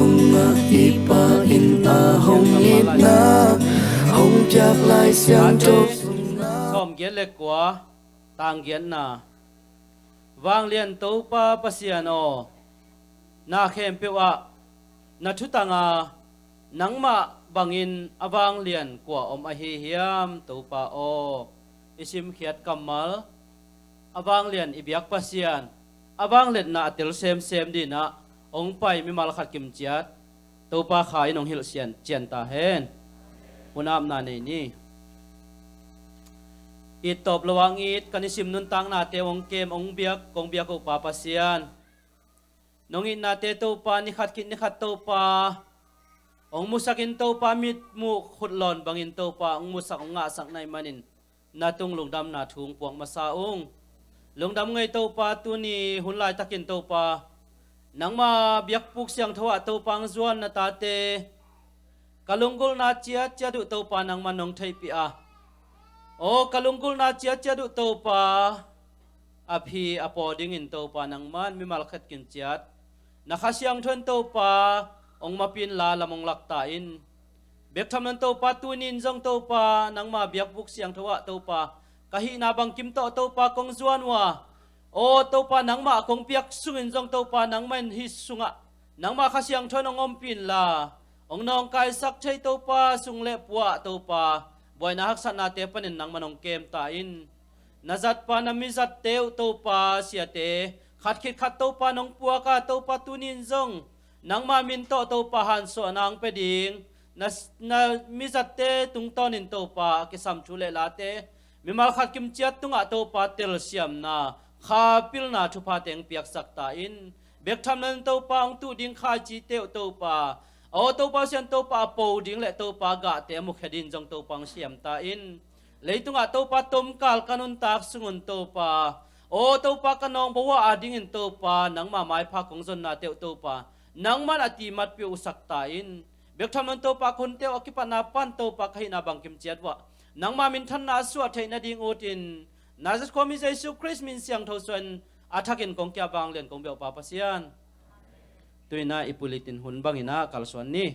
sunga ipa in a hong nit na hong jak lai siang tok som giat le kwa tang giat na wang lian to pa pasiano na khem pewa na thu tanga nangma bangin awang lian kwa om a hi hiam to pa o isim khiat kamal awang lian ibyak pasian awang let na atil sem di na ong pai mi mal khat kim chiat to pa khai nong hil sian chian ta hen punam na nei ni itop lawang it kanisim nun tang na te ong kem ong biak kong biak ko pa pasian nongin na te to pa ni khat kin ni khat to pa ong musakin to pa mit mu khutlon bangin to pa ong musak ong nga sak nai manin na tung lungdam na thung puang masaung lungdam ngai to pa tu ni hunlai takin to pa nangma biak puk siang thawa to pang zuan na ta te kalunggul na chia chia du to pa nang manong thai pi a o kalunggul na chia chia du to pa aphi apoding in to pa nang man mi mal khat kin chiat na khasyang thon to pa ong mapin la lamong lakta in bek tham nan to pa tunin jong to pa nang ma biak buk siang thawa to pa kahi na bang kim to pa kong zuan wa o to pa nang ma kong piak sungin jong to pa nang man hi sunga nang ma khasyang thon ong om pin la ong nong kai sak thei to pa sung le puwa to pa boy na haksa na te panin nang manong kem ta in nazat pa na mizat teu to pa sia te khat khit khat to pa nong puwa ka to pa tunin jong nang ma min to pa han so nang pe ding na mizat te tung tonin to pa ke sam chule la te mi mal khat kim chiat tunga to pa tel siam na kha pil na thu pa teng piak sak ta in bek tham nan to pa ong tu ding kha chi teu to pa o to pa sian to pa po ding le to pa ga te mu khadin jong to pang siam ta in leitunga to pa tom kal kanun tak sungun to pa o to pa kanong bawa ading in to pa nang ma mai pha kong zon na teu to pa nang man ati mat pi usak ta in bek tham nan to pa kun teu akipa na pan to pa khai na bang kim chiat wa nang ma min than na suwa thai na ding otin nazat komi jesu christ min siang tho son athakin kong kya bang len kong be pa pasian tuina ipulitin hun bangina kalswan ni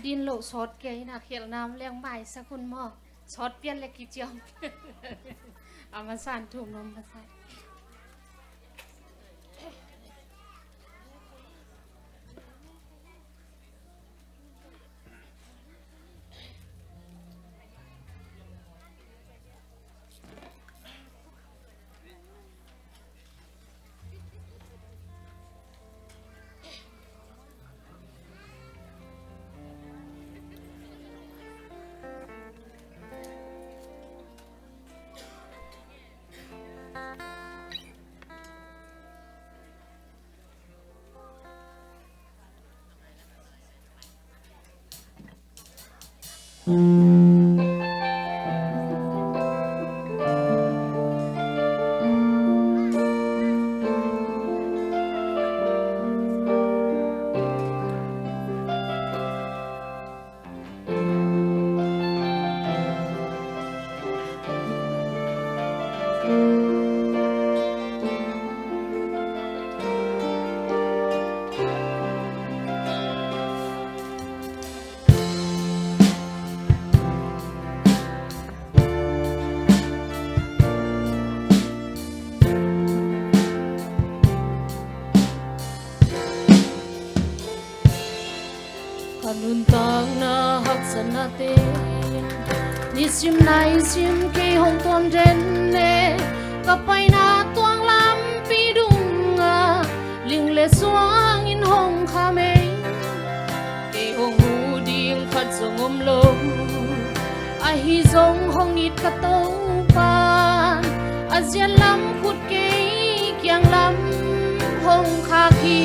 ดินโลซอดเกยนะเขียนน้ำเลี้ยงใบสักคุณหมอซอดเปลี่ยนเล็กกี่เจียมเอามาสั่นถุงนมมาใส่Kanuntang na haksanate Nisim na isim kay hong tuam denne Kapay na tuang lampi dunga Ling le suang in hong kame Kay hong huding kat songom lo Ahi zong hong it katopan Azian lam kut kay kyang lam hong kaki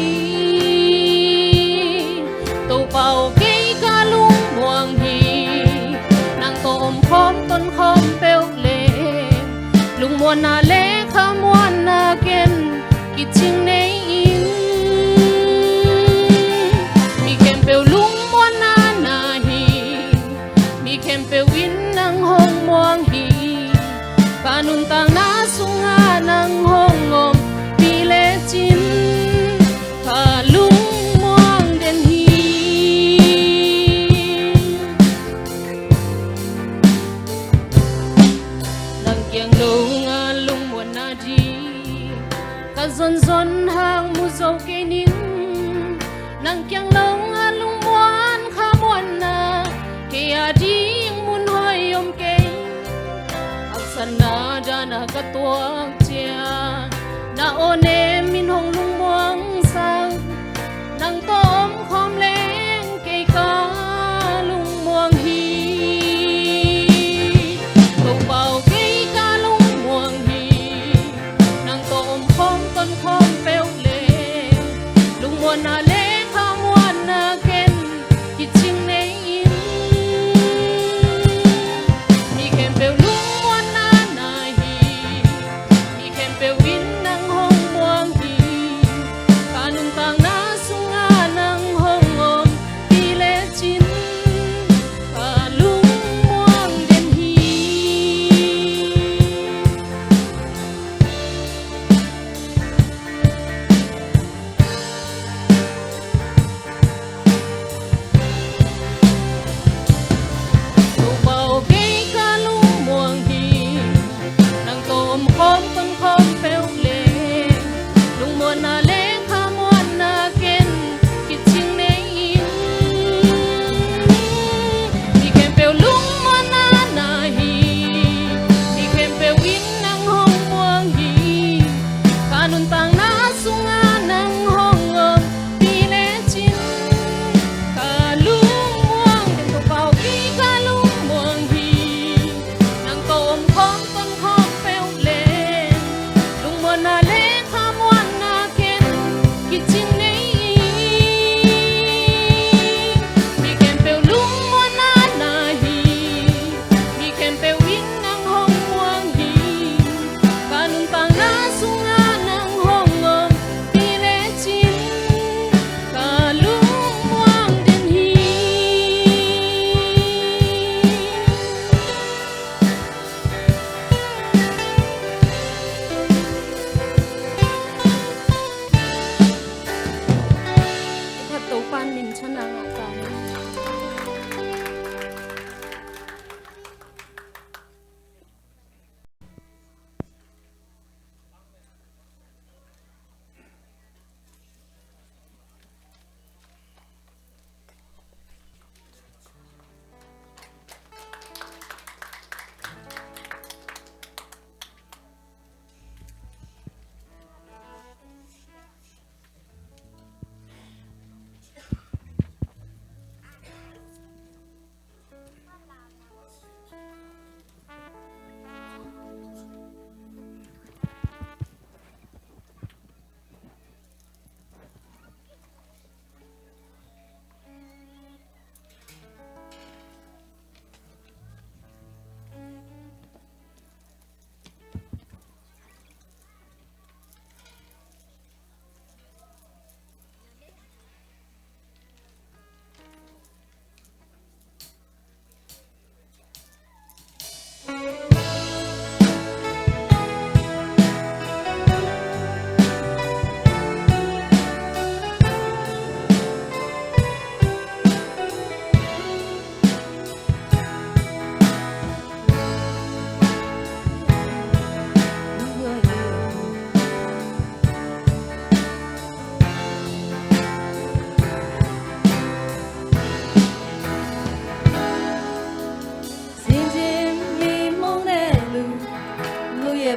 Tàu bao cây ca lung muang hi Nàng tôm khom tôn khom bèo lệ Lung muôn na lệ khá muôn na ken Kì chinh nê in Mi kem bèo lung muôn na hi Mi kem bèo in nàng hong muang hi Ka nun tang na sung ha nàng hong ngom Mi lệ chin Ka lung muang den hi Zon zon hang mu dâu cây nín nàng kyang lâu nga lung muan kha muan na ke adi mun hoi om ke aksana dana ka tuang chia na one min hong lung muang sang nàng tom khom leng ke ka lung muang hi tàu bao cây ka lung muang hi nàng tom khom tôn khom bèo lệ lung muôn na lệ khá muôn na ken kì chinh nê in mi kem bèo lung muôn na hi mi kem bèo in nàng hong muang hi ka nung tang na sung a nàng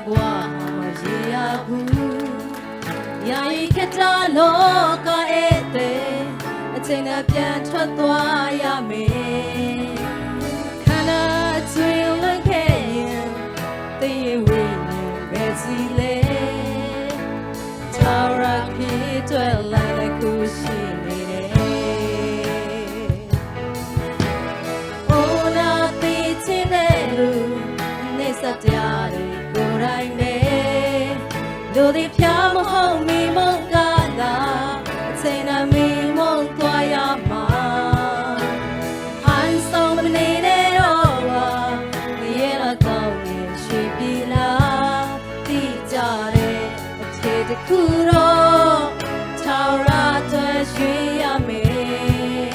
ဘွားမရေရဘူးယာယီခက်တာလောကဧည့်သည်အချိန်နဲ့ပြန်ထွက်သွားရမယ်ခန္ဓာကျွင်လွတ်ခဲ့ရင်သိရဝိညာဉ်ပဲစီလေထာဝရဖြစ်တွေ့လာတဲ့ခုရှိနေတယ်အိုနာသိချင်တဲ့လူနေစတရားတွေကိုယ်တိုင်ပဲလူတွေဖြာမဟုတ်မိမုန်းကသာအချိန်နဲ့မိမုန်းသွားရမှာဟန်ဆောင်မနေတဲ့တော့ပါရေလာကောင်းရင်ရှိပြီလားသိကြတဲ့အထည်တစ်ခုတော့ထာဝရတွေ့ရှိရမယ်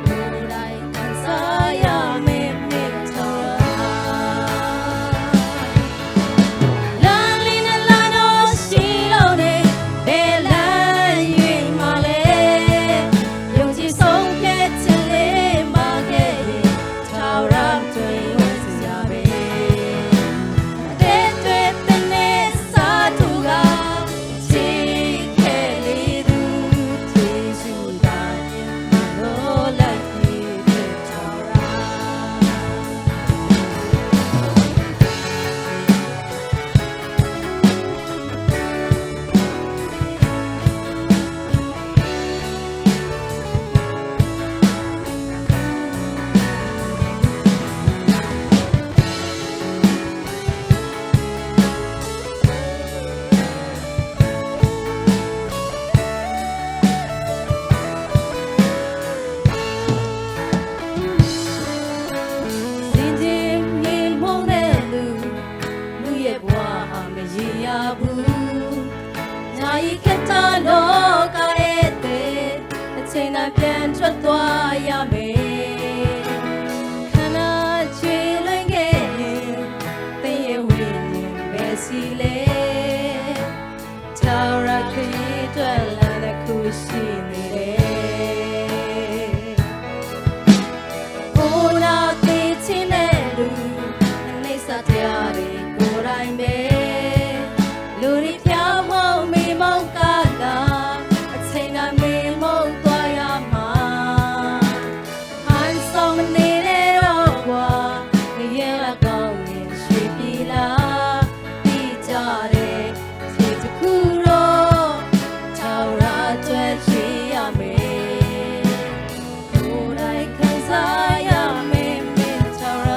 လူတိုင်းခံစားရမယ်မိထာဝရလာလင်းလာတော့ရှိလို့နေဘယ်လမ်းရွေးမှလဲယုံကြည်ဆုံးဖြတ်ချက်လေးမှာခဲ့ရင်ထာဝရတွေ့ဝင်စရာပဲတဲ့တွေ့တဲ့စာသူကချီခဲ့လေသူချီစုတိုင်းမလို့လိုက်ပြီးထာဝရစင်ချင်းမြေမုန်းတဲ့လူရဲ့ဘဝဟာမရေရဘူးညာရီခက်တာလောကရဲ့တဲ့အချိန်နဲ့ပြန်ထွက်သွားရမယ်ခန္ဓာချွေလွင်ခဲ့ရင်သိရဝိညာဉ်ပဲစီလေထာဝရခရီးတွေ့လာတဲ့ခုရှိနေတယ်အိုနာသိချင်တဲ့လူအနေစတရားတွေကိုယ်တိုင်ပဲလူတွေဖြာမုံမိမုံကလာအချိန်နဲ့မိမုံသွားရမှာဟန်ဆောင်မနေတဲ့တော့ကွာရေလာကောင်းရင်ရှိပြီလားသိကြတဲ့ခြေတစ်ခုတော့ထာဝရတွေ့ရှိရမယ်ကိုယ်တိုင်ခံစားရမယ်မိထာဝရ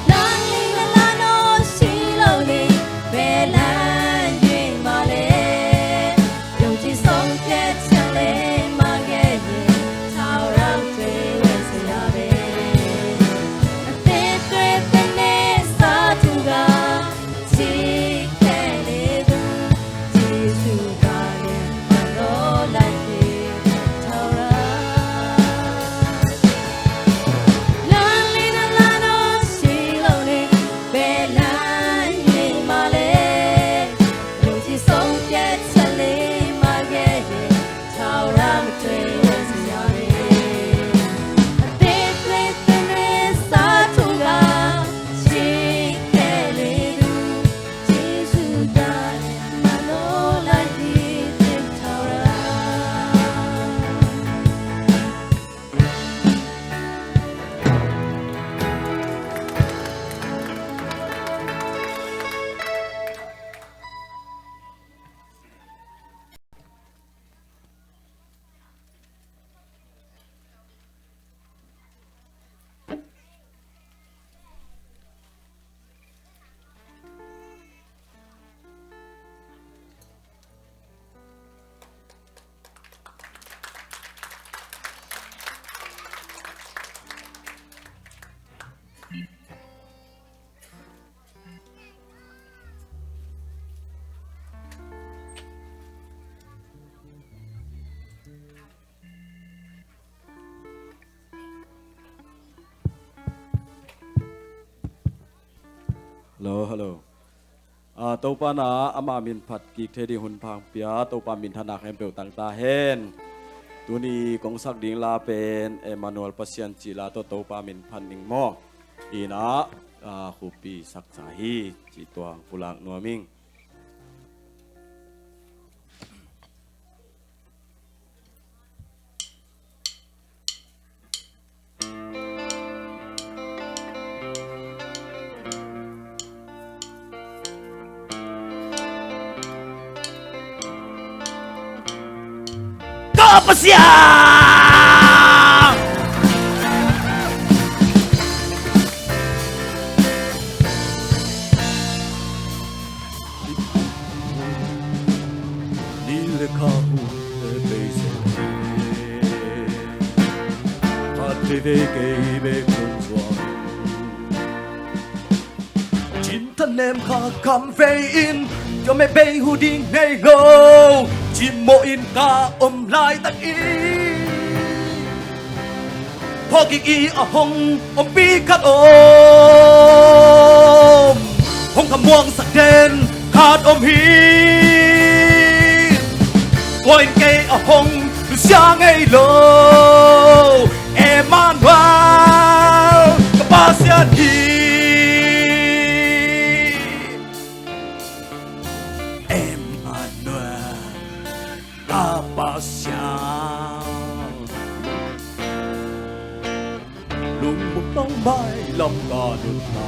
လာလင်းလာတော့ရှိလို့နေဘယ်လမ်းရွေးမှလဲယုံကြည်ဆုံးဖြတ်ချက်လေးမှာခဲ့ရင်ထာဝရတွေ့ဝင်စရာပဲအသေးတွေ့တဲ့စာသူကချီခဲ့လေသူဂျေစုကလည်းမလို့လိုက်ပြီးထာဝရလာလင်းလာတော့ရှိလို့နေဘယ်လမ်းရွေးမှလဲယုံကြည်ဆုံးဖြတ်ချက်လေးမှာခဲ့ရင်ထာဝရမတွေ့ဝင်စရာပဲအသေးသေးတဲ့စာသူကချီခဲ့လေသူဂျေစုကလည်းမလို့လိုက်ပြီးထာဝရHello. Tau pa na ama min phat ki thedi hun phang pia tau pa min thana khem pe tang ta hen. Tuni kong sak ding la pen Emmanuel Pasian chi la to tau pa min phan ning mo. Ina khu pi sắc sa hi chỉ toang pulang nuo ming apa siang đi le kahu le beise hat ve ke be kun zwa chín thân em kha kam ve in cho mẹ bay hu đi ngay ngô chim mộ in ca lại tắc y Phó kì y ở hông bi cắt hông cầm muông sạc đen khát hi Quên cây ở hông được xa ngay lô Emmanuel Kapasian hi Tông bay lòng ca đột ta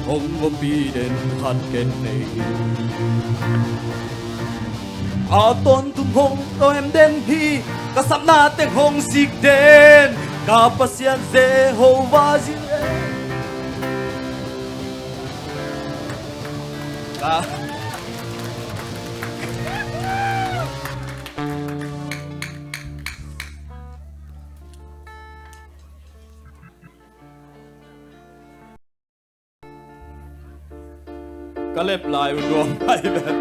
Hông ôm bi đến khát kết này tôn tung hông tôi em đến hi Cả sắp na tên hông xịt đến Cả bà xiên dê hồ và dì Cảก็เล็บลายมันรวมไปแบบ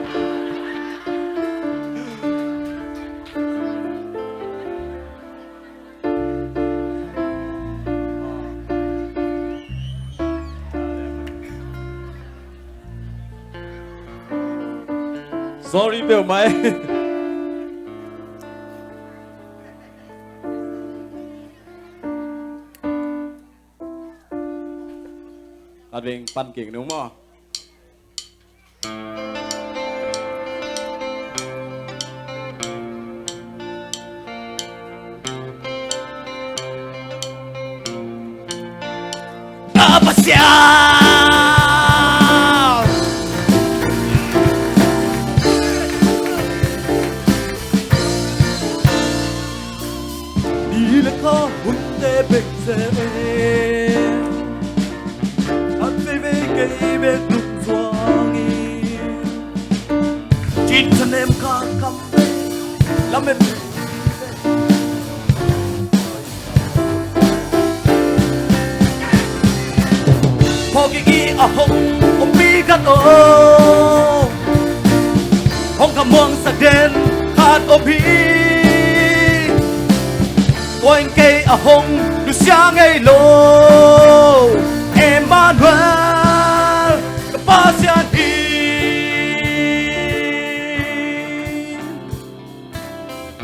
sorry เบลไหม อัดเองปั้นเก่งนุ่มอ่ะApa siang Đi là khó hôn tê bếch dê Ăn phê vê cây bếch lúc doang Chín thân em khá cầm bê Làm em Phó kì y ở hông bi cắt hông cầm muông sạc đen khát hi Quên cây ở hông được xa ngay lô Emmanuel Kapasian hi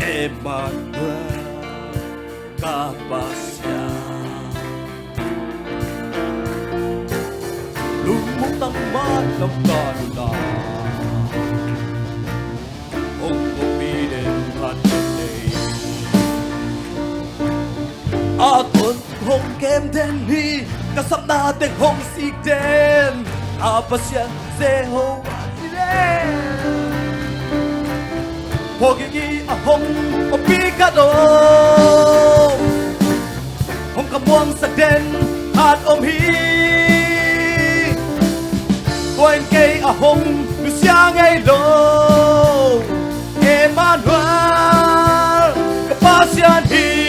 Emmanuel Kapasian Tăng mát lòng ta đùn đà Ông có bi đến khát đây Tôn hông kem tên hi Cả sắp na tên hông xịt tên Pasian dê hô đi đen Phó kì y ở hông bi cắt hông cầm muông sạc đen khát hi Quên cây ở hông được xa ngay lô Emmanuel Kapasian hi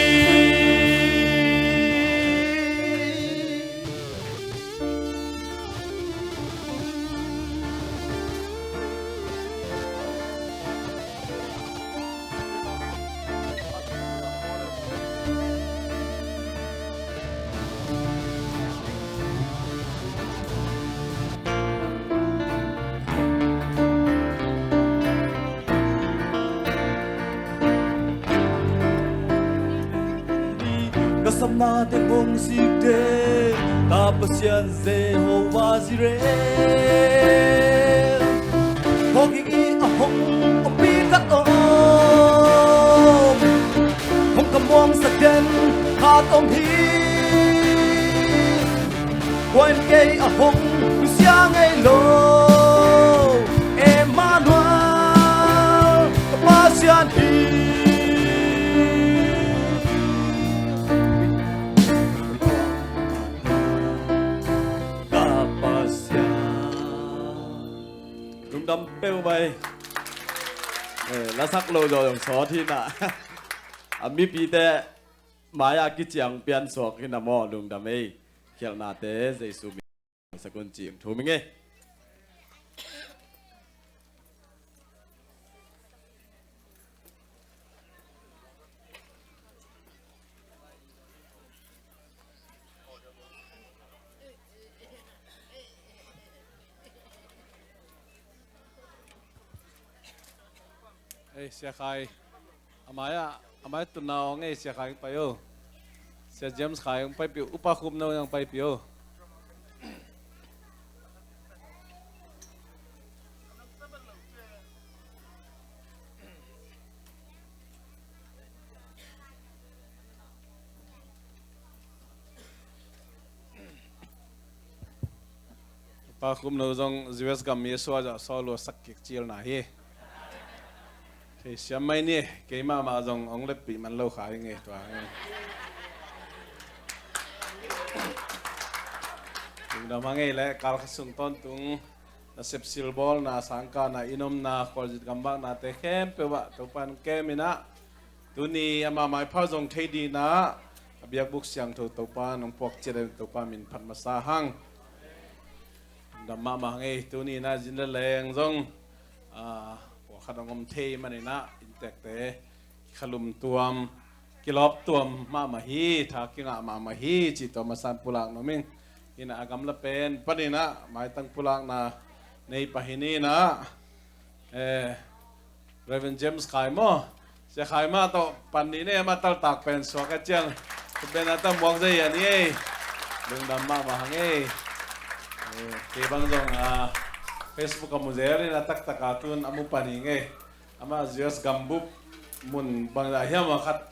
na te bong sik te ta pasian Jehovah Jireh hoki i ahong pi kat om hong kamong sa den hat om hi Quan cây ở hông sia ngay lô Emmanuel Kapasian hi Kapasian Rung đâm bêu bay lá sắc lô rồi xó thi nạ mi pi te maya ki chiang pian sok ki na mo lung đâm ấy Kiel na te Jesu mi sakun chiang thu mi nge sia khai amaya tu naw nge sia khai pa yo sia James khai ang pai pi upa khum naw yang pai pi yo upa khum naw jong US gam mi so ja solo sakik chil na hi thì xem mấy nè cái mà dòng ông lép bị mặn lâu khái nghe tòa chúng ta mang nghe lẽ cả các sung tôn tung na sep silbol na sangka na inom na kholjit gambak na te khem pe wa to pan kem ina tuni ama mai pha dòng thei di na biak buk siang tho to pa nong pok chere to pa min phat ma sa hang dam ma nghe tuni na jin le leng dongขนมเทมันนี่นะอินเตกเตขลุมตัวมกิลอบตัวมมาฮีถ้ากิงามาฮีจิตตัวมาสันปุลังน้มิงอินะกำละเป็นปนินะหมายตั้งปุลังนะในปะหินีนะเรเวนเจมส์ขายมั้งจะขายมาต่อปันนี้เนี่ยมาตัลตักเป็นสวกเจียงเป็นอะไรตั้งมองใจอย่างนี้เรื่องดำมากมาหังเอ้ที่บางจงFacebook kamu zeri na tak takatun amu paninge ama Zeus gambup mun bang dahya makat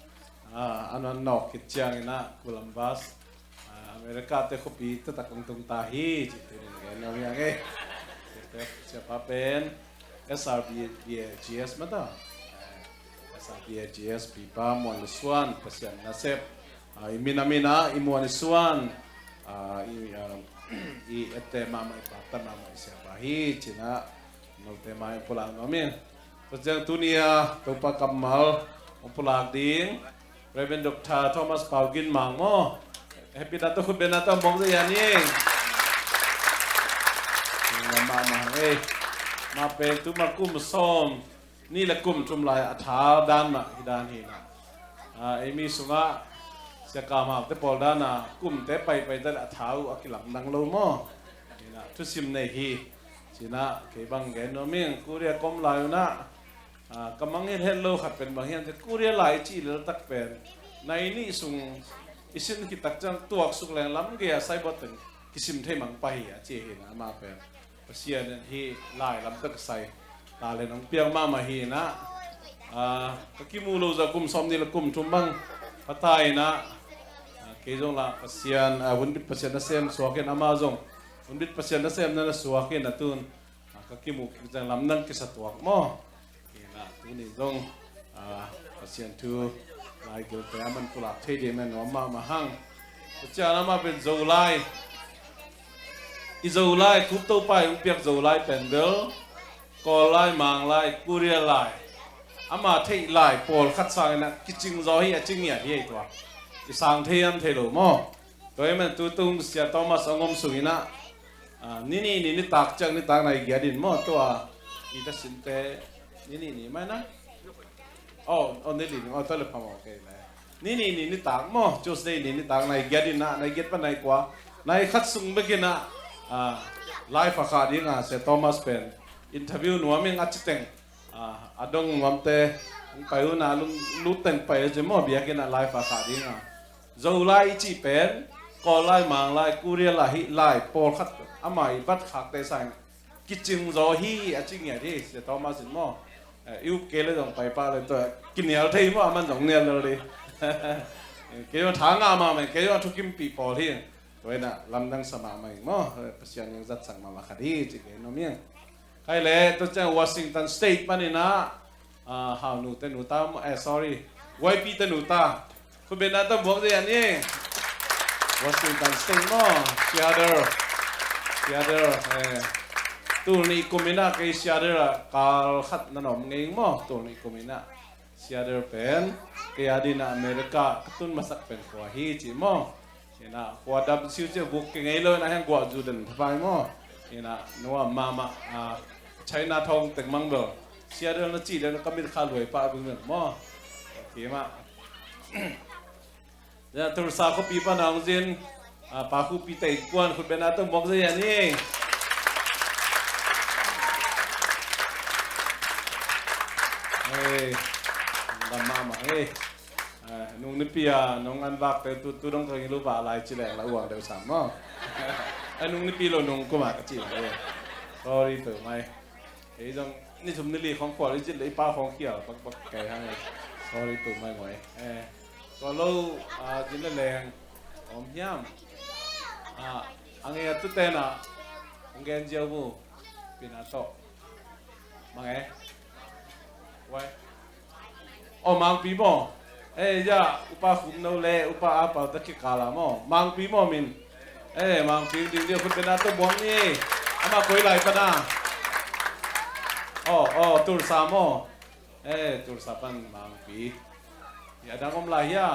anon nok kitchang ina Columbus Amerika te kopi te takong tung tahi jitin ngeno yange siapa pen SRBGS mata SRBGS pipa mon suan pasian nasep imina imuan suan i ete mama ipatan mama siapa hi cina no tema pulang nomin sejak dunia tupa kamal pulang ding Reverend Dr. Thomas Paugin mangmo happy dato khut benata mong se yaning mama ma pe tu ma kum som ni la kum tum lai atha dan ma hidan hi na emi sunga Sekama te poldana kum te pai te athau akilam nang lo mo ina tu sim nei hi china ke bang gen no ming kuria kom lai na kamang hello khat pen bang hian te kuria lai chi le tak pen nai ni sung isin ki tak chang tuak suk leng lam ge sai bot ten kisim the mang pai a che hi na ma pen pasian hi lai lam tak sai ta le nong piang ma hi na kakimu lo za kum som ni la kum thum bang patai na kejong la pasian wundit pasian na sem suakin amazong wundit pasian na sem na suakin atun kakimu kijang lamnan kisatuak mo ina tuni jong pasian tu lai gil peaman pulak thei de men ma mahang chana ma ben zolai i zolai kup to pai piak zolai pendel ko lai mang lai kuria lai ama thei lai pol khat sang na kiching zo hi aching ya hi to sang theiam thelo mo toy men tu tung sia Thomas angom suina ni tak chang ni tak nai gyadin mo to i ta sinte ni mai na ni to le pamo okay la ni tak mo Tuesday ni tak nai gyadin na nai get pa nai kwa nai khat sung begina live akha dinga se Thomas pen interview nuaming achiteng adong mamte kayo na luteng pa je mo biyakin na live akha dinga dầu lai chỉ bén có lai mang lai kuria lai hi lai por khát amai bắt khát tê sang kitchen zo hi a ching ya đi sẽ tao mà xin mo yêu kê lên dòng bài ba lên tôi kinh nghiệm thấy mo aman dòng nghe rồi đi cái đó thang à mà mình cái đó thu kim bị bỏ đi rồi nè làm đăng sắm mà mình mo pasian yang zat sang mà khát đi chỉ cái nó miếng cái lẽ tôi chẳng Washington State mà nè na hào nụ tên nụ ta sorry YP tên nụ taคุณเป็นนักตบวกเดียนี่ Washington State มั้ง Seattle ตัวนี้กุมินะกับ Seattle กาลขัดนั่นหรอมึงเองมั้งตัวนี้กุมินะ Seattle เป็นเกียดินาอเมริกาตุนมาสักเป็นหัวฮีจิมั้งเห็นนะหัวดับซิวเจ้าบุกเงยเลยนะให้หัวจูดันทำไมมั้งเห็นนะนัวมาใช้นาทองแต่งมังเบอร์ Seattle นั่นจีเดี๋ยวก็มีข้าวรวยป้าบุญเงินมั้งโอเคมั้งเดี๋ยวทุกสาวเขาปีปนองจินปาคูปีเตกวนคุณเป็นอาต้องบอกสิอย่างนี้เฮ้ยดำมาเฮ้ยนุ่งนิปีอ่ะนุ่งอันบักแต่ตัวต้องเคยรู้ว่าอะไรจีแหลกละอ้วงเดี๋ยวสามมั้งนุ่งนิปีเรานุ่งก็มากระจีเลย sorry เติมไหมเฮ้ยจังนี่ชมนิลีของขวดนี่จีเลยป้าของเกี่ยวปักไก่ให้ sorry เติมไหมหน่อยก็เราจินแรงอมยำอังเกตุเตนะอังเกนเจ้าบูปีนาโตมาไงไว้มังปีโมย่าอุปาคุมโนเลอุปาอาปาตะกิกาลามอมังปีโมมินมังปีเดียวคุณเป็นอาตัวบวงนี่อามาคุยไรปะนะตุลสามอตุลสาปันมังปีอย่าดังอมลายย่า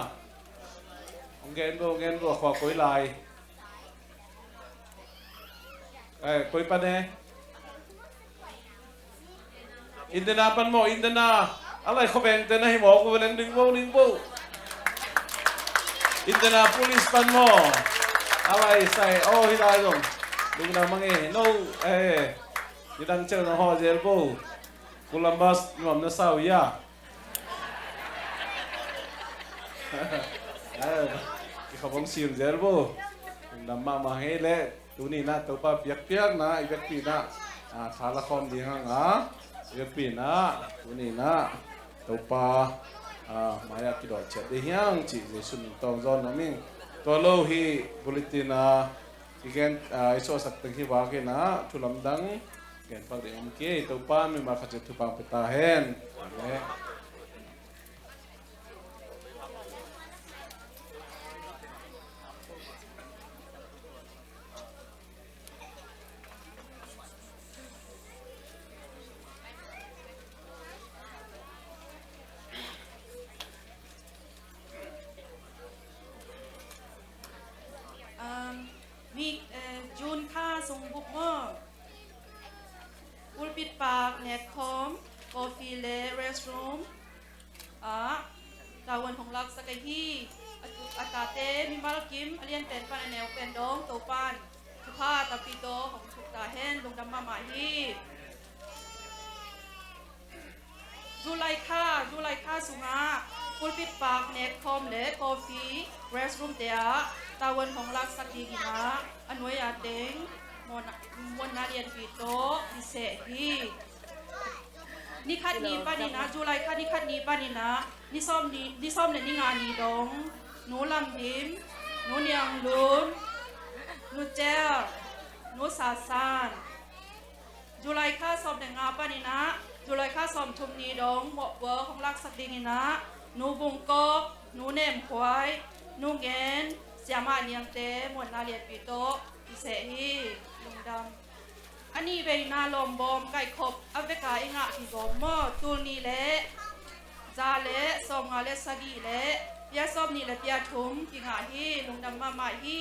องเงินบัวขวาคุยลายคุยปะเนี่ยอินเดียนาปันโมอินเดียนาอะไรเขาแบ่งแต่ไหนหมอกูเป็นดึงโบอินเดียนาโพลิสปันโมอะไรใส่ฮิลายลงดึงนามังno ยี่ดังเจ้าหน้าฮอเจลโบโคลัมบัสนวมนาซาวิยาเขาบังซีมเจลโบนำมาให้เละตัวนี้นะตัวป้าเปียกนะอีกปีนะขาละครดีห้างอีกปีนะตัวนี้นะตัวป้ามายากิดอเจ็ดได้ยังจีเจสุนตองจอนน้ำมิงตัวโลหิบุลิตินะอีกแกนไอโซสักตึงที่ว่ากันนะทุลำดังแกนปักเดียมเกยตัวป้ามีมาขจัดทุปังเปตาเฮนมีจูนค่าส่งบุกเมอร์บุลปิดปากเน็ตคอมกาแฟเลเรสต์รูมดาวันของลักสกายฮีอัตาเตมีมาลกิมอเลียนเป็นปันแนวเป็นดองตัวปันทุกข้าตาปีโตของทุกตาเฮนลงดำมาหมาฮีจูไลค่าสุงาบุลปิดปากเน็ตคอมเลกาแฟเรสต์รูมเตียตาวันของลักสักดีกินะอันไว้ยาเด้งมวนนาเรียนปีโตดิเสฮีนี่คัดนี้ป้านี่นะจูไลคัดนี่คัดนี้ป้านี่นะนี่ซ่อมเลยนี่งานนี่ดงหนูลำดิมหนูเนียงลุนหนูเจ้าหนูสาสานจูไลค่าซ่อมแต่งงานป้านี่นะจูไลค่าซ่อมชุมนี้ดงหมกเวอร์ของลักสักดีนี่นะหนูบุงกบหนูเนมควายหนูเงินเสียมาเนียงเตมวนนาเรียนปีโตดิเสฮีลุงดำอันนี้เป็นนาลมบอมไก่ขบอเวกาอิงะที่บอมมอตูนี่แหละจาเละสมงาเละสกีเละเปียส้มนี่แหละเปียทุ่มกิงะฮีลุงดำมาฮี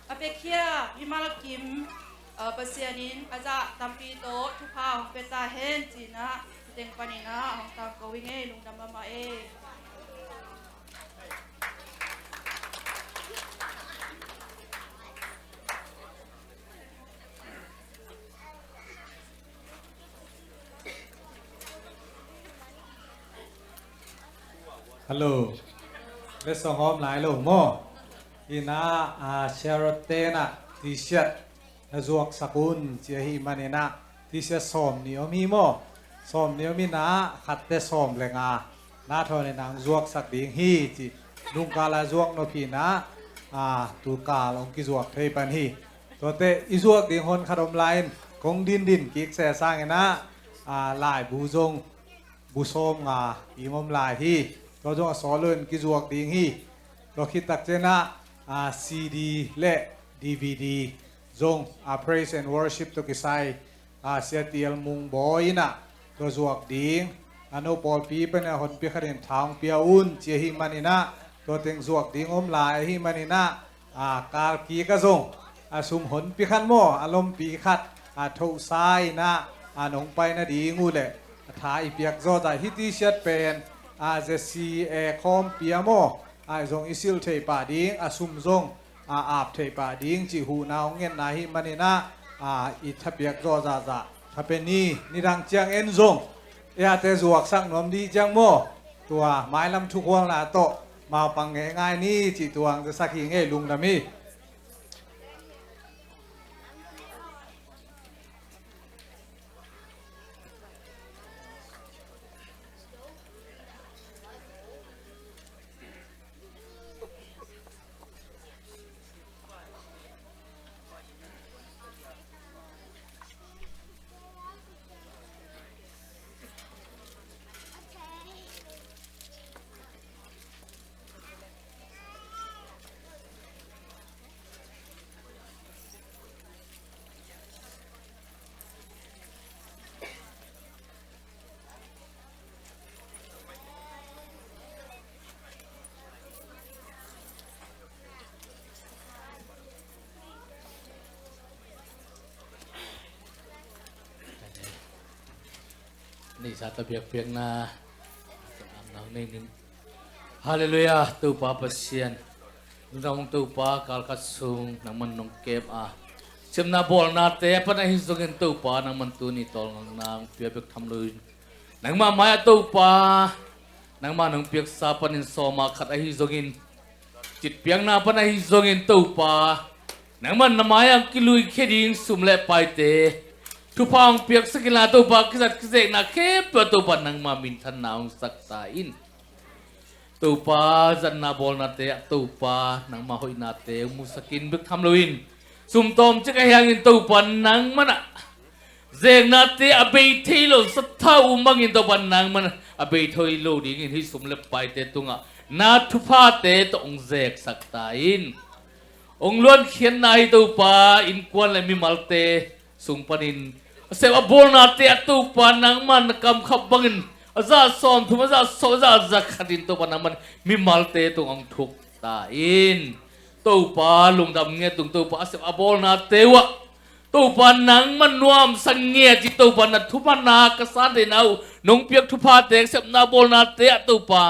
อเปเคียวิมาลกิมเปเซียนินอาจาตัมปีโตทุกข้าวเป็นตาเฮนจีนะเต็งปานินะของตามกวิงลุงดำมาฮัลโหล เลสหอมหลายโลโมอินาเชอร์เตนะที่เช็ดนะจวกสกุลเจียฮิมันนะที่เช็ดสมนิยมีโมสมนิยมีนะขัดเตสมเลงานาทอในนางจวกสักดิ่งฮีจีนุงกาลาจวกโนพีนะตูกาลองกิจวกเทปันฮีตัวเตอิจวกดิ่งฮอนขดมไลน์คงดินกิกเสสร้างนะลายบูจงบูโซมอีมอมลายฮีตัวจงสอเลินกิจวกดิ่งฮีตัวคิดตักเจนะซีดีและดีวีดีจงpraise and worship ตัวกิไซเสียเตียลมุงบอยนะตัวจวกดิ่งอนุปอลปีเป็นคนเปียขันทางเปียอุ่นเจียหิมันนะตัวเต็งจวกดิ่งอมลายหิมันนะกาลกีกระจงสุมหนปีขันโมอารมณ์ปีขัดทุสายนะหนงไปนะดีงูเลยถ่ายเปียกโจใจฮิติเชียดเป็นเจสีคอมเปียโมจงอิสิลเทปาดิ้งสุมจงอาบเทปาดิ้งจิหูนาวเงินนาหิมันนะอิทเปียกโจจะถ้าเป็นนี่นิรังเจียงเอ็นจงเตจวกสักนมดีจังโมตัวไม้ลำทุกวงละโตมาปังง่ายนี่จิตวงจะสักยังไงลุงดามีนี่สาตเบียกเพียงนาน้องนี่ฮาเลลูยาตูปาเปเซียนน้องตูปากาลคัดซุงน้ำมันน้องเก็บเชื่อมนาบอลนาเตะปนัยฮิซุงินตูปาน้ำมันตูนี่ตอลนางเปียกทำเลยนังมาไม้ตูปานังมาน้องเปียกซาปนินโซมาขัดฮิซุงินจิตเปียงนาปนัยฮิซุงินตูปานังมันน้ำไม้กิลุยแค่ดิ้งสุ่มเล็บไปเตะทุพองเปียกสกิลาตัวปากกิจกิจนักเก็บตัวปนังมามินทันนาองสักตาอินตัวปาจันนาบอลนาเตะตัวปานังมาหอยนาเตะมุสกินบึกทำลุยนสุ่มตอมจะกระยังอินตัวปนังมันเจงนาเตะอเบยทีโลสัทธาอุมังอินตัวปนังมันอเบยทอยโลดิ้งที่สุ่มเล็บไปเตะตุงนาทุพาเตะตัวองเจกสักตาอินองล้วนเขียนนายตัวปาอินกวนและมีมัลเตสุ่มปนินเสพบอลนาเตะตัวปานังมันกำขับบังอินอาจารย์สอนทุกอาจารย์สอนอาจารย์ขัดินตัวปานังมันมีมัลเตตัวองทุกตาอินตัวปาลุงดำเงี้ยตัวปาเสพบอลนาเตวะตัวปานังมันนวมสังเงียจิตตัวปานัทุพนากษัตริย์เอานงเปียกทุพาเตะเสพนาบอลนาเตะตัวปา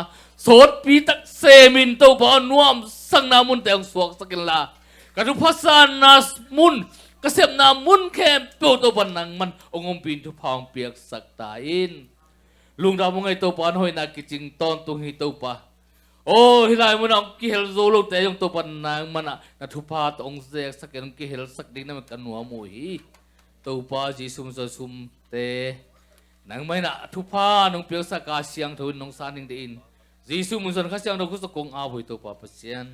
โสดปีตักเซมินตัวปานวมสังนามุนแต่องสวกสกิลลากระทุพัสานาสมุนกระเสพนามุนแค่เปียวตัวปนังมันองค์ปีนทุพองเปียกสักตาอินลุงดาวมึงไงตัวปานหอยนากิจิงตอนตุงฮิตัวปาโอ้ฮิลายมันองกิเฮลโซโลแต่ยังตัวปนังมันนะทุพาตองเซกสักยังกิเฮลสักดิ้งนั่นมันกันหัวมวยตัวปาจีซุมซุมเตนังไม่นะทุพาน้องเปียกสักกาเสียงทุนน้องสานิงเดินจีซุมุนสันข้าเสียงเราคุสกงอาบุยตัวปาเปเซียน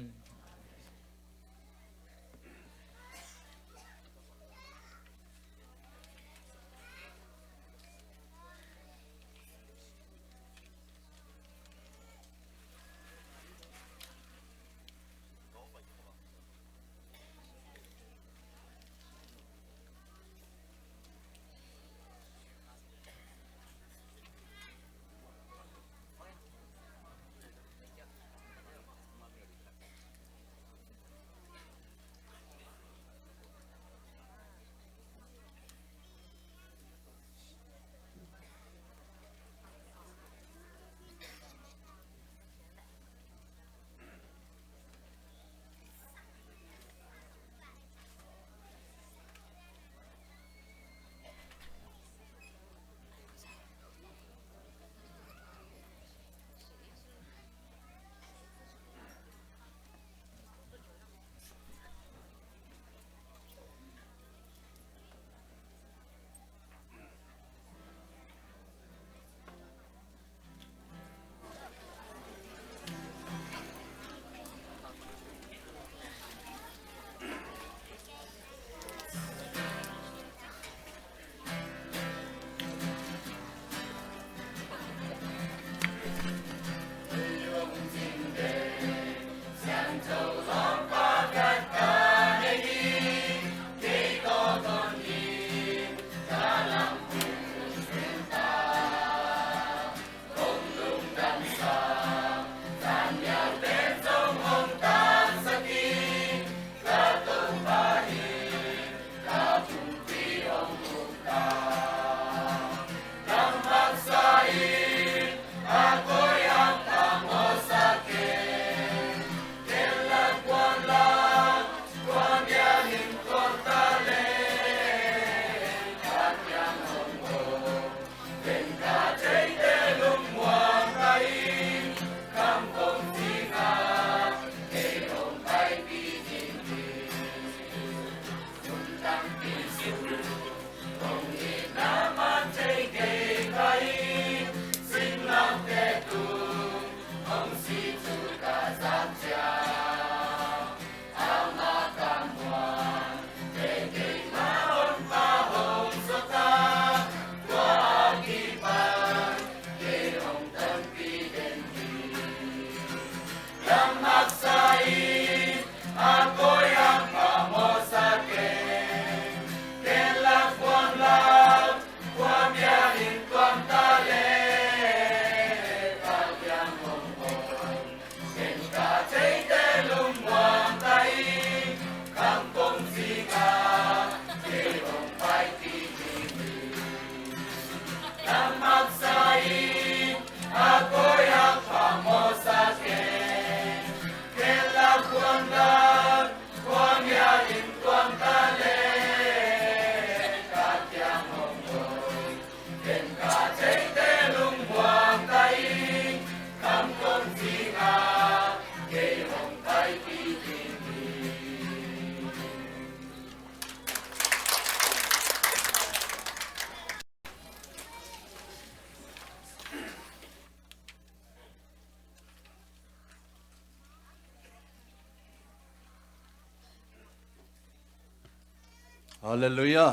ฮาเลลูยา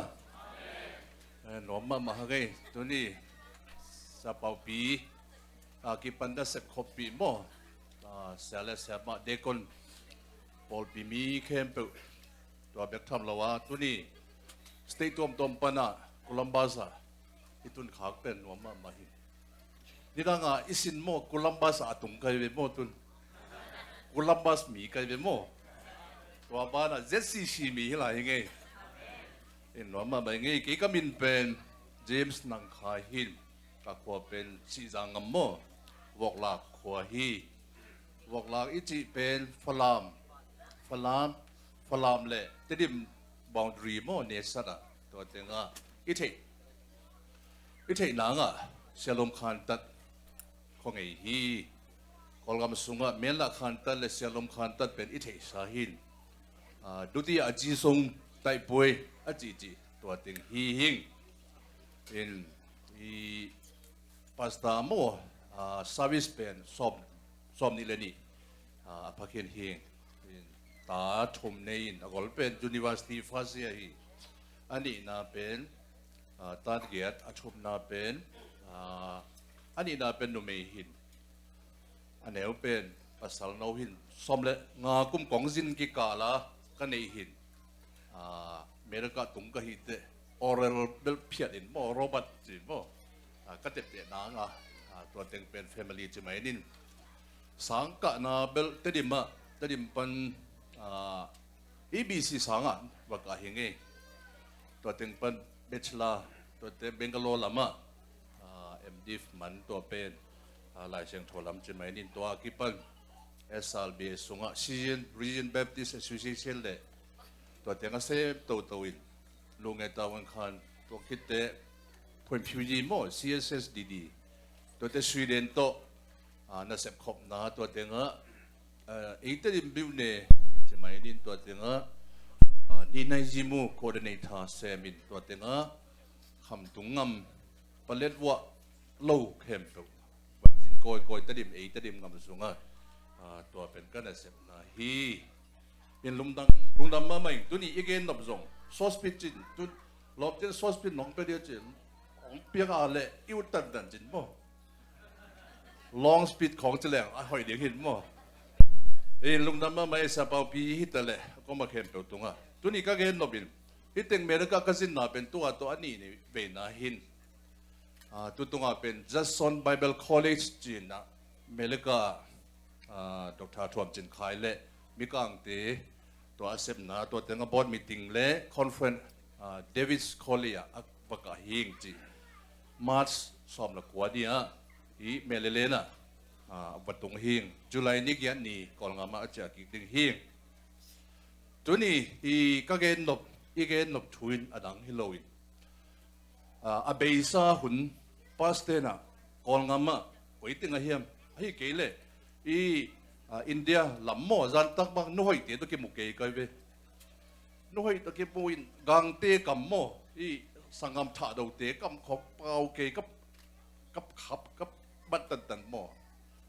หนอมมาไงตัวนี้สะเปาปีกิปันดัสคบปีโมเสลเสมาเดกอนปอลปีมีเข้มเปตัวเบกทำละว่าตัวนี้สเตตัวตอมปนาโคลัมบัสอีตุนขากเป็นหนอมมาหินี่ร่างอิสินโมโคลัมบัสอาตุงไกเวโมตุนโคลัมบัสมีไกเวโมตัวบ้านเจสซี่ชีมีอะไรยังไงหนอมมาไงกี่ก็มินเป็นเจมส์นังคาหินก็ควรเป็นสีจางโมวอกหลักขวาฮีวอกหลักอิจิเป็นฟลามเล่ที่ดิมบาวดรีโมเนสัตตัวเต็งอิเทนางเชลมขันตัดของไอฮีกอลกำสุงเมลขันตัดและเชลมขันตัดเป็นอิเทสาหินดูที่อาจีทรงไต่ป่วยอาจีตัวเต็งฮีหิงเป็นปัสตาโมสวิสเป็นสอบนี่เลยนี่พักเห็นเฮงตาชมในอินก็เป็น University of Asia ฮีอันนี้น่าเป็นตาเกียรติชมน่าเป็นอันนี้น่าเป็นนุ่มหินอันนี้เป็นภาษาโนหินสมเลยงากุมกองจินกิกาละกันในหินเมริกาตุงก็หินเดออเรลเบลเพียดินโมโรบัตจิโมก็เด็ดเด็ดนางตัวเต็งเป็น family จะไม่นินสังกัดนาเบลเตดิมเป็นEBC สังกัดว่าก็เฮงเงตัวเต็งเป็นเบชลาตัวเต็งเบงกาโลลามาMDiv มันตัวเป็นลายเชียงโทลำจะไม่นินตัวกิปัน SLB สุงะ Region Baptist Association เลยตัวเต็งก็เซฟตัวอินลุงไอตาวันคันตัวคิดเตะผลผิวยีโม CSS ดีตัวเตะสวีเดนโตน่าเสพขบนะตัวเต็งอีกแต่ดิมบิวเน่จะไม่ดินตัวเต็งนี่นายจิมูโคเดเนต้าเซมินตัวเต็งคำตุงงำปเลดวะโลเข้มตัวจินโกยแต่ดิมอีกแต่ดิมงำสุงตัวเป็นก็น่าเสพนะฮีเป็นลุงดำมาใหม่ตัวนี้อีกเองนับส่งซอสปิจินตัวรอบเจนซอสปินน้องไปเดียวจินของเปียกอะไรอิวตันดันจินบ่ long speed ของเจริญหอยเดียวเห็นมั้ยลุงดำมาไม่สบายปีฮิตเลยก็มาเข้มเปิดตรงตัวนี้ก็เห็นนบินฮิตเองเมริกาก็สินน่ะเป็นตัวอันนี้นี่เป็นน่ะหินตัวตรงเป็น Jackson Bible College จีนนะเมริกาดร.ทวมจินขายเลยมีกังตีตัวเซมนะตัวเต็งบอร์ดมีติ้งเล่คอนเฟรนซ์เดวิสคอลเลียปากกาหิงจีมาร์ชสอมละกว่าดีอีเมลเลนะวัดตรงหิงจุลัยนิกยันนี่ก่อนงามาจากกิดหิงตัวนี้อีก็เกณฑ์นบทวินอดังฮิโลวินอาเบย์ซาหุ่นพาสเตนะก่อนงามาไว้ติงเฮียมให้เกลเลยอีอินเดียลำโมจันตักบังนุ่ยเตะตัวเก็บมุกเกยกันเว้นุ่ยตัวเก็บมุยกังเตะกัมโมอีสังกัมถาดเตะกัมขบเปาเกยกับขับกับบัตตันโม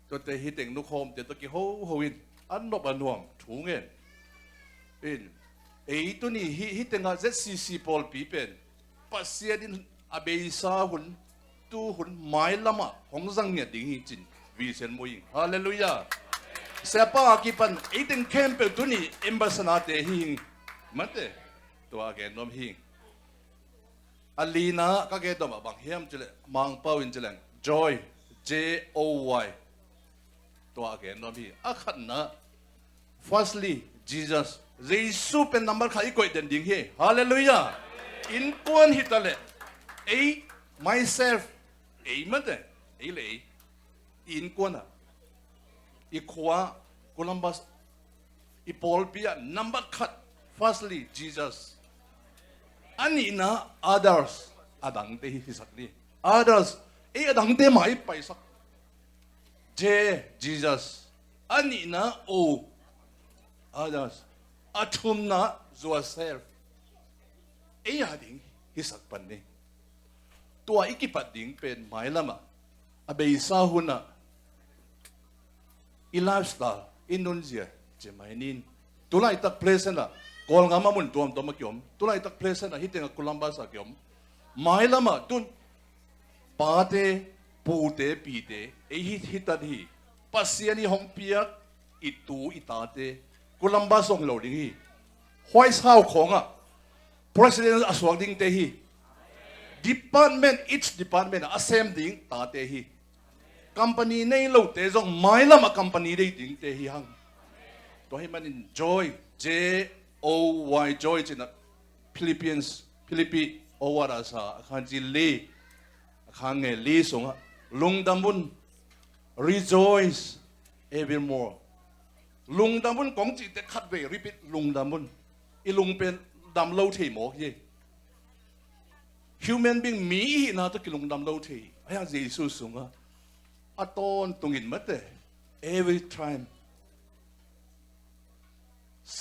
ตัวเตะฮิตเองนุโคมเตะตัวเก็บโฮวินอันนบอันนวมถุงเงินตัวนี้ฮิตเองอาเซซีซีพอลปีเป็นปัสเซียดินอาเบย์ซาหุ่นตู้หุ่นไม้ละมาของสังเงียดิ่งหิจินวิเซนโมยิงฮาเลลูยาเสพากิปันไอติงเข้มเปิดตัวนี้เอ็มบาสนาเตหิงมันเตตัวแกนนมหิงอลีนาก็แกตัวมาบางเฮียมเจเลมังเป้าอินเจเลง joy J-O-Y ตัวแกนนมหิงอาขันนะ firstly Jesus เยซูเป็นนัมเบอร์ข้าอีกคนเด่นดิ่งเฮฮาเลลูยาอินปวนฮิตเลยmyself มันเตเลยอินกวนอะอีขวาโคลัมบัสอีพอลปียนัมเบอร์คัด firstly Jesus อันนี้นะ others อดังเตหิสักนี่ others อดังเตไม่ไปสัก J Jesus อันนี้นะ O others อัตุมนะ yourself อดิ่งหิสักปันนี่ตัวอีกปัดดิ่งเป็นหมายละมาอเบย์ซาหุนะอีไลฟ์สไตล์อินโดนีเซียจะไม่นินตัวไหนตักเพลสนะก กอลงามามุนตัวมาเกี่ยมตัวไหนตักเพลสนะฮิตเองกุลัมบาสเกี่ยมไม่ละมาตุนปาเตปูเตปีเตไอฮิตตัดฮีปัสยานีฮองเปียกอิตูอิตาเตกุลัมบาส่งเหล่าดิ้งฮีห้อยเศร้าของอ่ะ president อสวงดิ้งเตฮี department each department อาเซมดิ้งตาเตฮี company ในเหล่าเตจงไม่ละมา company ได้ดิ้งเตฮีฮังตัวให้มัน joy J O Y joy จีน่ะ Philippines โอวาราซาขันจีลีขังเงลีส่งอ่ะลุงดำบุญ rejoice evermore ลุงดำบุญของจีแต่ขัดเวรีพิลุงดำบุญอีลุงเป็นดำเล่าเทียมอกยี่ human being มีน่าต้องกินลุงดำเล่าเทียไอ้ยังเยซูส่งอ่ะอัตอนตรงอินมัดเต every time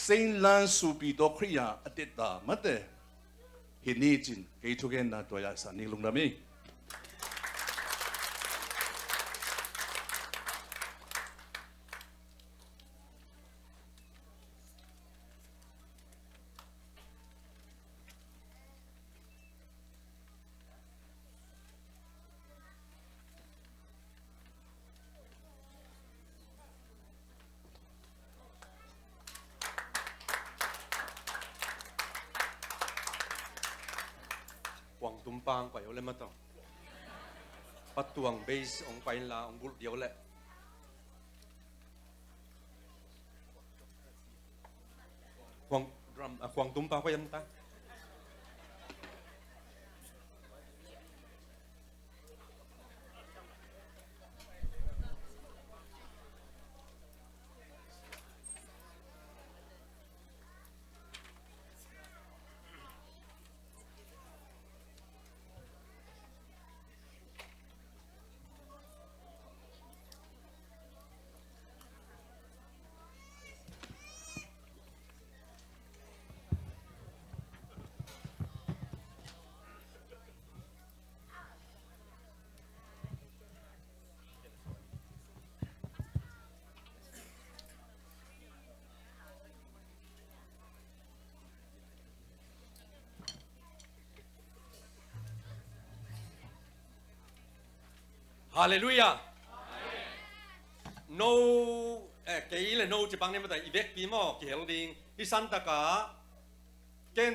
เซนลันสูปีดอกครียาอติตามัดเตฮินีจินเกยทุกเอ็นน่าตัวยาสันนิลุงดำมีหวังตุ้มปางไปเอาเลยมาต้องปัดตวงเบสองไปลาองบุญเดียวแหละหวังรำหวังตุ้มปางไปยังตาฮาเลลูยา no เกย์เลย no จะบังเนี่ยมาแต่อีเบกปีมอเกลดิงที่สันตากาเกน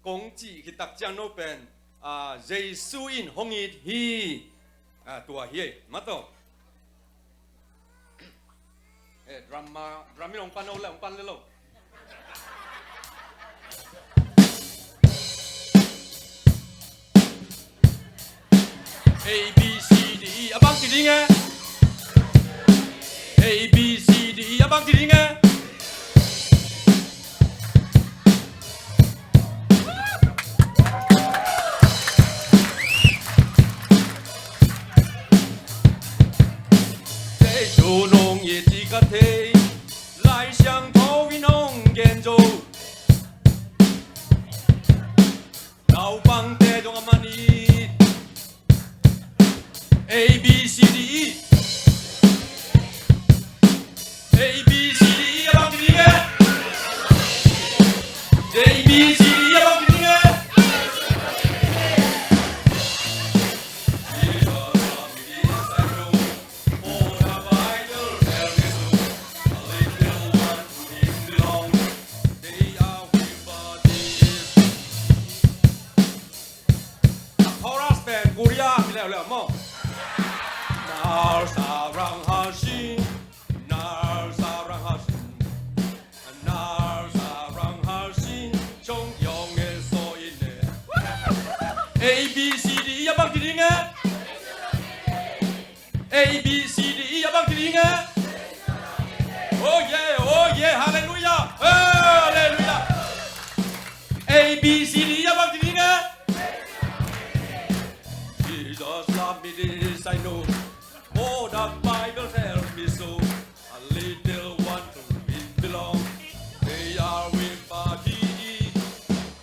กงจีคิดตักจานโนเป็นเยซูอินฮงอิดฮีตัวเฮียมาต่อดราม่องปันเอาเลยองปันเลยลูกA B C D E abang ti dinga A B C D E abang ti dinga Te chu nong ye ti ka te lai xiang tou vi nong gen zhou Dao bang te dong amani A B C D E A B C D E abang ti dinga A B C D E abang ti dinga Chorus band Korea มีแล้วมั้งNar sarang hasin, nar sarang hasin, nar sarang hasin, trong yong e so ine. A B C D E abang ti dinga. A B C D E abang ti dinga. Oh yeah, hallelujah, hallelujah. A B C D E abang ti dinga. Jesus love me this I know. Oh, the Bible tells me so. A little one to it belong. They are with body.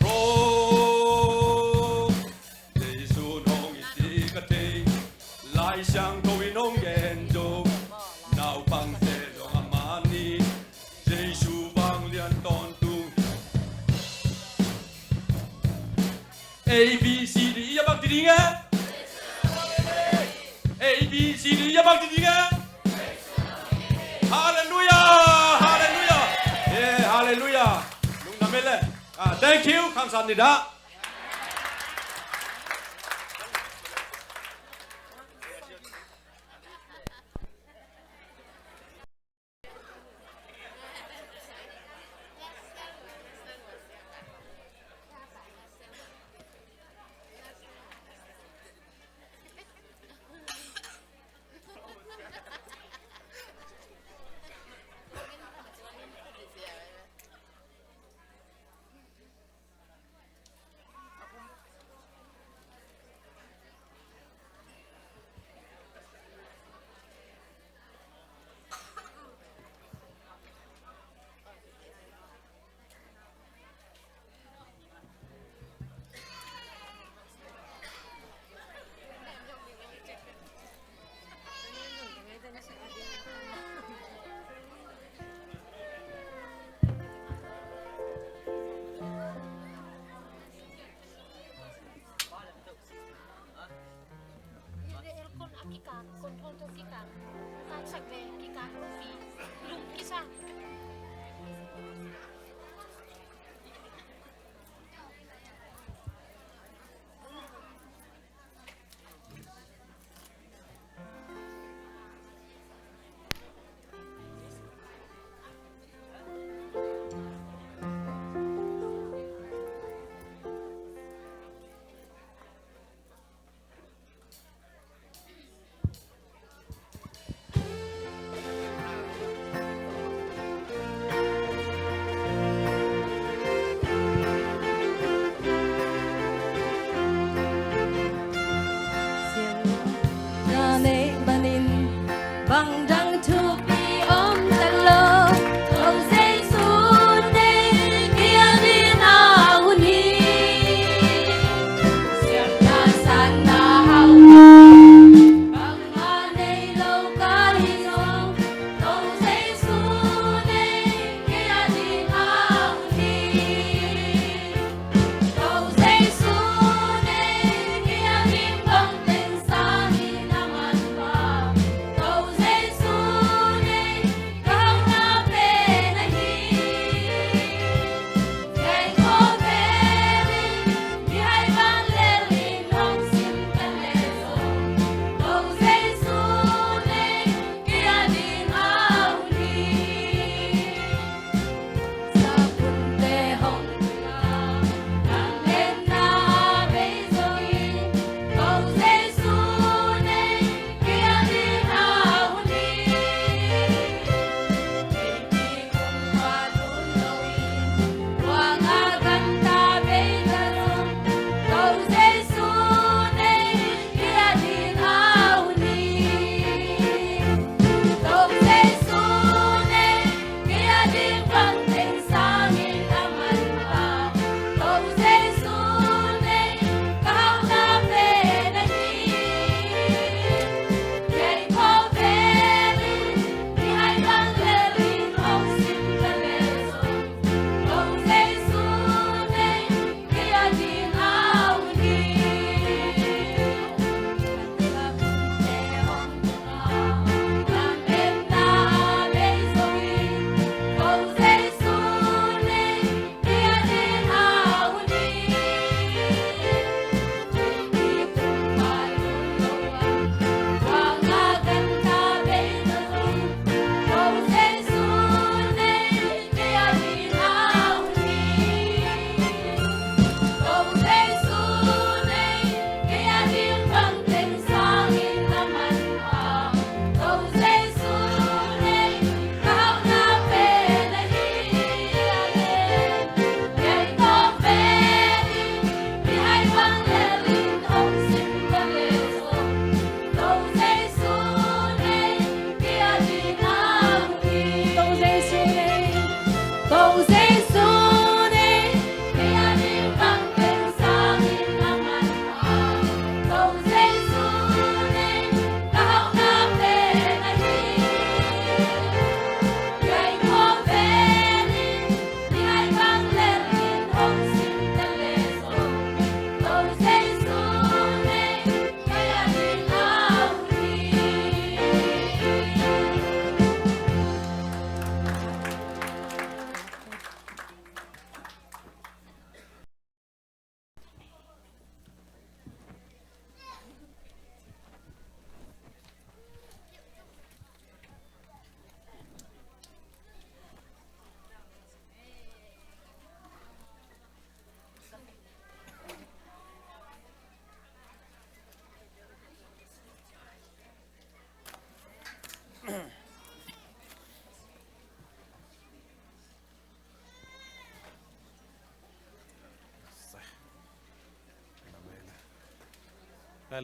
Oh, they soon hong it take a day. Lai xiang to in hong gen jo. Now pang te dong a money. Jesus A B C D ya bang di nga A B C D ya bang di nga Hallelujah Hallelujah Yeah Hallelujah Nung namele Thank you 감사합니다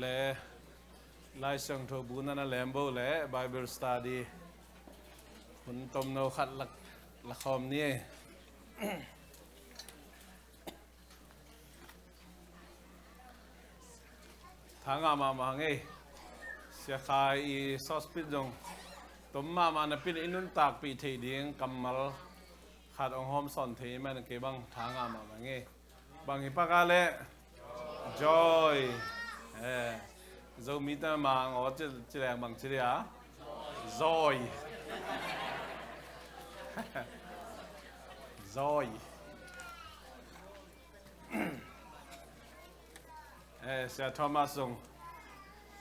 เลยไล่เสียงทบุญนั่นแหลมโบเลย Bible Study คุณต้มโนขัดละครนี่ทางมาไงเสียขายอีซอสปิดจงต้มมานะปิดอินุนตากปีเทียงกำมัลขาดองหอมสอนเทียมันเก็บังทางมาไงบางฮิปากาเล่ joy จะมีแต่มาอ๋อจะแรงบางทีอ่ะ joy joy เสียทอมัสส่ง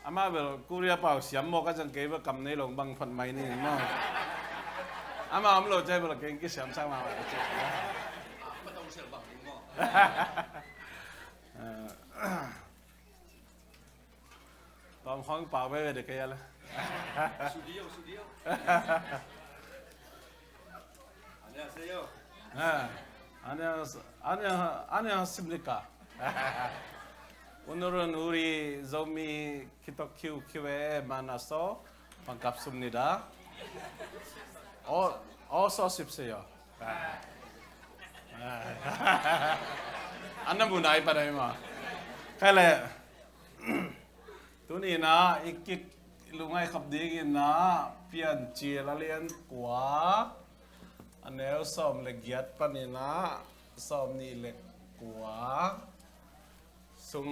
อามาเบลกูเรียกเปล่าเสียมโมก็จังเก็บกำในหลงบังพันไม้นี่มั้งอามาไม่รู้ใจเบลเก่งกี่เสียมสร้างมาไม่ต้องเสียบังนี่มั้งตอนห้องเปล่าไม่เด็กแก่เลยสุดเดียวอันนี้เสียอันนี้สิบลิกา오늘은 우리 zomi kitok kiwe 만나서 반갑습니다. 어서 오십시오. 안나 문화이 바라이마. 칼레 돈이나 ikik lungai kapdigina pian chilalian kwa anel som legiat panina som ni lek kwa sung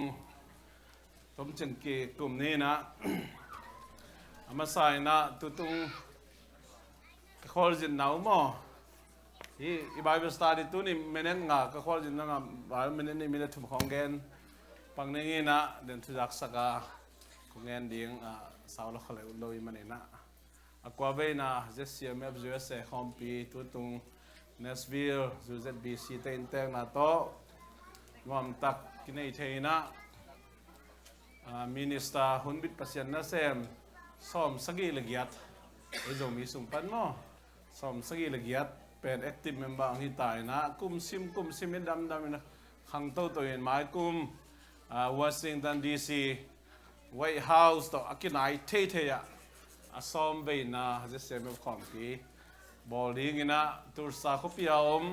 ผมจึงเกกลุ่มนี้นะอามาใส่นะตุตุงคอลจินหนาวมั้งที่อีบายเบสตาดิตุนี่เมเนนงาก็คอลจินนะบายเมเนนนี่มีแต่ถุงของเกนปังนี้นะเดินทุจักสักของเงินดิ้งสาวละคนเลยลอยมันนี่นะกว่าเวนะเจสซี่เมฟจูเอสคอมปีตุตุงเนสวิลจูเซตบีซีเตนเตงนะโตรวมตักกินไอเทนะมินิสตาหุ่นบิดปัสยันนะเซมซ้อมสกีละเกียดไอโจมีสุงปันมั้งซ้อมสกีละเกียดเป็นแอคทีฟเมมเบอร์ที่ตายนะกุมซิมดำนะขังโตตัวเองหมายกุมวอชิงตันดีซีไวท์เฮาส์ต่ออากินไอเท่ๆอ่ะซ้อมไปนะจะเซมของพี่บอลลิงนะตัวสาวพิอาอม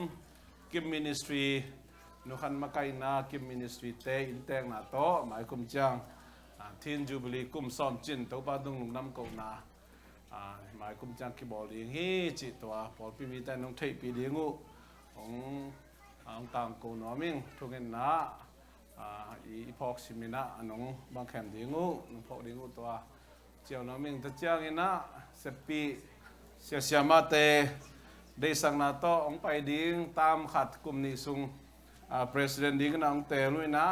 กิมมินิสทรีนุขันมาไกนะกิมมินิสทรีเตอินเตงนะโตหมายกุมจังทีนจูบิลีกุมซ้อมจินตัวป้าดุงลุงน้ำกนาหมายกุมจังคีบอลลิงฮีจิตตัวบอลปีมีแต่น้องเทปีเดียงูของต่างกูน้อมิงทุกเงินนะอีพอกซิมินะน้องบางแขมเดียงูน้องพอกเดียงูตัวเจ้าน้อมิงตะเจ้าเงินนะเสปีเสียมาเตได้สั่งนาโตองไปดิ้งตามขัดกุมนิสุงPresidentดิ้งน้องเตลุยนะ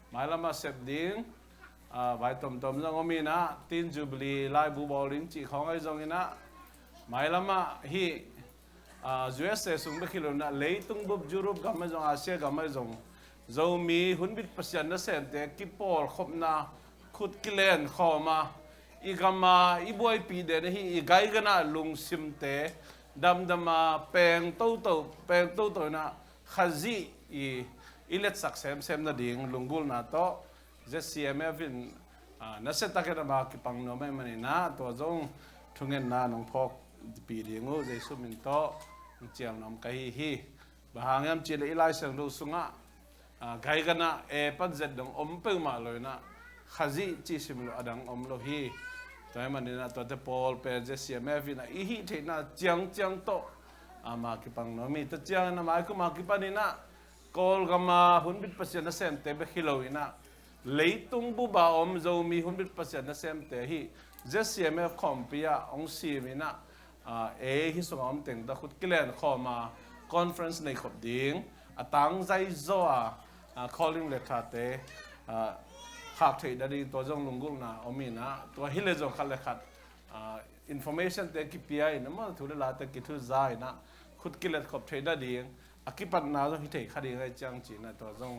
หมายละมาเสพดิ้งไปตมจังก็มีนะทีนจูบลีไลบูบอลลิงจีของไอ้จงนะหมายละมาฮีUSA สุงไปคิโลนะเลยตุงบุบยูโรปกับไม่จงอาเซียกับไม่จงเรามีหุ่นบิดเปอร์เซ็นต์นะเซนเตกิปอลขบนาขุดกิเลนข้อมาอีกมาอีบวยปีเดนฮีอีไกกันนะลุงซิมเตดำมาแปลงโตนะขจีอีเล็ดสักเซมนะดิ่งลุงบุลนะโตเจสซี่เมฟินนักเศรษฐกิจมาคิปังโนไม่มันนะตัวจงทุ่งเงินนาน้องพกปีเดียงูเจสุมินโตเจียงน้ำไก่ฮีบางอย่างจีเลไลเสียงดูสุงะไก่กันนะปัจเจดงอมเปิงมาเลยนะขจีจีสิมโลอดังอมโลฮีตัวมันนี่นะตัวเตปอลเปเจสซี่เมฟินนะอีฮีเทน่าเจียงโตมาคิปังโนมีตัวเจียงนะมาคุมาคิปันนี่นะกอลกันมาหุ่นบิดปัสยานะเซมเตเบคิโลอินะเลยตุงบุบาอมจะมีหุ่นบิดปัสยานะเซมเตฮีเจสซี่เมฟคอมพิยาองซีมินะฮิสงอมเต็งตะขุดกิเลนข้อมาคอนเฟรนซ์ในขบดิ้งตั้งใจโซ่calling letter เตขับถี่ได้ตัวจงลุงกุลนะอมีนะตัวฮิเลจงขัดเลขัดinformation เตกิพีไอนะมันทุเรศเตกิทุใจนะขุดกิเลนขบถี่ได้ดิ้งอากิปันนาจงฮิเทขัดดิ้งไอจังจีนะตัวจง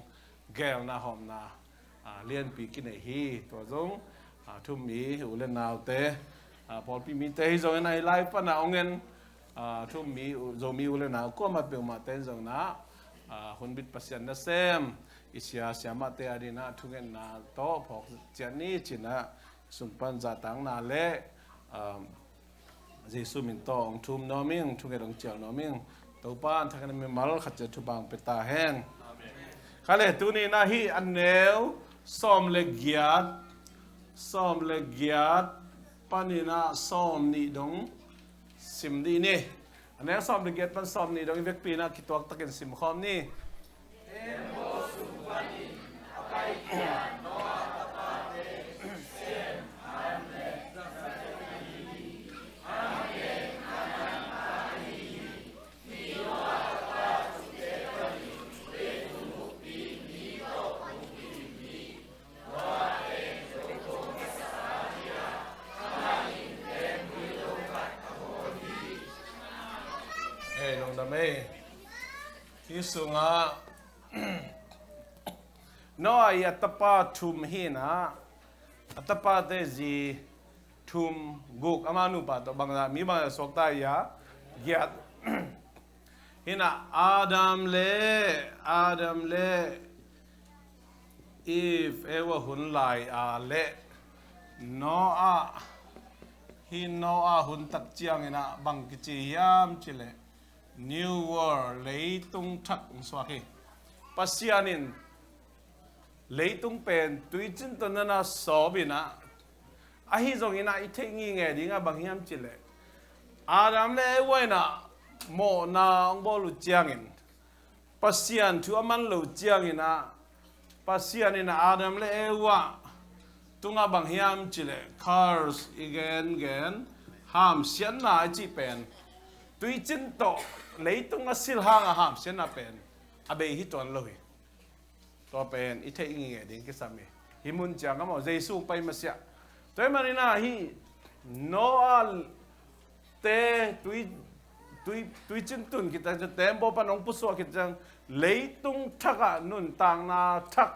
แกลนะหอมนะเลียนปีกินไอฮีตัวจงทุ่มมีอุเลนนาวเตพอพี่มีเตยจงในไลฟ์ปะนะองเงินทุ่มมีจงมีอุเลนนาวก็มาเปลี่ยนมาเต้นจงนะ หุ่นบิดปัสยันนะเซมอิสยาเสียมาเตอดีนะทุกเงินนาโตพอกเจนี่จินะสุนปันจัตังนาเลเยซูมินโตองทุมนอมิงทุกเงินองเจียวนอมิงตัวป้านทักนั้นมีมัลขัดจะทุบังเปตาแห้งข้าเลยตัวนี้นะฮีอันเนวซ้อมเลกียดปานีนะซ้อมนี่ดงซิมดีนี่อันนี้ซ้อมเลกียดปันซ้อมนี่ดงอีเวกปีนะคิดตัวตะเกียนซิมคอมนี่ลงดำเมที่สุงะน้อยอัตปาทุมหินะอัตปาเตจีทุมกุกอามานุปาตบางนามีบางสกตายาเกียดหินะอาดัมเลอีฟเอวหุ่นลายอาเลโนอาหินโนอาหุ่นตักเจียงหินะบังกิจิยามจิเล New World เลยตุงทักสวากีปัสยานินเลยตุงเป็นตุยจินตันน่ะสอบินะอาฮิจงอินะอิเทงิงเอดิงะบังยามจิเลอาดัมเลไว้นะโมนาองบอลุเจียงอินปัสยานทัวมันลุเจียงอินะปัสยานินอาดัมเลวะตุงะบังยามจิเล cars again ห้ามเสียนนาจิเป็นตุยจินโตเลยตุงสิลหางห้ามเสียนาเป็นอาเบยฮิตวันเลยตัวเป็นอิเทอิงเงดิงกิสามีฮิมุนจังก็บอกเยซูไปมาเสียตัวมันนี่นะฮิโนอาเตตุยจินตุนกิตังจะเต็มบ่ปนองปุสวกิตังเลยตุงทักนุนต่างนาทัก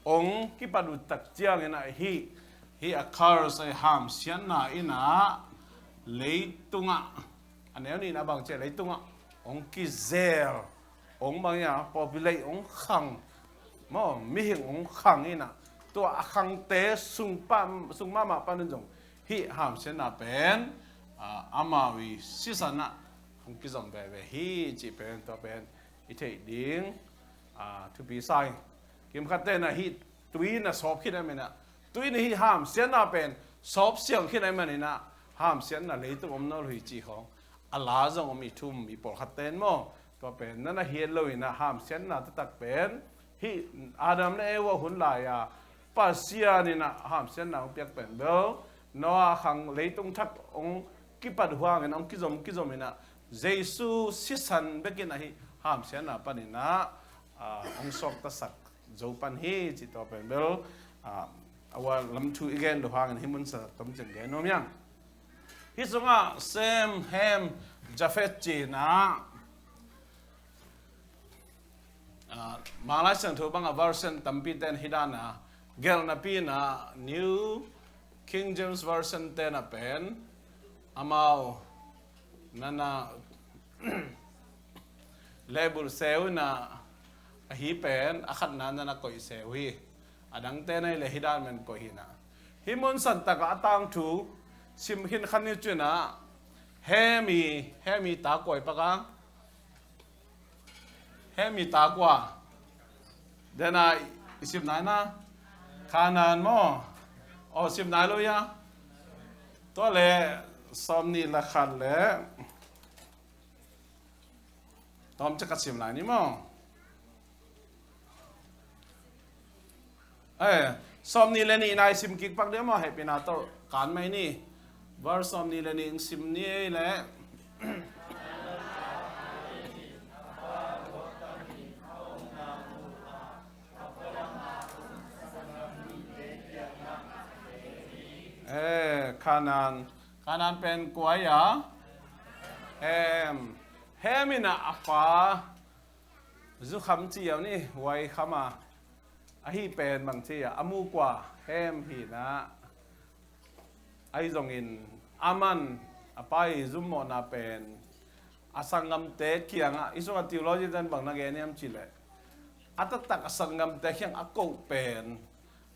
องกิปาดุตักเจียงนะฮิอาคาร์ใส่ห้ามเสียนาอินะเลยตุงอันนี้นะบางเจ้าเลยตุงองกิเซลองบางอย่างพอไปเลยองขังมั่งมีเหงองขังนี่นะตัวขังเตะสุงมาปานนจงฮิห้ามเสนาเป็นอามาวิสิสันะองกิจอมแบบฮิจีเป็นตัวเป็นอิเทดิ้งทุบีไซกิมขัดเตนะฮิตุยนะสอบขึ้นได้ไหมนะตุยนี่ฮิห้ามเสนาเป็นสอบเสียงขึ้นได้ไหมนี่นะห้ามเสนาเลยตุงอมนอลุยจีของอาลาจงมีทุ่มมีปอลขัดเต้นมั้งตัวเป็นนั่นนะเฮียเลยนะห้ามเสียนนะตักเป็นฮีอาดัมเนี่ยว่าหุ่นลายปัสยานี่นะห้ามเสียนนะองเปียกเป็นเบลนัวขังเลยตรงทักองกิปัดหัวเงินองกิจอมนี่นะเยซูสิสันเบกินนะฮีห้ามเสียนนะปนินะองสอกตสักจูปันฮีจิตตัวเป็นเบลเอาว่าลำชูอีกเงินหัวเงินฮิมุนสะต้มจังเกนโนมยังฮิสงะเซมแฮมจาเฟตจีนะมาเลเซียถูกบังคับเวอร์ชันตั้มปีเต็นฮิดานะเกลนับปีนะ New King James Version เต็นเป็นอามานั่นนะเลเบลเซลนะฮีเป็นอาขัดนั้นนะก็อีเซลฮีอดังเต็นในเลฮิดานมันก็ฮีนะฮิมุนสันตะกะตังถูซิมหินขันนิจุนะเฮมีตากวยปะกังเฮมีตากว่าเดน่าสิบนายนะขานานมั้งอ๋อสิบนายเลยยะตัวเล่สอมนี่ละขันเล่ตอมจะกัดสิบนายนี่มั้งสอมนี่เลยนี่นายสิมกิกปักเดียวมั้งให้เป็นอาตัวการไหมนี่วาร์สอมนี่เลยนี่สิมนี่แหละขานานเป็นกวยอ่ะเฮมินะอาฟ้าจุคำเจียวนี่ไว้ขมาฮีเป็นบางทีอามูกว่าเฮมฮีนะไอจงอินอามันอไปซุมโมนาเป็น asangam te kianga iso nga theology dan bang nageniam chile atatak asangam te kyang ako pen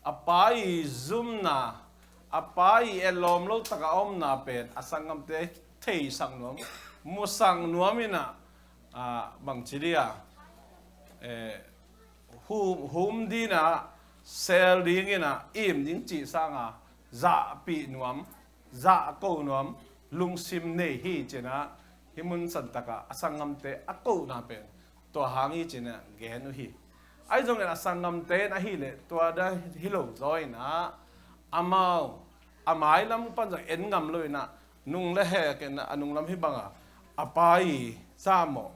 apai zoom na apai elom lo takaom na pen asangam te thei sang nom musang nuamina bang chilia hum dina sel dingina im ding chi sanga za pi nuam za ko nuam lungsim ne hi chena himun santaka asangam te ako na pen to hangi chena genu hi ai jong na asangam te na hi le to da hilo zoi na amau amai lam pan jang en ngam loi na nung le he ke na anung lam hi banga apai samo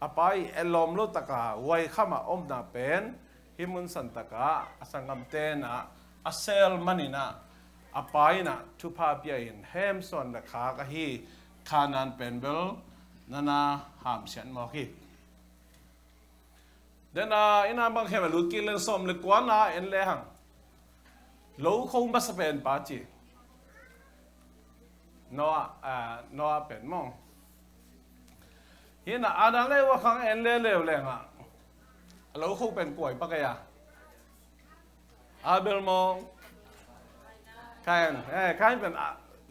apai elom lo taka wai khama om na pen himun santaka asangam te na asel manina apai na tupa pia in hem son na kha ka hi khanan penbel nana ham sian mo hi dena ina bang hem lu ki len som le kwana en le hang lo khong ba sa pen pa chi no pen mo hina ada le wa khang en le le nga lo khong pen koi pa ka ya abel mo kainเป็น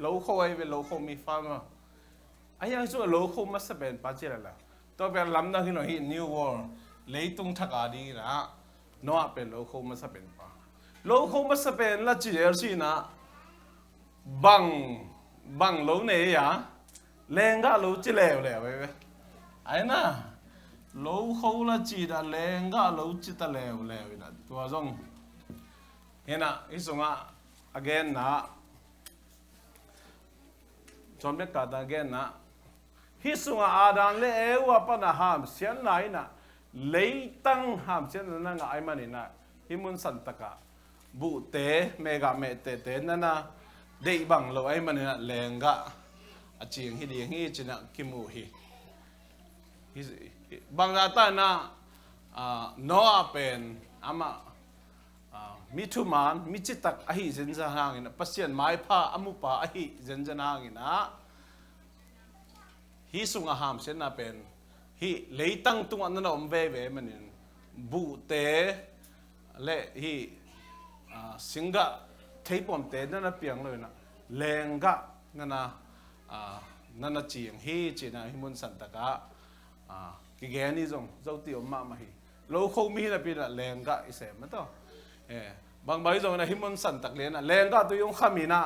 โลโก้เป็นโลโก้มีฟังอ่ะไอ้ยังช่วยโลโก้มาสเป็นปัจจัยละตัวเป็นลำดังที่หน่อย New World เลยตุงทักอาดีนะน้อเป็นโลโก้มาสเป็นปะโลโก้มาสเป็นละจีเอลซีนะบังโลเนี่ยอ่ะแรงก็โลจีเลวเลยเว้ยไอ้น่ะโลโก้ละจีดาแรงก็โลจีตะเลวเลยนะตัวจงเห็นนะอีสงอ่ะagain na John Beckard again na hisunga adan le ewa pana ham sian nai na leitang ham sian na nga ai mani na himun santaka bu te mega me te na na dei bang lo ai mani na lenga aching hi ding hi china kimu hi bang na ta na no apen ama mi thu man mi chitak ahi zenja hangin pasien mai pha amupa ahi zenja hangin hi sunga ham sen na pen hi leitang tung an na omve ve manin bu te le hi singa theipom te na piang lo na lenga na chiang hi china himun santaka ki geni jong zauti omma ma hi lo kho mi na pi na lenga ise ma to bang bai jong na himun san tak le na lenga tu yung khamina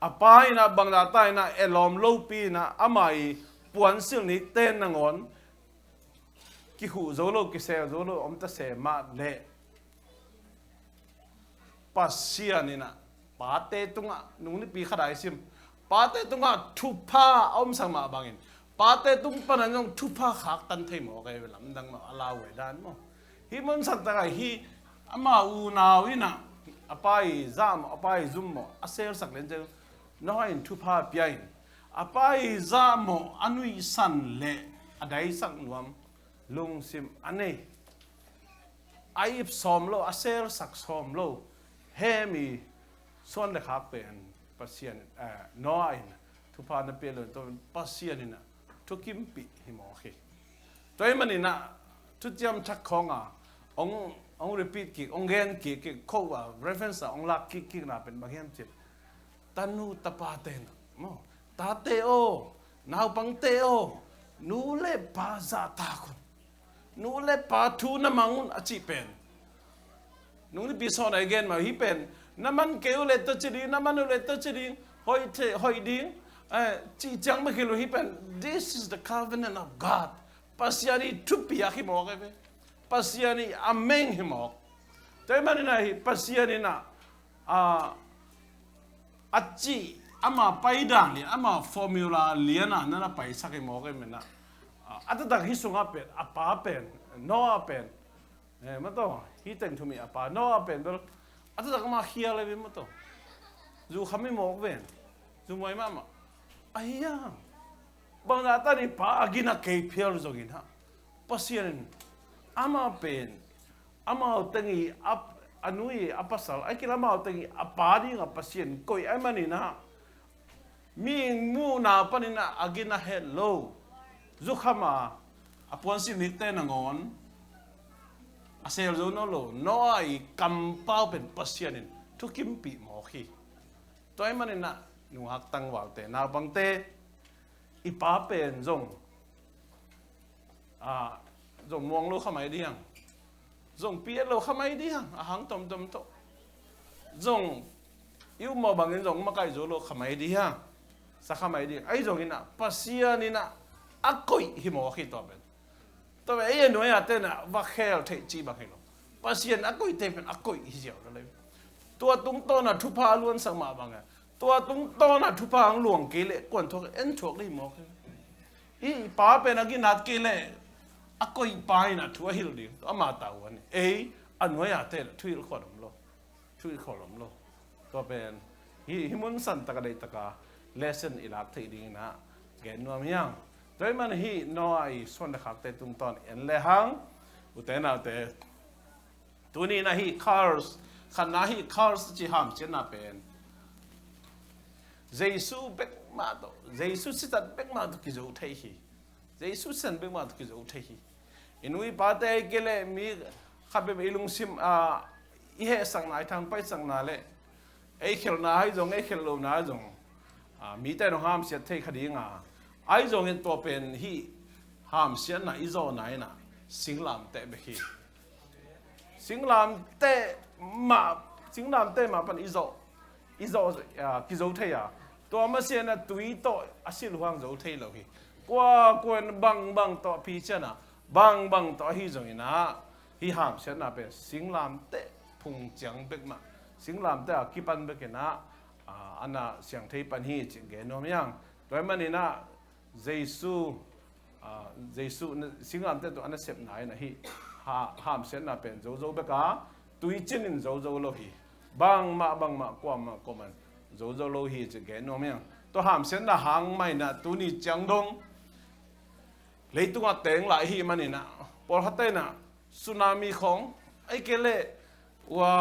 apai na bang na tai na elom lo pi na amai puan sil ni ten na ngon ki hu zo lo ki se zo lo om ta se ma le pasia ni na pa te tunga nung ni pi khadai sim pa te tunga thu pha om sang ma bangin pa te tung panan yong thu pha khak tan thei mo kai lam dang ma ala we dan mo himun san ta hi ama u nawina apai zam apai zummo asel sak len je noin thu pha piain apai zamo anui san le adai sak nuam lung sim ane aip som lo asel sak som lo hemi son le khak pen pasien noin thu pha na pe lo to pasien ina to kimpi himo khi toy manina tu jam chak khonga ông repeat ki ông gen ki ko wa reference ông lak ki na pen baghem chit tanu tapate mo tate o nau pang te o nu le pa za ta kun nu le pa thu na mangun achi pen nu ni bison again ma hi pen naman keu le to chiri naman le to chiri hoi ding chi chang ma kilo hi pen this is the covenant of God pasiani tupi akhi mo ke pasiani ameng himok tay manina hi pasiani na achi ama paidang ni ama formula liana na paisa ke mo ke mena atatak hisunga pen apa pen no pen mato hi teng thumi apa no pen bel atatak ma khia le mato zu khami mo ven zu moi mama ayya bang ata ni pa agina ke phial zogin ha pasiani ama pen ama tengi anui apasal ai kila ma tengi apadi nga pasien koi ai mani na mi mu na panina agina hello zuh khama apuan si nik te na ngon asel zo no lo no ai kam pau pen pasianin thu kim pi mo khi toy manin na nu hak tang wal te na bang te ipa pen zong zong mong lo khamai diang zong pia lo khamai diang hang tom tom to zong yêu mò bằng cái giống mà cái dỗ lo khamai diang sa khamai diang ai zong ina pasianina akoi hi mo khi to ben to be ai no ya te na va khel the chi ba khelo pasian akoi te pen akoi hi jiao lo le tua tung to na thu pa luan sang ma bang tua tung to na thu pa ang luang ke le kon thok en thok le mo ke hi pa pe na gi nat ke le akoi pa na thu hil di ama ta wan ei anwa ya te thui kho lom lo to ben hi mun san ta ka dei ta ka lesson ilak thei ding na gen nuam yang toy man hi no ai son da khak te tung ton en le hang u te na te tu ni na hi cars khan na hi cars chi ham chen na pen jesu bek ma to jesu sitat bek ma to ki zo thei hi jesu san bek ma to ki zo thei hi inui pa te ke le mi khabe ilung sim i he sang nai thang pai sang na le ei khel na hai jong ei khel lo na jong mi te no ham sia thei khadi nga ai jong en to pen hi ham sia na i zo nai na singlam te be hi singlam te ma pan i zo ki zo thei ya to ma sia na tui to asil huang zo thei lo hi kwa kwen bang to pi chana bang to hi jong ina hi ham sia na pe singlam te phung chang bek ma singlam te ki pan bek na ana siang thei pan hi chi ge nom yang toy manina jesu singlam te to ana sep nai na hi ham sen na pen zo beka tui chin in zo lo hi bang ma kwa ma ko man zo lo hi chi ge nom yang to ham sen na hang mai na tu ni chang dong leitunga teng lai hi manina por hatai na tsunami khong ai kele wa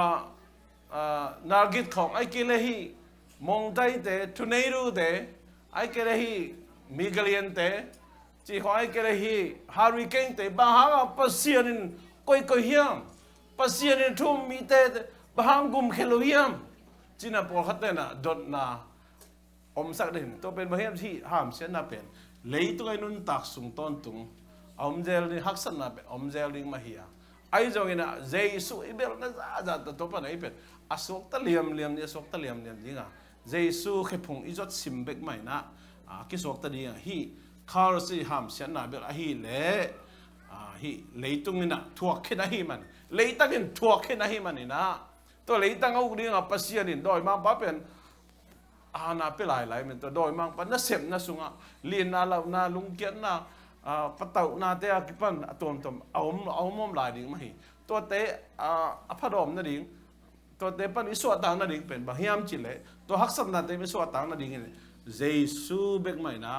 nargit khong ai kele hi mongtai te tornado te ai kele hi migalian te chi khong ai kele hi hurricane te ba ha pasianin koi hiam pasianin thum mi te bahang gum khelo hiam china por hatai na dot na om sak din to pen bahem thi ham sen na pen lấy tôi nun tak sung ton tung om gel ni haksan na pe om gel ring mahia ai jong ina jesu ibel na za to pa nai pe asok ta liam ni asok ta liam dinga jesu khepung izot simbek mai na ki sok ta dinga hi khar si ham sian na bel hi le hi leitung ina thuak khina hi man leitangin thuak khina hi man ina to leitang au dinga pasianin doi ma ba pen na pe lai men to doi mang pa na sem na sunga lin na la na lung kian na patau na te ki pan atom mom lai ding ma hi to te aphadom na ding to te pan isu atang na ding pen ba hiam chi le to haksam na te isu atang na ding jesu bek mai na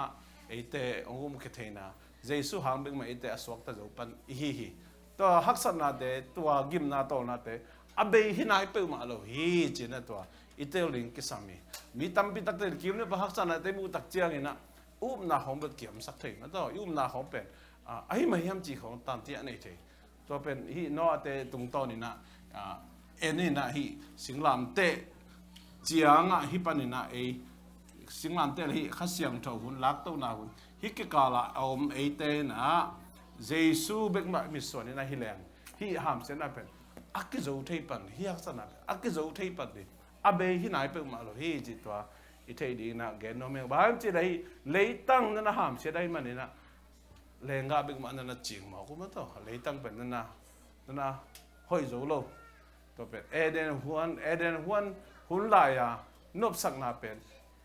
ete ongum ke theina jesu hang bek mai ete aswak ta zo pan hi to haksam na te to gim na to na te abe hi nai pe ma lo hi chi na to itel ling kisami mi tampi takte kim ne bahak sana te mu tak chiang ina na hom bet kiam sak thei na to na hom pen ai ma hiam chi khong tan ti anei the to pen hi no ate tung to ni na eni na hi singlam te chianga hi panina e singlam te hi khasiang tho hun lak to na hun hi ke kala om e te na jesu bek ma mi so ni na hi leng hi ham sen na pen akizo thei pan hi hak sana akizo thei pan ni abe hi nai pe ma lo hi ji twa i thei di na gen no me ba chi dai leitang na ham se dai man na lenga big ma na ching ma ko ma to leitang pen na hoi zo lo to pe eden huan hun la ya nop sak na pen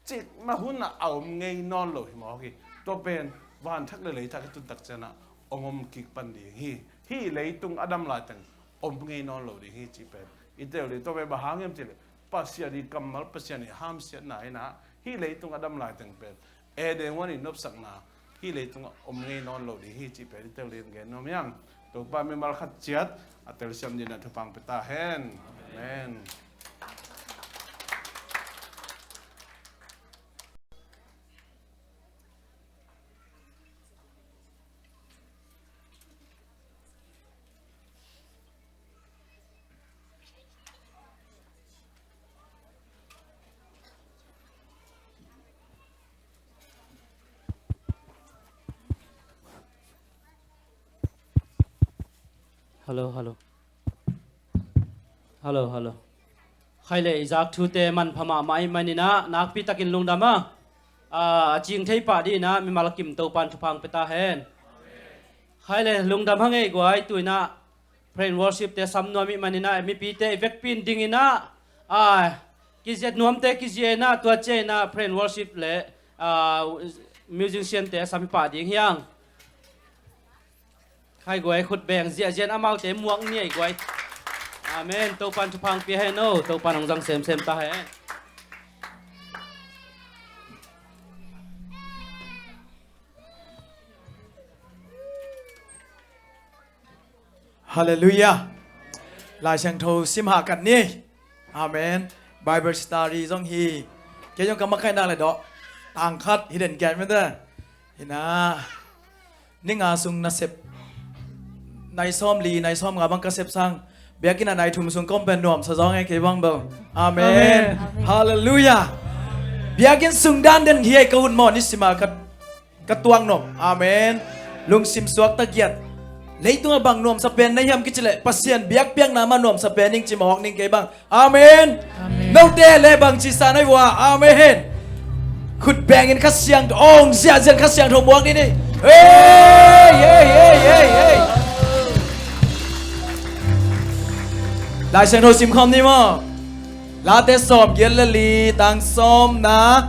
chi ma hun na au ngei non lo hi mo ki to pen van thak le lei thak tu tak chana ongom kik pan di hi leitung adam la tang om ngei non lo di hi chi pen itel le to pe ba hangem chi le pasya di kamal pasya ni ham sia na ina hi leitung adam lai teng pe eden wani nop sak na hi leitung om ngei non lo di hi chi pe tel len gen nom yang to pa me mal khat chiat atel siam ni na thupang peta hen amen hello khai le izak thu te man phama mai manina nak pi takin lungdama jing thei pa di na mi malakim to pan thupang peta hen khai le lungdam hange gwai tuina praise worship te samno mi manina mi pi te vek pin dingina kizet nuam te kizena tua che na praise worship le musician te sami pa ding hiang khai gwai khut beng zia jen amau te muang ni gwai amen to pan thupang pi he no to pan ong jang sem ta he Hallelujah. Lại sang thâu sim hạ cận ni. Amen. Bible study trong hi. Cái trong cái nào lại đó. Tàng khát hidden game mới đó. Hina. Ning asung na sep. Nai som li nai som ngabang ka sep sang. Biar kina nai thum sung kom pen nuam sa zong cái bang bel. Amen. Hallelujah. Biar kin sung dan den hi ka hun mo ni sima ka tuang nom. Amen. Lung sim suak ta giat. Lấy tung bằng nuông sập bền nay ham cái lệ pasien biak biang nama nuông sập bền ning chỉ mọc ning cái bằng amen nâu tê lệ bằng chỉ sa nói hòa amen khut beng in khát xiang ong zia zia khát xiang thầu muang đi đi lại xiang thầu sim khom đi mà lá tê sòm yến lê li tang sòm na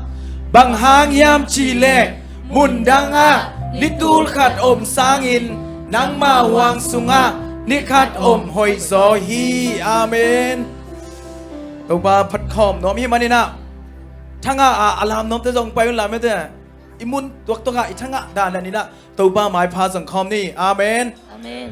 bằng hang yam chỉ lệ mun dang a litul khát om sang in nang ma wang sunga nikhat om hoi zo hi amen tàu ba phật khom nom hi manina thanga alam nom te jong pai la me te imun tuak toka I thanga dan la ni na tàu ba mai pha jong khom ni amen Amen.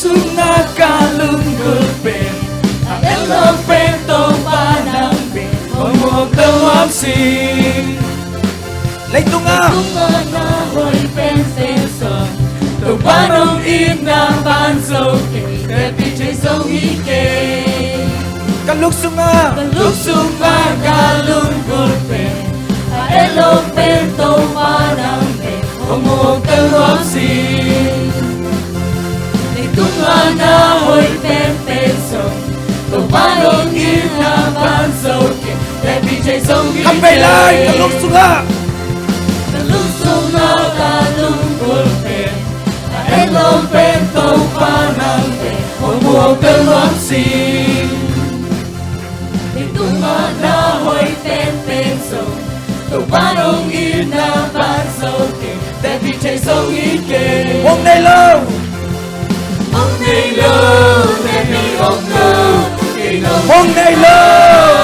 Sunga kalung gulpen Elok pento panang bin Omok tawam sing Lấy tunga na hoi pen seson Tàu panong im na ban so ke Tepi chay so hike Kaluk sunga kalung gulpen Elok pento panang bin Omok tawam sing Tung na hoi pen peson Tàu panong im na ban so ke Tepi chay so hike Cầm về lại kaluk sunga kalung gulpen Elok pento panang bin Omok tawam sing Tung na hoi pen peson Tàu panong im na ban so ke Tepi chay so hike Hôm nay lâu Hôm nay lâu Tepi hôm lâu Hôm nay lâu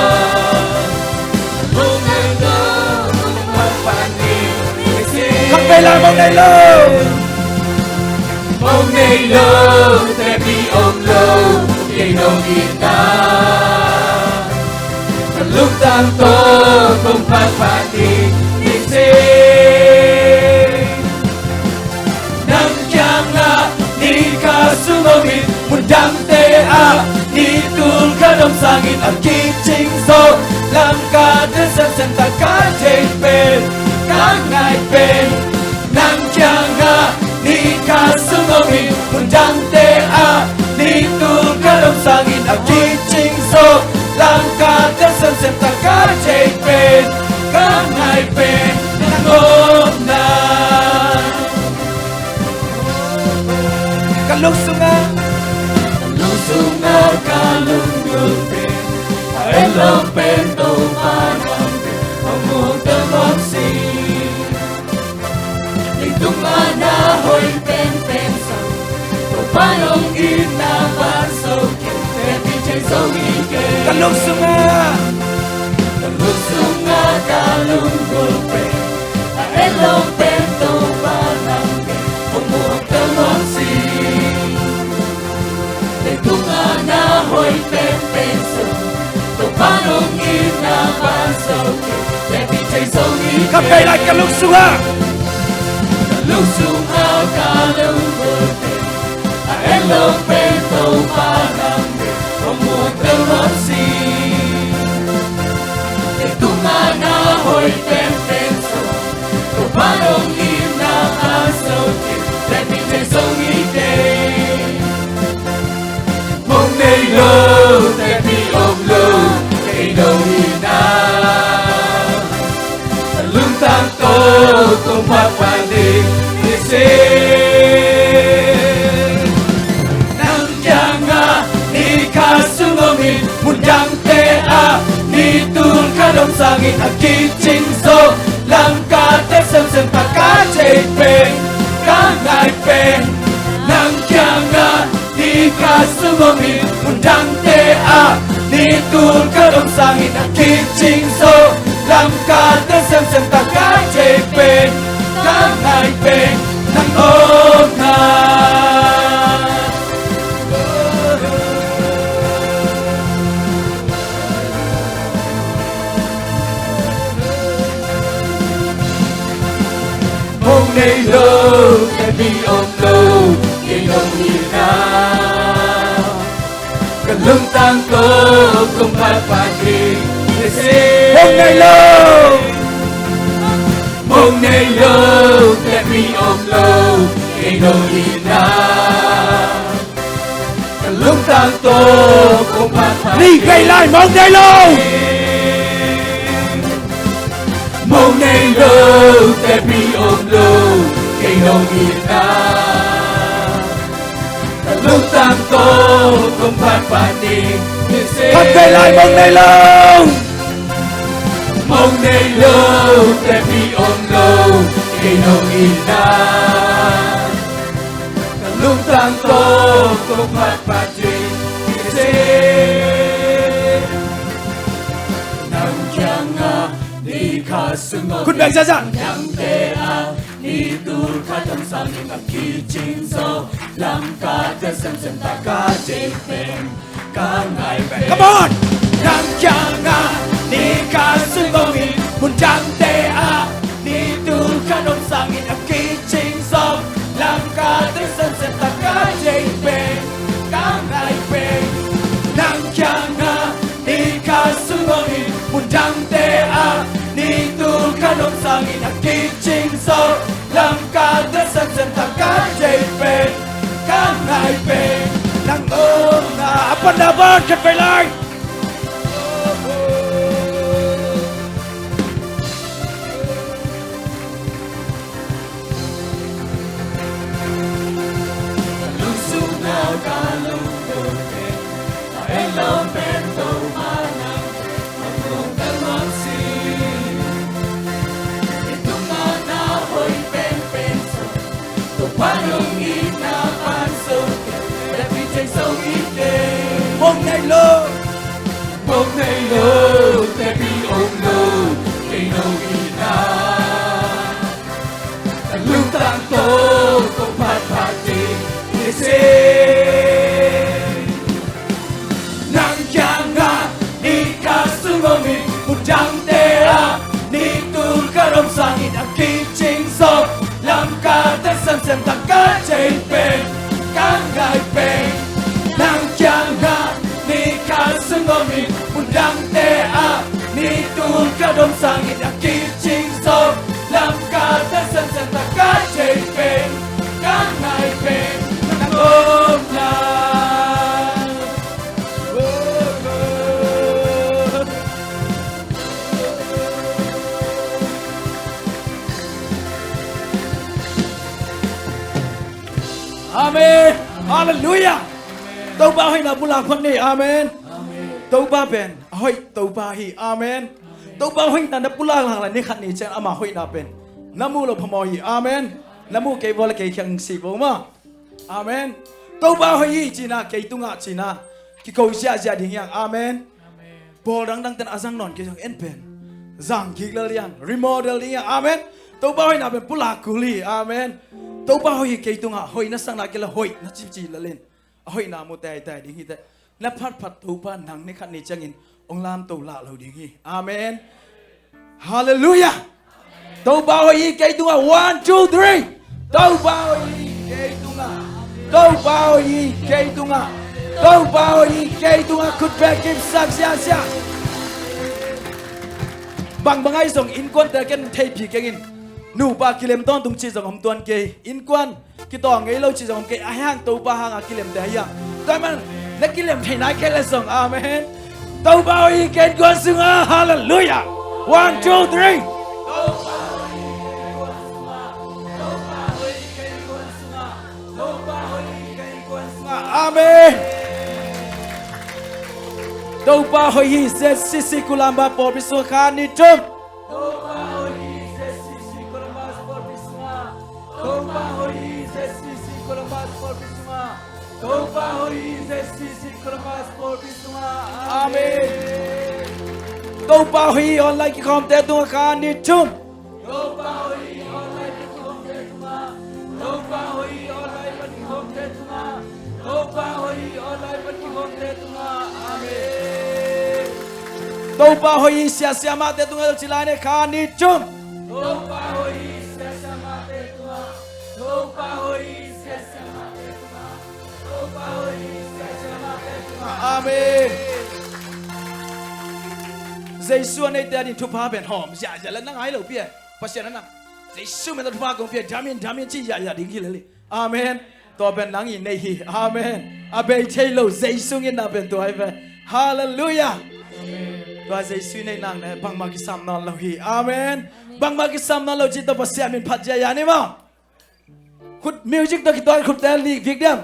Khắp về lại hôm nay lâu Hôm nay lâu Tepi hôm lâu Cái nông kita Lúc tăng tô Không phát phát đi Đi xin Nang chang nga Ni ka sumawit Mundang te a Ni tul ka dom sangit Ang kiching so Lam ka desan sen ta ka take pen Ka ngai pen Nang chang nga Ni ka sumawit Mundang te a Ni tul ka dom sangit Ang kiching so Lam ka desan sen ta ka take pen Ka ngai pen Nangom na Kalung sunga kalung gulpen Elok pento panang bin Omok tawam sing Tung na hoi pen peson Panong ina ban so ke Tepi chay so hike Kalung sunga kalung gulpen Elok pento panang bin Omok tawam sing Tung na hoi pen peson Panong ina ban so ke Tepi chay so hike Kapay lại kalung sunga cả lâu bờ bên em lâu bên tàu ba năm không một tên mất gì để tung na hồi tên tên sâu tàu ba đông im na sâu let me take sông ý đây mong đây lâu let me ôm lâu cây đầu đi na lưng tăng tô công phát vàng đi đi nang janga ni kasungomi mundang te a ni tul kadom sangit aki chingso langka te sem sem taka chei pe ka ngai pe nang janga ni kasungomi mundang te a ni tul kadom sangit aki chingso langka te sem sem taka chei pe ka ngai pe nang ôm na hôm nay lâu em bị ôm lâu khi đông nhìn na cần lưng tăng cố không phát phản kỳ hôm nay lâu em bị ôm lâu khi đông nhìn na cần lưng tăng cố không phát phản kỳ đi gây lại mong đây lâu mong nay lâu em bị ôm lâu khi đông nhìn na cần lưng tăng cố không phát phản kỳ thật gây lại mong đây lâu mong nay lâu em bị ôm lâu khi đông nhìn na cần lưng tăng cố không phát phản kỳคุณแบ่งซะ yang te a ni tur ka tam sang ni ka ki ching so lam ka te sem sem ta ka je pen ka ngai pe Come on nang janga ni kasungomi mundang te a ni tul kadom sangit aki ching so langka te sem sem ta ka jei pe ka ngai pe nang janga ni kasungomi mundang te a ni tul kadom sangit aki ching so langka te sem sem ta ka jei pe ka ngai pe nang ôm na apa dapat cepat lagi mong nay lâu te bi ôm lâu khi đông nhìn na lưng tăng tô không phát phản kỳ nang janga ni kasungomi mundang te a ni tul kadom sangit aki ching so langka te sem sem ta ka chei pe ka ngai pe nang janga ni kasungomi mundang te a ni tul kadom sangit aki ching so langka te sem sem ta ka chei pe ka ngai pe nang ôm na Amen. Hallelujah. Tâu ba hay là bula khuân này. Amen. Tâu ba ben. Hoi tâu ba hi. Amen. Tâu ba hay là bula hàng là ní khăn ní chen ama hoi na ben. Namu lo phamo hi. Amen. Namu kay vol kay khang si bo ma. Amen. Tâu ba hay chi na kay tunga chi na. Ki câu xia xia ding yang. Amen. Bol dang dang ten azang non kay en pen. Zang ki la liang. Remodel liang. Amen. Tâu ba hay na ben bula kuli. Amen. Tâu ba hoi kay tunga hoi na sang na kila hoi na chi chi la len hoi na mo tai tai ding hi ta na phat phat tâu ba nang ne khat ni changin ong lam tâu la lo ding hi amen hallelujah tâu ba hoi kay tunga 1 2 3 Đâu bao y kê tunga. Đâu bao y kê tunga. Đâu bao y kê tunga khut be kim sak sia sia. Bang bangai song in kon ta ken thei phi kengin. Nu pa kilem ton tung chi song om tuan ke in kon ki to ngai lo chi song ke a hang to pa hang a kilem da ya. Ta man le kilem thei nai ke le song amen. Đâu bao y kê kon sung a hallelujah. 1 2 3. Amen. Đâu ba hồi hi se sisi kulamba por bisu khani tum. Đâu ba hồi hi se sisi kulamba por bisu. Đâu ba hồi hi se sisi kulamba por bisu. Đâu ba hồi hi se sisi kulamba por bisu. Amen. Đâu ba hồi hi online ki khom te tu khani tum. Đâu ba hồi hi online ki khom te tu. Đâu ba hồi hi online ki khom te tu. Đâu ba hồi hi online ki khom te tu. Amen. Đâu ba hồi sia sia ma te tunga chilai ne kha ni chum. Đâu ba hồi sia sia ma te tunga. Đâu ba hồi sia sia ma te tunga. Đâu ba hồi sia sia ma te tunga. Amen. Giêsu này ta đi thu phá bền hòm dạ dạ lên năng ái lầu bia. Phát hiện năng. Giêsu mình thu phá công bia dhamin chi dạ dạ đi kia lên. Amen. To bền năng in này hi. Amen. Abe chơi lâu Giêsu in na bền tuổi về. Hallelujah. Và Giêsu này nàng này bằng ma cái sam non lâu hi. Amen. Bằng ma cái sam non lâu chỉ tao phát hiện mình phát ra ya này mà. Khut music tao cái toan khut tên li việc điểm.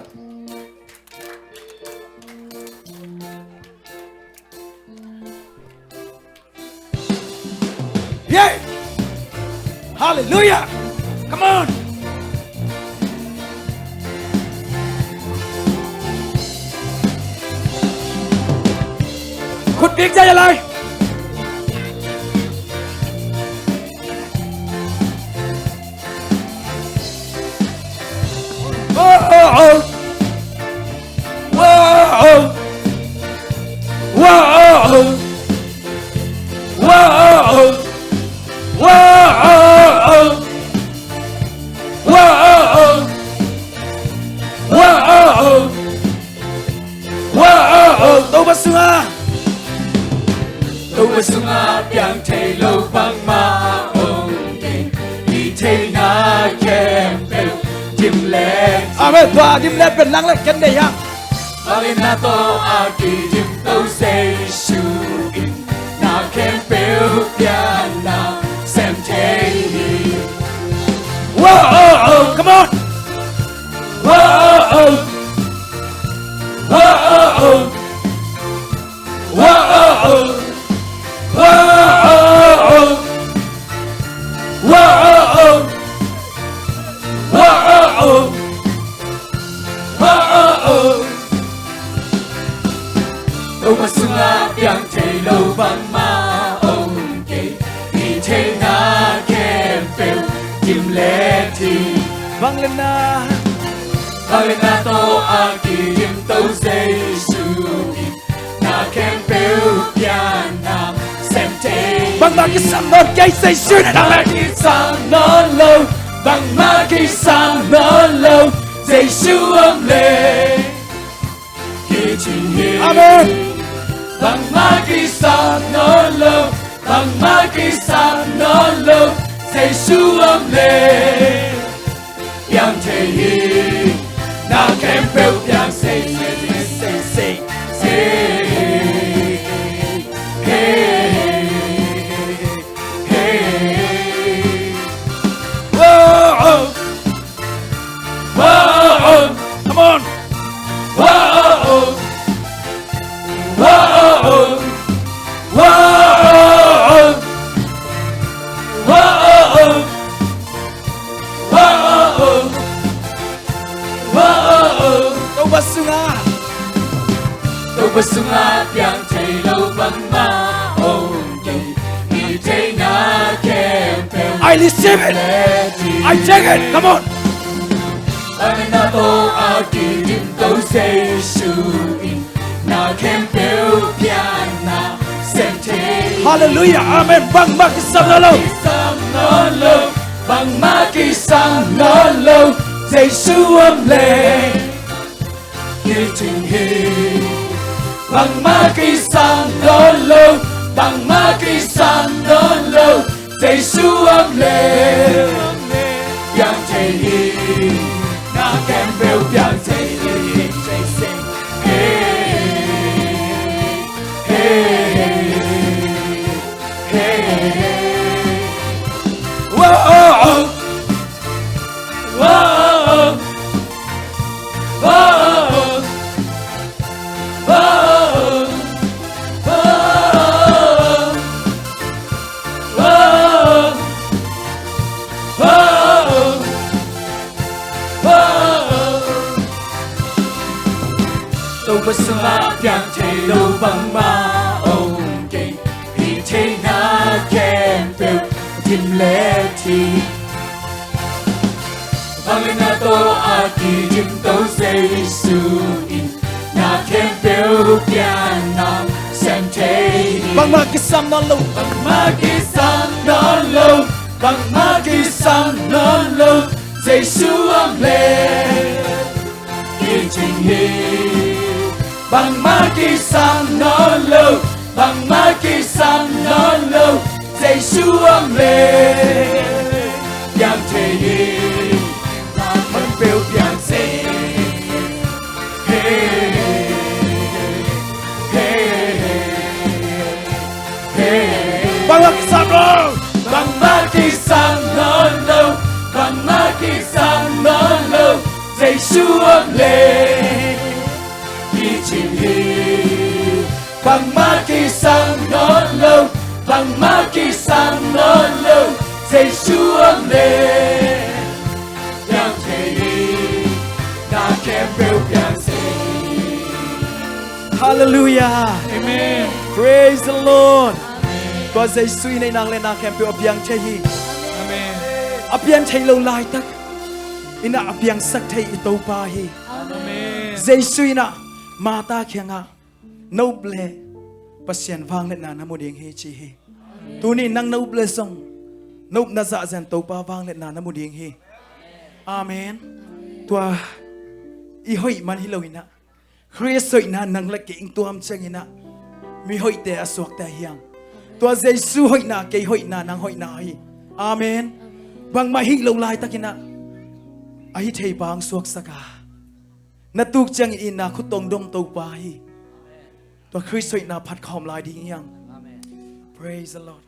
Yeah. Hallelujah. Come on. Khut việc ra lại. Wow. Wow. Wow. Wow. Wow. Wow. Wow. Wow. Đâu bắt xuống à? Đâu bắt xuống à? Biang thầy lâu bằng ma ông kinh đi thầy na kem bèo dim lệ. Amen. Và dim lệ bên lăng lệ chân đây ha. Bangin na to a ki dim to say shu in na kem bèo biang na sem thầy. Whoa, come on. Whoa. Whoa. Whoa. Whoa. Whoa. Whoa. Whoa. Đâu mà sung a biang thầy lâu bằng ma ông kì đi thầy na kem bèo dim lệ thì vang lên na to a ki dim to Giêsu na kem bèo biang na xem thế bằng ma cái sam non cây Giêsu này đang lên cái sam non lâu bằng ma cái sam non lâu Giêsu ôm lên khi trình hiện amen bằng ma cái sam non lâu bằng ma cái sam non lâu Giêsu ôm lên yang thể hiện na kem bèo yang say whoa, whoa, come on, whoa, whoa, whoa, whoa. Đâu bắt xuống à? Đâu bắt xuống à? Biang thầy lâu bằng ma ông kỳ đi thầy na kem bèo. I receive it. I take it. Come on. Bangin na to a ki dim to Giêsu in na kem bèo biang na xem thế. Hallelujah. Amen. Bằng ma cái sam non lâu. bằng ma kỳ sang nó lâu dây su âm lệ kỳ trình hình bằng ma kỳ sang nó lâu bằng ma kỳ sang nó lâu dây su âm lệ yang chạy đi na kem bêu yang chạy đi chạy sinh Whoa, whoa, whoa, whoa, whoa, whoa, whoa. Tôi có sự áp yang chạy đâu bằng ma ông kinh vì thế na kèm theo tim lệ thì vang lên na tô a kỳ tim tô Giêsu in na kèm theo pian na xem thế bằng ma kỳ sam non lâu bằng ma kỳ sam non lâu bằng ma kỳ sam non lâu Giêsu âm lên kỳ trình hình bằng ma kỳ sam non lâu bằng ma kỳ sam non lâu Giêsu âm lên yang thể hiện ta vẫn biểu yang dễ hey hey hey bằng ma kỳ sam non bằng ma kỳ sam non lâu bằng ma kỳ sam non lâu Giêsu âm lên đi trình hình bằng ma kỳ sam non lâu bằng ma kỳ sam non lâu Giêsu âm lên yang thể hiện ta kèm bêu yang dễ Hallelujah Amen Praise the Lord Tua Giêsu này nàng lên nàng kèm bêu yang thể hiện Amen yang thể lâu lai tắc ina yang sắc thể itâu pa hi Amen Giêsu na ma ta khéng à nâu ble pasian vang lên na namo đieng hi chi hi tu ni nang nâu ble song nâu na dạ dàn tâu pa vang lên na namo đieng hi Amen tua i hoi man hi loina Christ soi na nang la king tuam changina mi hoi te asok ta hiang tua Giêsu hoi na ke hoi na nang hoi na hi Amen bang ma hi lo lai takina a hi thei bang suak saka na tuk chang in na khutong dong tâu pa hi tua Christ soi na phat khom lai ding yang Amen praise the Lord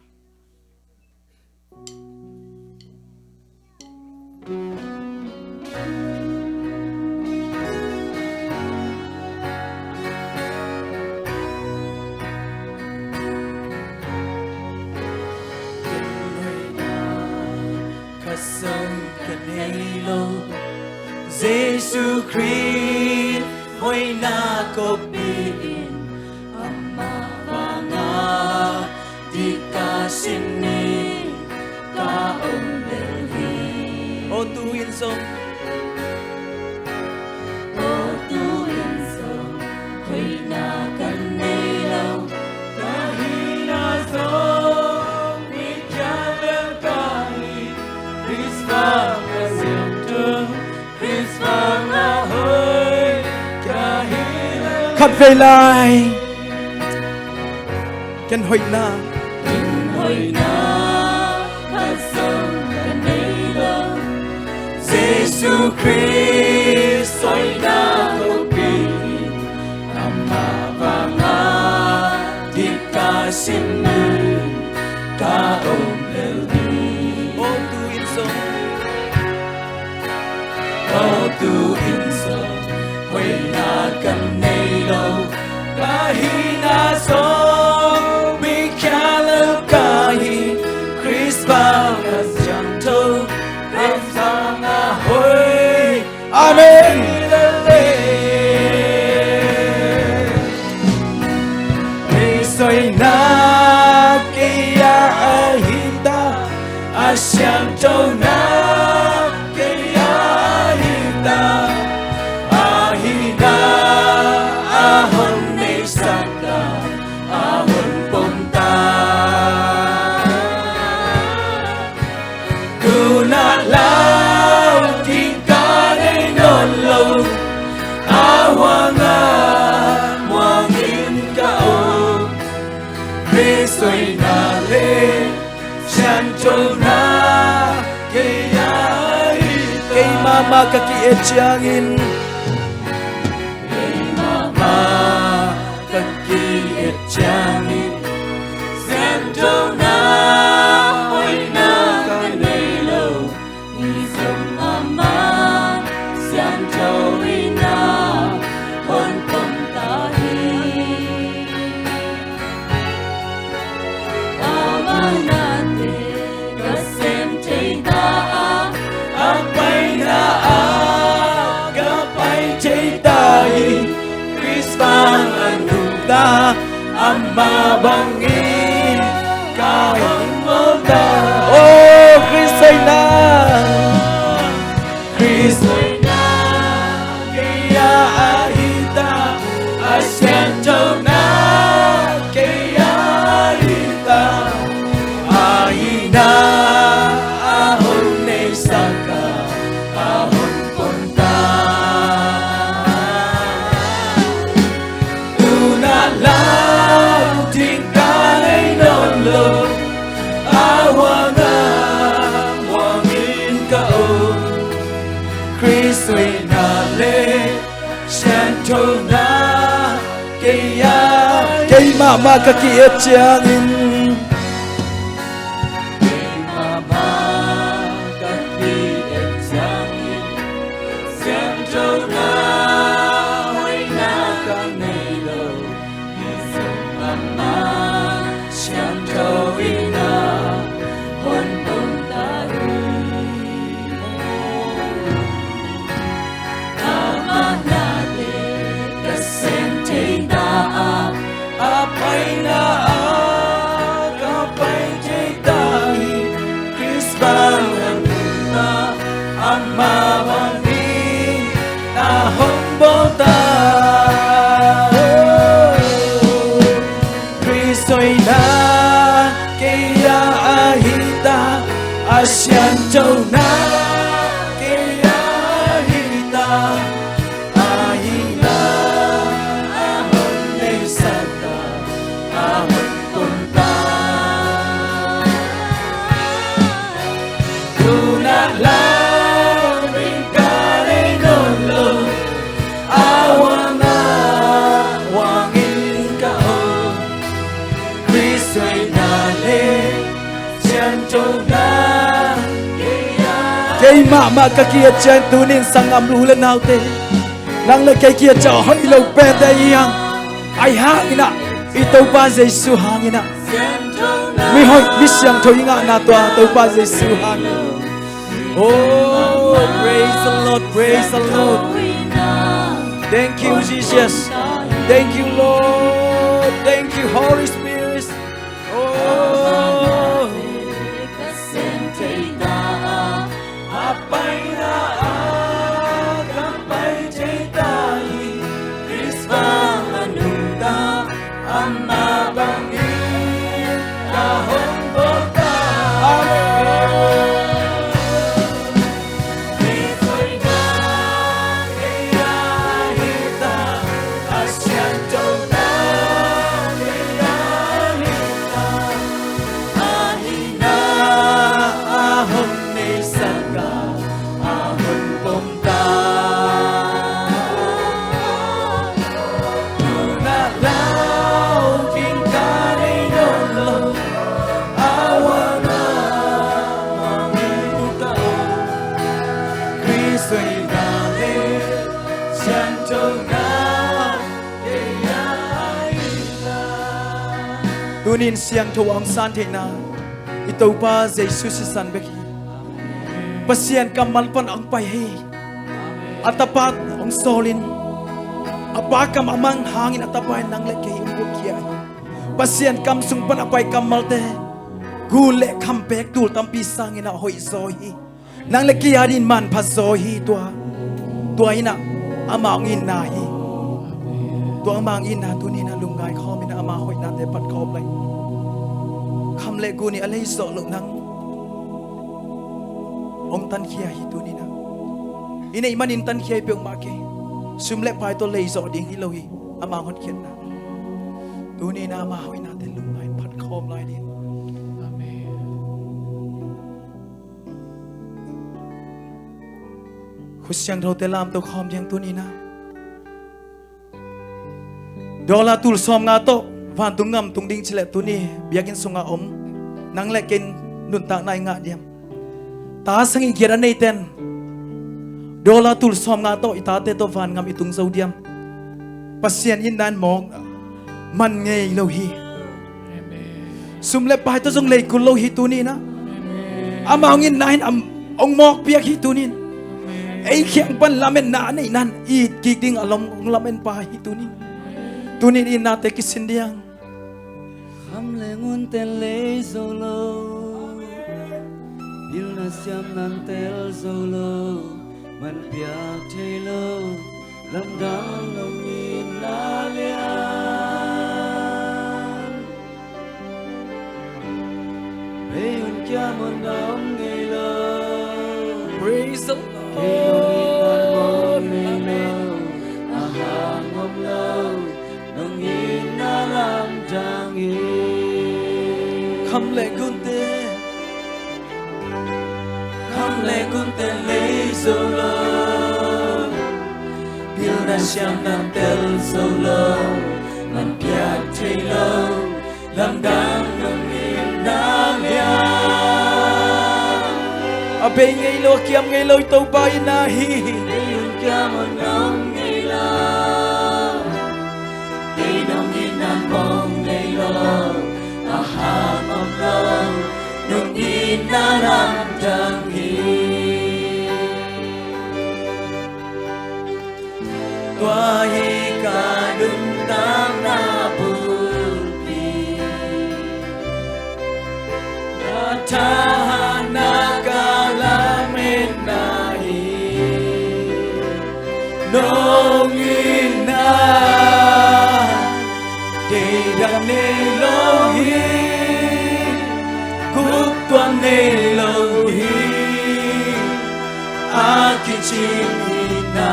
Giêsu Christ hoi na ko bin amma vanga di ka sinni ka om delhi o tu in song hoi na kan nei lo ka hi na song mi cha le ka hi Christ khát về lại chân hội na khát sông cần đi đâu Giêsu Christ soi na tô pin amma vanga di ka sin ni ka om lel đi ô tu in sông hoi na kan nei đâu ka hi na so mi kha lo ka hi Christ ba na jang to Christ na hoi awangan wangin kao Kristo'y nalin siyan na kay mama kakiet siyangin kay mama kakiet siyangin siyan na hoy na kanilo isang ama siyan na hon pumtahi ama natin kasem tayda agpay na agapay tayday Kristang anunda ama bangin kahit molda oh Kristo'y na Kristo'y na kaya ahita asyento na kaya ahita ahina ahon na saka ahon punta tunalang tingkay nolo awangan wangin kao Kristo'y nalin siyanto na kaya kay mama kakiet siyangin kay mama kakiet siyangin siyanto na hoy na kanilo isang mama siyanto na hon puntahi ama natin kasente na apay na agapay jaydahi Kristang anuna ama bangin nahong bota Kristo'y na kaya ahita asyanto na kaya ahita ahina ahon na saka ahon punta tunalang tingkay nolo awangan wangin kao Kristo'y nalin siyanto na kay mama kakiet siyan tunin sangam lulan naute nang lagay kiet siya hoy ilaw pwede iyang ay hangina ito pa Jesu hangina mi hoy misyang toy nga na to ito pa Jesu hangina oh praise the Lord thank you Jesus thank you Lord thank you Holy Spirit oh apay na agapay jaydahi Kristang anunda ama bangin kahon bota Kristo'y na kaya ahita asyanto na kaya ahita ahina ahon na saka ahon punta tunalaw tingkay nolo awangan wangin kao Kristo'y nalin siyanto na kaya ahita tunin siyang tuwang sante na ito pa Jesus si San Beki pasien kamalpan ang payhe at tapat ang solin apakam amang hangin at tapay nang lekay ang bukya pasien kamsung panapay kamalte gule kampek tul tampisangin na hoy zohi nang lekay adin man pa zohi tua ina amang inahi tua amang ina tunina lungay kami na amahoy natin pat koblay kamle guni alay solo nang ông tan kia hi tu ni na ina imanin tan kia pe ong make sum le pai to lei zo ding hi lo hi ama hot khian na tu ni na ma hoi na te lung ngai phat khom lai ni khu siang tho te lam to khom jang tu ni na dola tul som nga to van tung ngam tung ding chile tu ni biakin sunga om nang le ken nun ta nai nga diam ta sangi kira nei ten dola tul som nga to ita te to van ngam itung zo diam pasien in nan mok man ngei lo hi sum le pai to jong le kul lo hi tu ni na amang in nain am ong mok piak hi tu ni ei khiang pan lamen na nei nan i ki ding alom ong lamen pa hi tu ni in na te kisin diang kham le ngun ten le zo lo bil na siam nan tel zo lo man piak thei lo lam dang long in na lian hey un kya mon dam ngei lo praise the Lord amen aha ngom lo nong in na lam dang in kham le gun te le zo lo bil na siam nan tel zo lo man piak thei lo lam dang nong in na lian abe ngei lo kiam ngei lo to ba na hi un kya mon nong ngei lo ngei nong in nan bong ngei lo aha ngom lo nong in na lam dang tua hi ka dum tam na pulpi na tha na ka la men na hi nong in na de ga ne lo hi gup tuan ne lo hi a ki chi na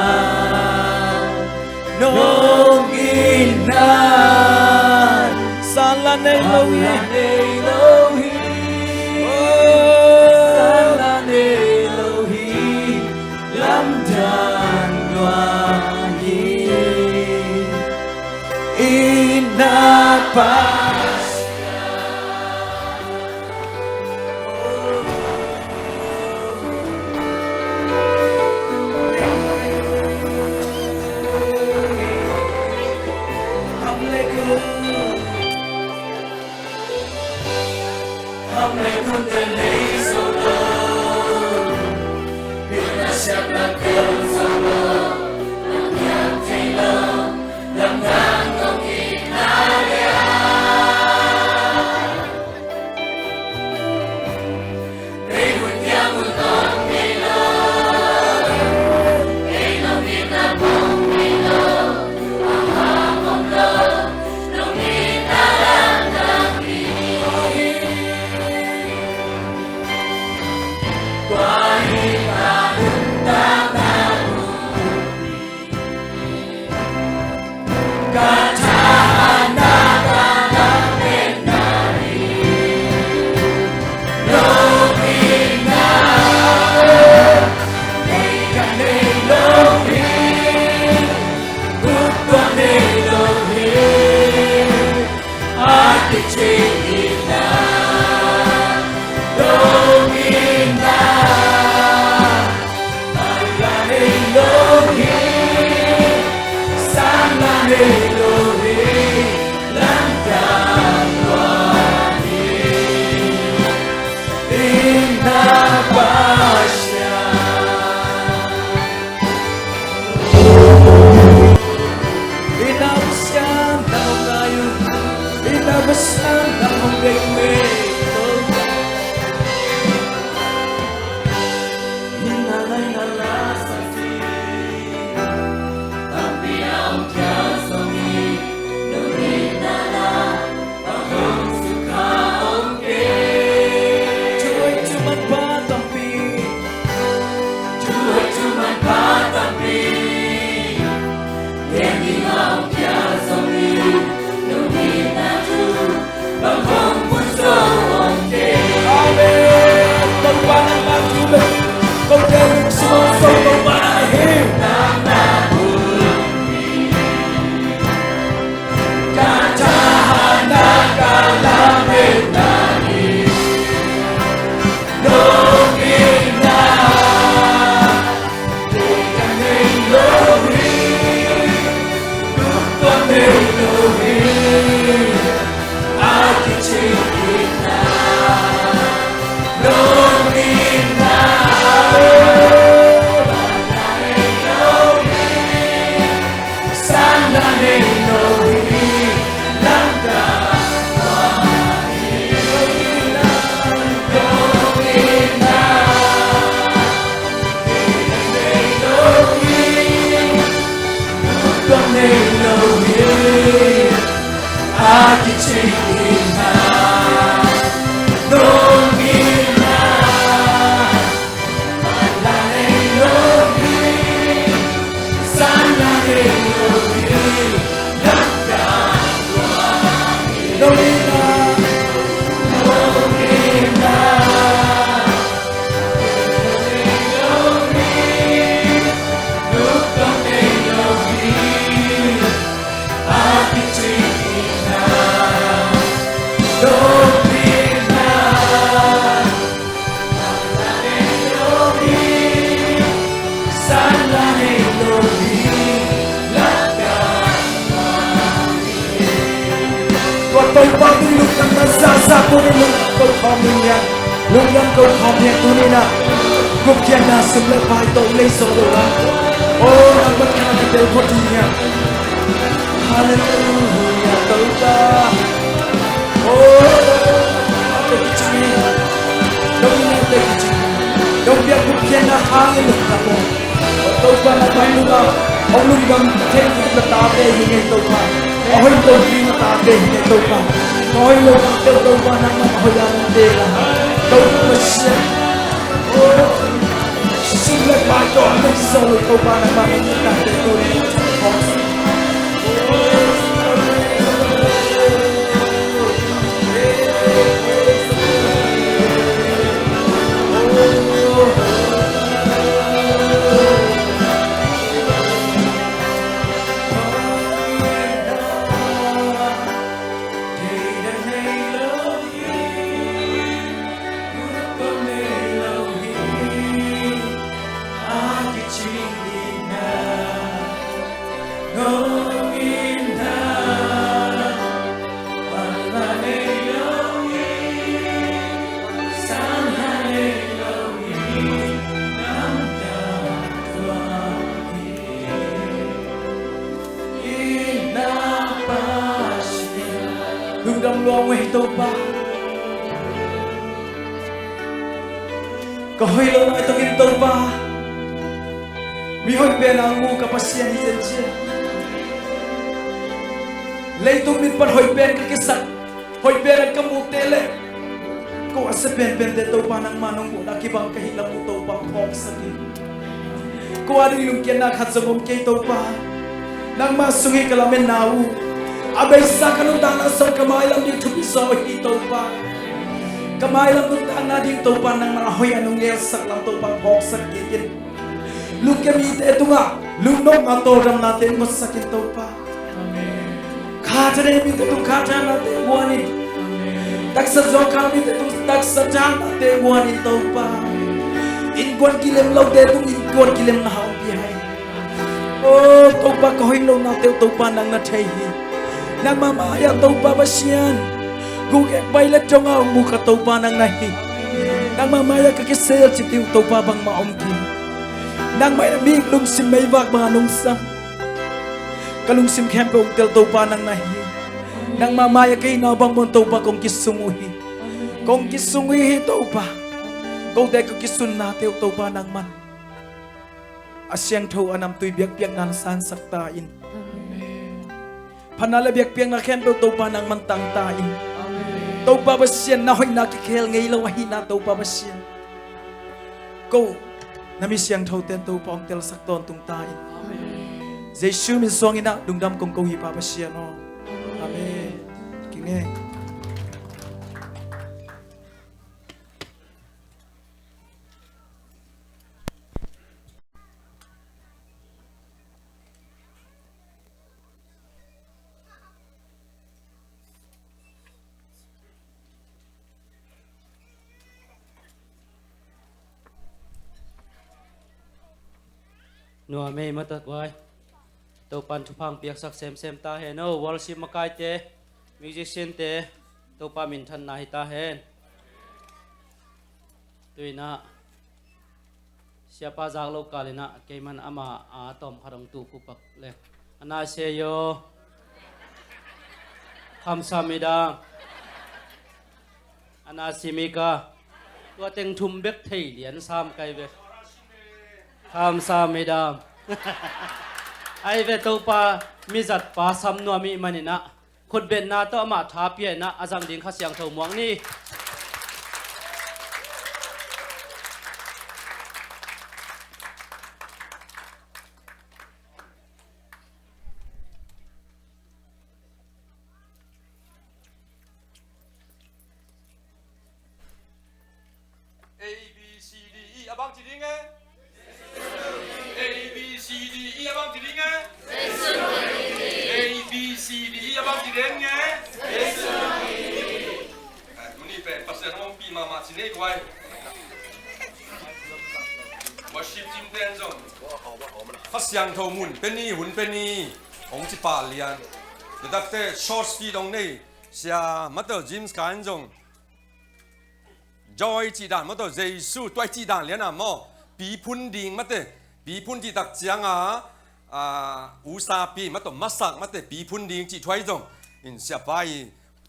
nong in na sala nei lo hi sala nei lo hi lam dan lua hi in na pa Hallelujah. con này lâu hi a ki chi na đông hi na la này lâu hi san la này lâu hi đất cả đông hi na đông hi na tôi bao nhiêu lúc đang xa xa tôi đến lúc tôi không mình nhận lúc đang tôi không nhận tôi nên à cuộc chiến là sự lệ bài tôi lấy số đồ lắm ô đang bất ngờ thì đều có gì nhỉ Hallelujah tôi ta ô tôi chỉ đông nghe tôi chỉ đông biết cuộc chiến là hai lúc là một tôi qua là bao nhiêu là ông lúc đang thêm cái ta về như ngày tôi qua ôi tôi đi mà ta về như tôi qua ôi lúc tôi qua nằm mà hồi làm đề là tôi mà xin ôi xin lỗi bài tôi mình rồi tôi qua nằm mà mình làm để tôi có hơi lâu nay tôi kinh tôi ba mi hơi bên ang ngu kapasian hi chen chia lấy tôi biết bắt hơi bên cái sắt hơi bên cái mu tele có sẽ bên để tôi ba nang manong mo na kibang kahit lang mo tôi bang hong sakit có ari lung kian na khat sabom kay tôi ba nang masungi kalamen nau abay sa kanundan na sa kamay lang din tupi sa hi tôi ba kamay lang nung tana din to pa nang marahoy anong yesak lang to pang hok sakitin lung kami ito nga lung nong atoram natin masakin to pa kata na yung itong kata natin buwanin taksa zo kami itong taksa dyan natin buwanin to pa inguan kilem law itong inguan kilem na haong bihay oh to pa kahoy law natin to pa nang natayi nang mamaya to pa ba siyan gugek bailat jong ang muka tau pa nang nahi nang mamaya kakisel si tiu tau pa bang maomki nang may namig lung sim may wag mga nung sang kalung sim kempe ung tel tau pa nang nahi nang mamaya kay nabang mon tau pa kong kisunguhi tau pa kong day ko kisun na tiu tau pa nang man asyang tau anam tuy biak biak nan san saktain panala biak biak na kempe tau pa nang mantang tain tàu ba basian na hoy na kikhel ngay lo hi na tàu ba basian ko na mi siang thau ten tàu pong tel sak ton tung ta in Jesu min song ina dungdam kong ko hi pa basian no amen kinge nua mei matat wai to pan chupang piak sak sem ta he no worship makai te musician te to pa min than na hi ta hen tuina siapa jak lo kalina keiman ama a tom kharong tu pupak le ana se yo kamsamida ana simika tua teng thum bek thei lian sam kai ve 감사합니다. ไอเวตูปามีจัดปาซัมนัวมีมันนี่นะคนเป็นนาโตมาท้าเปียนะอาจังดิงข้าเสียงเถาหมวงนี่ A B C D E 阿邦几零个 A B C D E 阿邦几零个 A B C D E 阿邦几零个ดูนี่เป็นภาษาโน้มปีมาสิเนกไว้ว่าชิปจิมเต้นจงข้าเสียงเท่ามุนเป็นนี่หุ่นเป็นนี่องค์จิปาเลียนเด็กเต้ช็อตสปีดตรงนี้เสียมาเตอร์จิมส์กันจงจอยจีดานมาตัวเจสุตัวจีดานเลี้ยนะมอปีพุนดิงมาตัวปีพุนที่ตักเจียงอุซาปีมาตัวมัสักมาตัวปีพุนดิงจีถอยจงอินเสียไป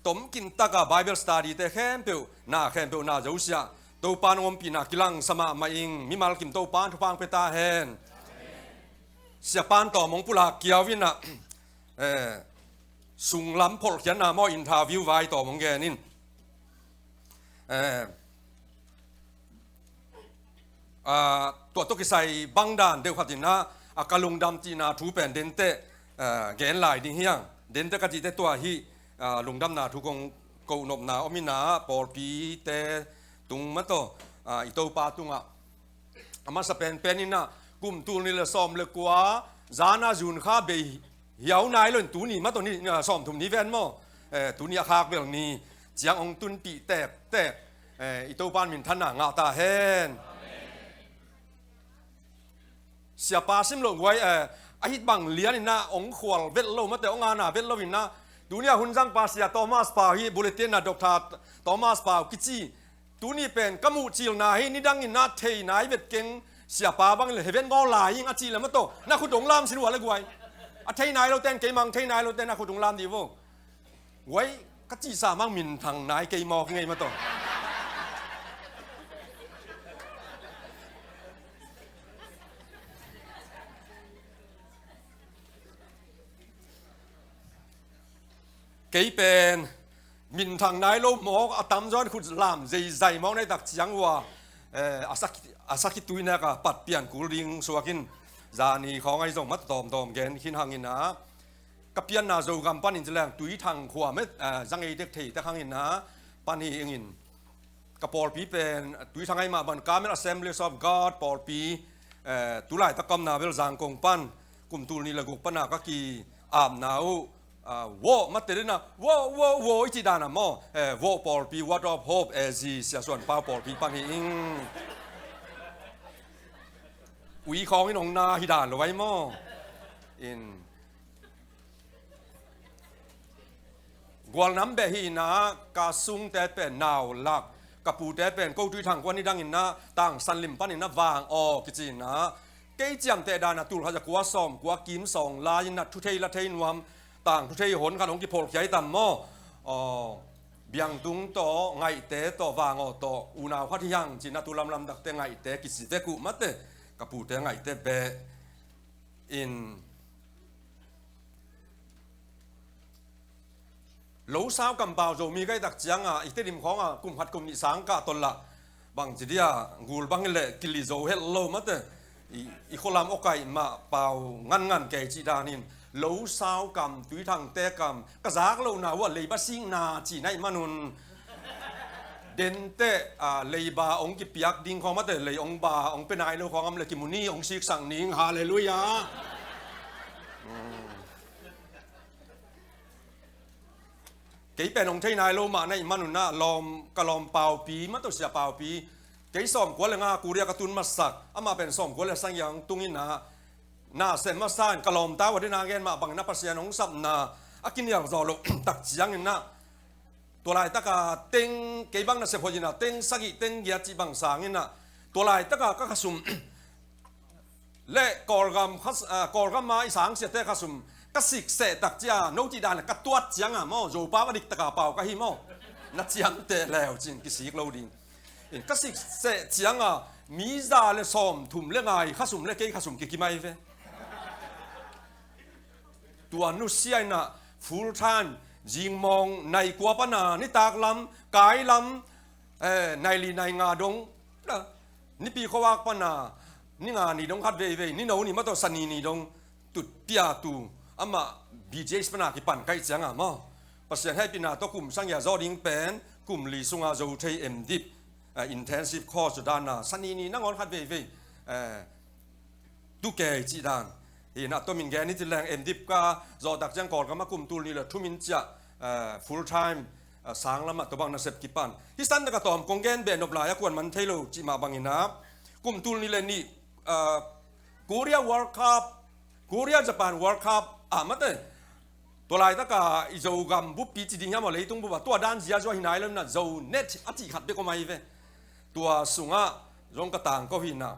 ต้มกินตักกับไบเบิลสตาดีแต่แค่เปียวน่าแค่เปียวน่าจะอุเสียตัวปานอมปีน่ากิลังสมามาอิงมีมาลกิมตัวปานทุกปางเปตาเฮนเสียปานต่อมงปุลาเกียววินะสุงล้ำพลเขียนนามออินทาวิวไว้ต่อมงแกนินตัวตุกิใส่บังดานเดียวขัดนะกะลุงดำจีนาทูเป็นเดนเตแกนลายดิ่งเฮียงเดนเตกจีเตตัวฮีลุงดำนาทูกงกูนบนาอมินาปอลปีเตตุงมัตโตอิโตปาตุงอามาสเปนเป็นนี่นะกุมตูนี่ละซ้อมเลยกว่าจานาจุนข้าเบยยาวนายเลยตูนี่มัตโตนี่ซ้อมถุมนี้แวนมั้งตูนี่อาคากเบลนี้เจียงองตุนปีแตกอิโตปานมินทันงาตาเฮนเสียปาซิมลงไว้ไอ้บังเลี้ยนนะองขวลเวทโลมาแต่องอาณาเวทโลวินนะดูเนี่ยหุ่นจังปาเสียโทมัสปาฮีบุเลตินนะดอกทาโทมัสปากิจีดูนี่เป็นกมูจิลนาฮีนี่ดังอินนาเทนายเวทเก่งเสียปาบังเลยเวนกอลายยิงอาจีแล้วมาโตน่าขุดงลามสิวัวเลยกวยอาเทนายเราเต้นเกมังเทนายเราเต้นน่าขุดงลามดีโว้ไว้กจีสามังมินทางนายเกมอกไงมาโตเกี่ยเป็นมินทางนายโลมอกอาตัมจอนขุดลามใจมองในตักเสียงว่าอาสักตุยนักปัดเปลี่ยนกุลิงสวกินจานีของไอ้ส่งมัดตอมแกนขินหางอินนะกับเปลี่ยนนาโจกัมปันอินแรงตุยทางขวาเม็ดจังไอเด็กเทแต่หางอินนะปันอินกับปอลปีเป็นตุยทางไอมาบันการ์เมล Assemblies of God ปอลปีตุไลตะกำนาเวลจางกงปันกลุ่มตุลนี่ละกุปนาก็กีอามนาววอมาเตลินะวออีจีดานะมอวอปอลปี Water of Hope เสียส่วนป้าปอลปีปันอิงอุยของอินองนาฮิดานไว้มออินกวลน้ำเบฮีนะกาซุงแต่เป็นนาวลักกับปูแต่เป็นกูตุยทางกวนนี่ดังอินนะต่างสันลิมปันอินนะวางออกกิจินะเกยจำแต่ดานะตุลเขาจะกลัวซ้อมกลัวกิมสองลายินนะทุเทยละเทยนวมต่างทุเทยหนขนมกิโพลใหญ่ต่ำมอเบียงตุงต่อไงเตะต่อวางอต่ออุณาพัทยังจินะตุลำดักแต่ไงเตะกิสิเตกุมัดเตกับปูแต่ไงเตะเบอินหลูสาวกำเปล่าโจมีไก่ตักเจียงอีกที่ริมของกลุ่มหัดกลุ่มนิสังกะตนละบางจีเดียกูลบางเละกิลิโซเฮลโลมัดเตอีโคลามโอไก่มาเปล่างันแก่จีดานินหลูสาวกำตุยทางเตะกำกระจากเราหนาว่าเลยบัสิงนาจีในมนุนเดนเตเลยบาองกิเปียกดิ้งของมัดเตเลยองบาองเป็นนายโลของอำเลกิมุนีองศิกสังนิงฮาเลลูยาเกี่ยเป็นองค์ที่นายโลมาในมนุษย์น่ะลอมกะลอมเป่าปีมันต้องเสียเป่าปีเกี่ยส่อมกว่าเลยงากูเรียกกระตุนมาสักอามาเป็นส่อมกว่าเลยสังยังตุงินนะน่าเส้นมาสานกะลอมตาวันที่นาเกนมาบังนับภาษาองสับนาอากินอย่างรอลตักเสียงนี่นะตัวลายตะกาเต็งเกี่ยบังน่ะเสียพอจินะเต็งสักอีเต็งเกียจีบังสางนี่นะตัวลายตะกาก็ขสุมเละกอลกำมาอีสางเสียเตะขสุมกสิกเสตักเจ้าโนจีดานกระตัวเจียงอ่ะมั่วโจป้าวันดิกตะกาเป่ากะฮิมั่วนัดเจียงเตะแล้วจริงกิสิกเราดิกสิกเสเจียงอ่ะมีซาเลซ้อมถุ่มเรื่องไงข้าสุ่มเรื่องเกี่ยข้าสุ่มกี่ไม่เฟ้ ตัวนุเซียนะฟูลทานจิงมองในกัวปนานี่ตากลำกายลำในลีในงาดงนี่ปีเขาว่าปนานี่งานี่ดงคัดเวนี่โนนี่มาตัวสันนี่ดงตุดเตียตูอามาบีเจสปนากิปันไกจังอ่ะมั้งภาษาให้ปีนาตัวกลุ่มสังยาจอดิงเป็นกลุ่มลีซุงอาโจเทเอ็มดิบintensive course ด้านน่ะสันนี่นั่งอ่อนคัดเวดูแก่จีดานเห็นนะตัวมินแกนี่ที่แรงเอ็มดิบก็จอดักจังก่อนก็มากลุ่มตูนี่แหละทุมินจะfull time สางละมาตัวบางนักเสพกิปันที่สั้นก็ตอมกงแกนเบนอบลายกวนมันเทโลจิมาบางอินะกลุ่มตูนี่เลยนี่กูเรียวอร์คัพกูเรียญี่ปุ่นวอร์คัพมาเต้ตัวลายตะกาอิโจกัมบุปปีจีดิ้งยามอะไรตุ้งบุบตัวด้านเสียจอยหินายแล้วนะโจเน็ตอธิขัดเบก็ไม่เวตัวสุงะยงกระต่างก็หินะ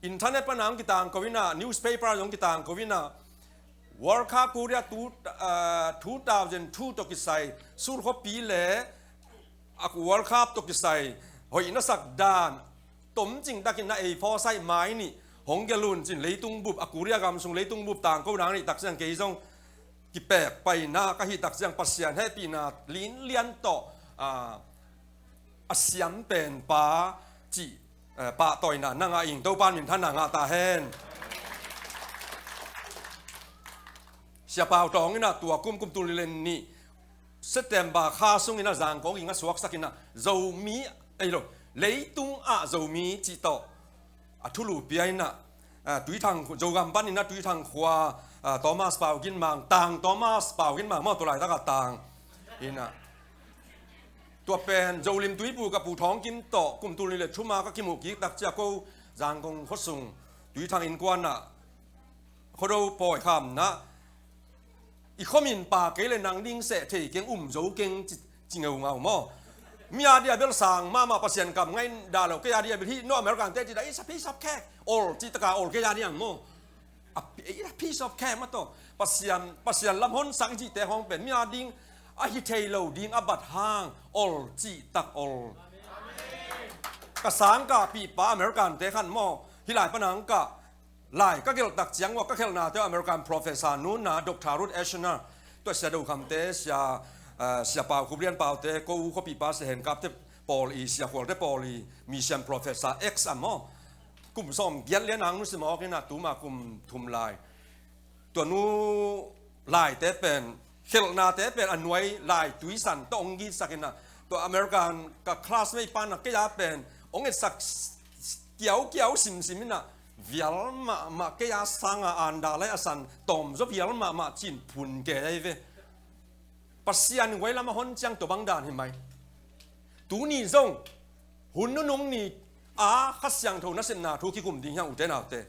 อินเทอร์เน็ตปนังกิต่างก็หินะนิวส์เพเปอร์ยงกิต่างก็หินะวอร์คัพกูเรีย2002ตกิไซสูรขปีเล่อักวอร์คัพตกิไซหอยนักสักดานต้มจริงตะกินนะฟอไซไม้นี่หงเกลุนจินเลยตุงบุบอากูเรียกำสุงเลยตุงบุบต่างก็นางนี่ตักเสียงเกยซงกิแปกไปนาก็ฮิตักเสียงปัสเซียนให้ปีนาลิ้นเลียนต่ออาเซียมเป็นป้าจีป้าต่อยน่ะนางอิงเต้าปานมินท่านนางตาแฮนเสียเปล่าตองนี่นะตัวกุมตุลิเลนนี่เซตเตมบาคาซุงนี่นะจางของอิงสวกสักนี่นะเจ้ามีไอ้หรอเลยตุงเจ้ามีจีโตทุลูปีไอ้น่ะตุยทางโจกัมปันนี่นะตุยทางขวาโทมัสเปากินมังต่างโทมัสเปากินมังมอตัวไหนตั้งแต่ต่างนี่นะตัวเป็นโจลิมตุยปูกับปูท้องกินโตกุมตุลิเลชุมาก็กิมุกิตักเจ้าก็จางของขสุงตุยทางอินกวนน่ะเขาดูปล่อยคำนะอีข้อมินปากเกลนังดิ้งเสถีเก่งโจเก่งจริงเอาหม้อมีอาเดียเบลสังมาปัสยันกับไงดาเราเกียอาเดียไปที่นอเมริกันเตจิได้สับพี่สับแค่โอลจิตกาโอลเกียอาเดียโม่พี่สับแค่มาต่อปัสยันลำหนสังจิตแต่ห้องเป็นมีอาดิ้งอาฮิเทโลดิ้งอบัดห้างโอลจิตักโอลกระสังกับปีป้าอเมริกันเตขันโม่ที่หลายปนังกับหลายก็เกี่ยวตักเจียงว่าก็เกี่ยวนาเตออเมริกัน professor นู้นนะดร. รูธเอชนาตัวเสียดูคำเตะเสียเปล่าคุเรียนเปล่าเตะก็เขาปีป้าเสียเห็นกับเตะปอลีเสียหัวเตะปอลีมีเสียง professor X อ่ะมั้งกลุ่มส้มเย็นเลี้ยนหนังนู้นสมองนี่นะตัวมากลุ่มทุ่มลายตัวนู้ลายเตะเป็นเกี่ยวนาเตะเป็นอันไว้ลายตุยสันตัวองกีสักนะตัวอเมริกันกับคลาสไม่ปันนะก็จะเป็นองค์สักเกี่ยวสิมนี่นะวิลมาเกียสังอันดาเลยสันตอมจบวิลมาจินพุนเกยเวปัสยานไว้ละมาหนจังตัวบังดานเห็นไหมตูนี่จงหุ่นนุ่งนี่ขัดยังเท่านั้นเสนาทุกที่กลุ่มดิ้งยังอุเทนเอาเตะ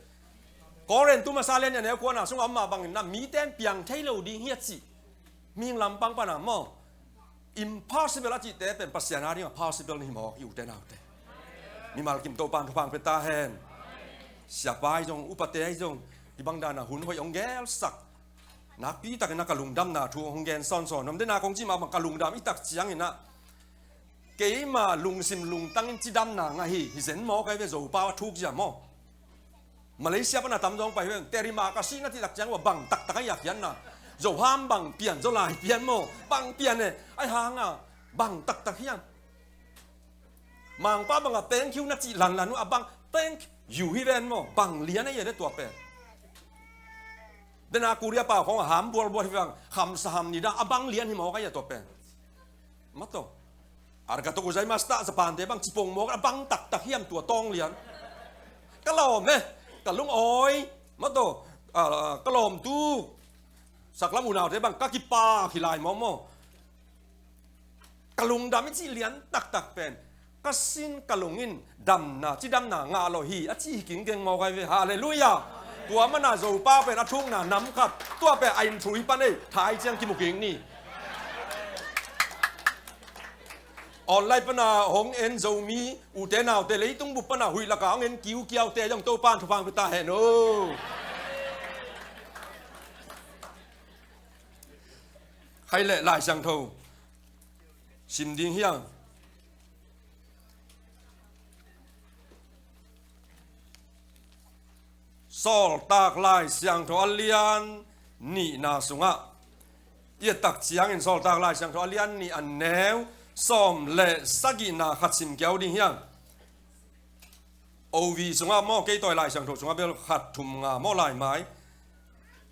ก็เรียนตัวมาซาเลนเนี่ยกวนส่งอามาบังนะมีเต้นเปียงเทโลดิ้งเฮียจีมีลำปังปนามอ impossible จิตเตเป็นปัสยานาที่มา possible นี่หมออยู่เทนเอาเตะมีมากิมโตปานทุพังเป็นตาแฮนเสียบายจงอุปเตยจงที่บังดานะหุ่นหอยองแกลสักนักปีตักนักกะลุงดำนาทัวองแกนซ่อนน้ำได้นาคงจีมาบังกะลุงดำอีตักเสียงเห็นนะเกี่ยมาลุงซิมลุงตั้งจีดำนาไงฮิเซนหมอใครไปจู่ป้าทุกอย่างหมอมาเลเซียปนะตำจงไปเพื่อนแต่ริมากาซีนั่นที่ตักเสียงว่าบังตักอยากยันนะจู่ห้ามบังเปลี่ยนจู่ลายเปลี่ยนหมอบังเปลี่ยนเนี่ยไอ้หางบังตักยันมังป้าบังเต้นคิวนักจีหลันนู้บังเต้นอยู่ที่เรนโมบังเลี้ยนให้ยันได้ตัวเป็นเดนากูเรียเปล่าของหามบัวที่ฟังคำสามนี่นะบังเลี้ยนที่หมอก็ยันตัวเป็นมาตัวอาร์กาตุกุใจมาสตาสปานเตบังจิปงหมอบังตักเฮียมตัวตองเลี้ยนก็หล่อมเนี่ยกับลุงอ้อยมาตัวก็หล่อมตู้สักละมูนาวเตบังก็กิปาขีลายหมอกับลุงดำไม่จีเลี้ยนตักเป็นก็สิ้นกะลงอินดำนาที่ดำนางาโลฮีอาชีกิงเก่งมอไกเวฮาเลลูยาตัวมันน่าจะป้าเป็นอาทุ่งน่ะน้ำครับตัวเป็นไอ้ถุยปันเอ้ถ่ายเจียงกิมุกิงนี่ออนไลน์ปนาหงเอ็นโจมีอุเทนาวเตเลยต้องบุปปนาหุยละกางเอ็นกิ้วเกี่ยวเตยังโตปานทุพังพิตาเห็นโอใครเละลายสังโทสิมดิ้งเฮียงสอลตากลายเสียงทอเลียน นี่นาสุงะเอียตักเจียงอินสอลตากลายเสียงทอเลียนนี่อันแนวซ้อมเละสักินาขัดสิมเกียวดิ่งยังโอวีสุงะมอเกยต่อยลายเสียงทอสุงะเบลขัดทุมงามอลายไม้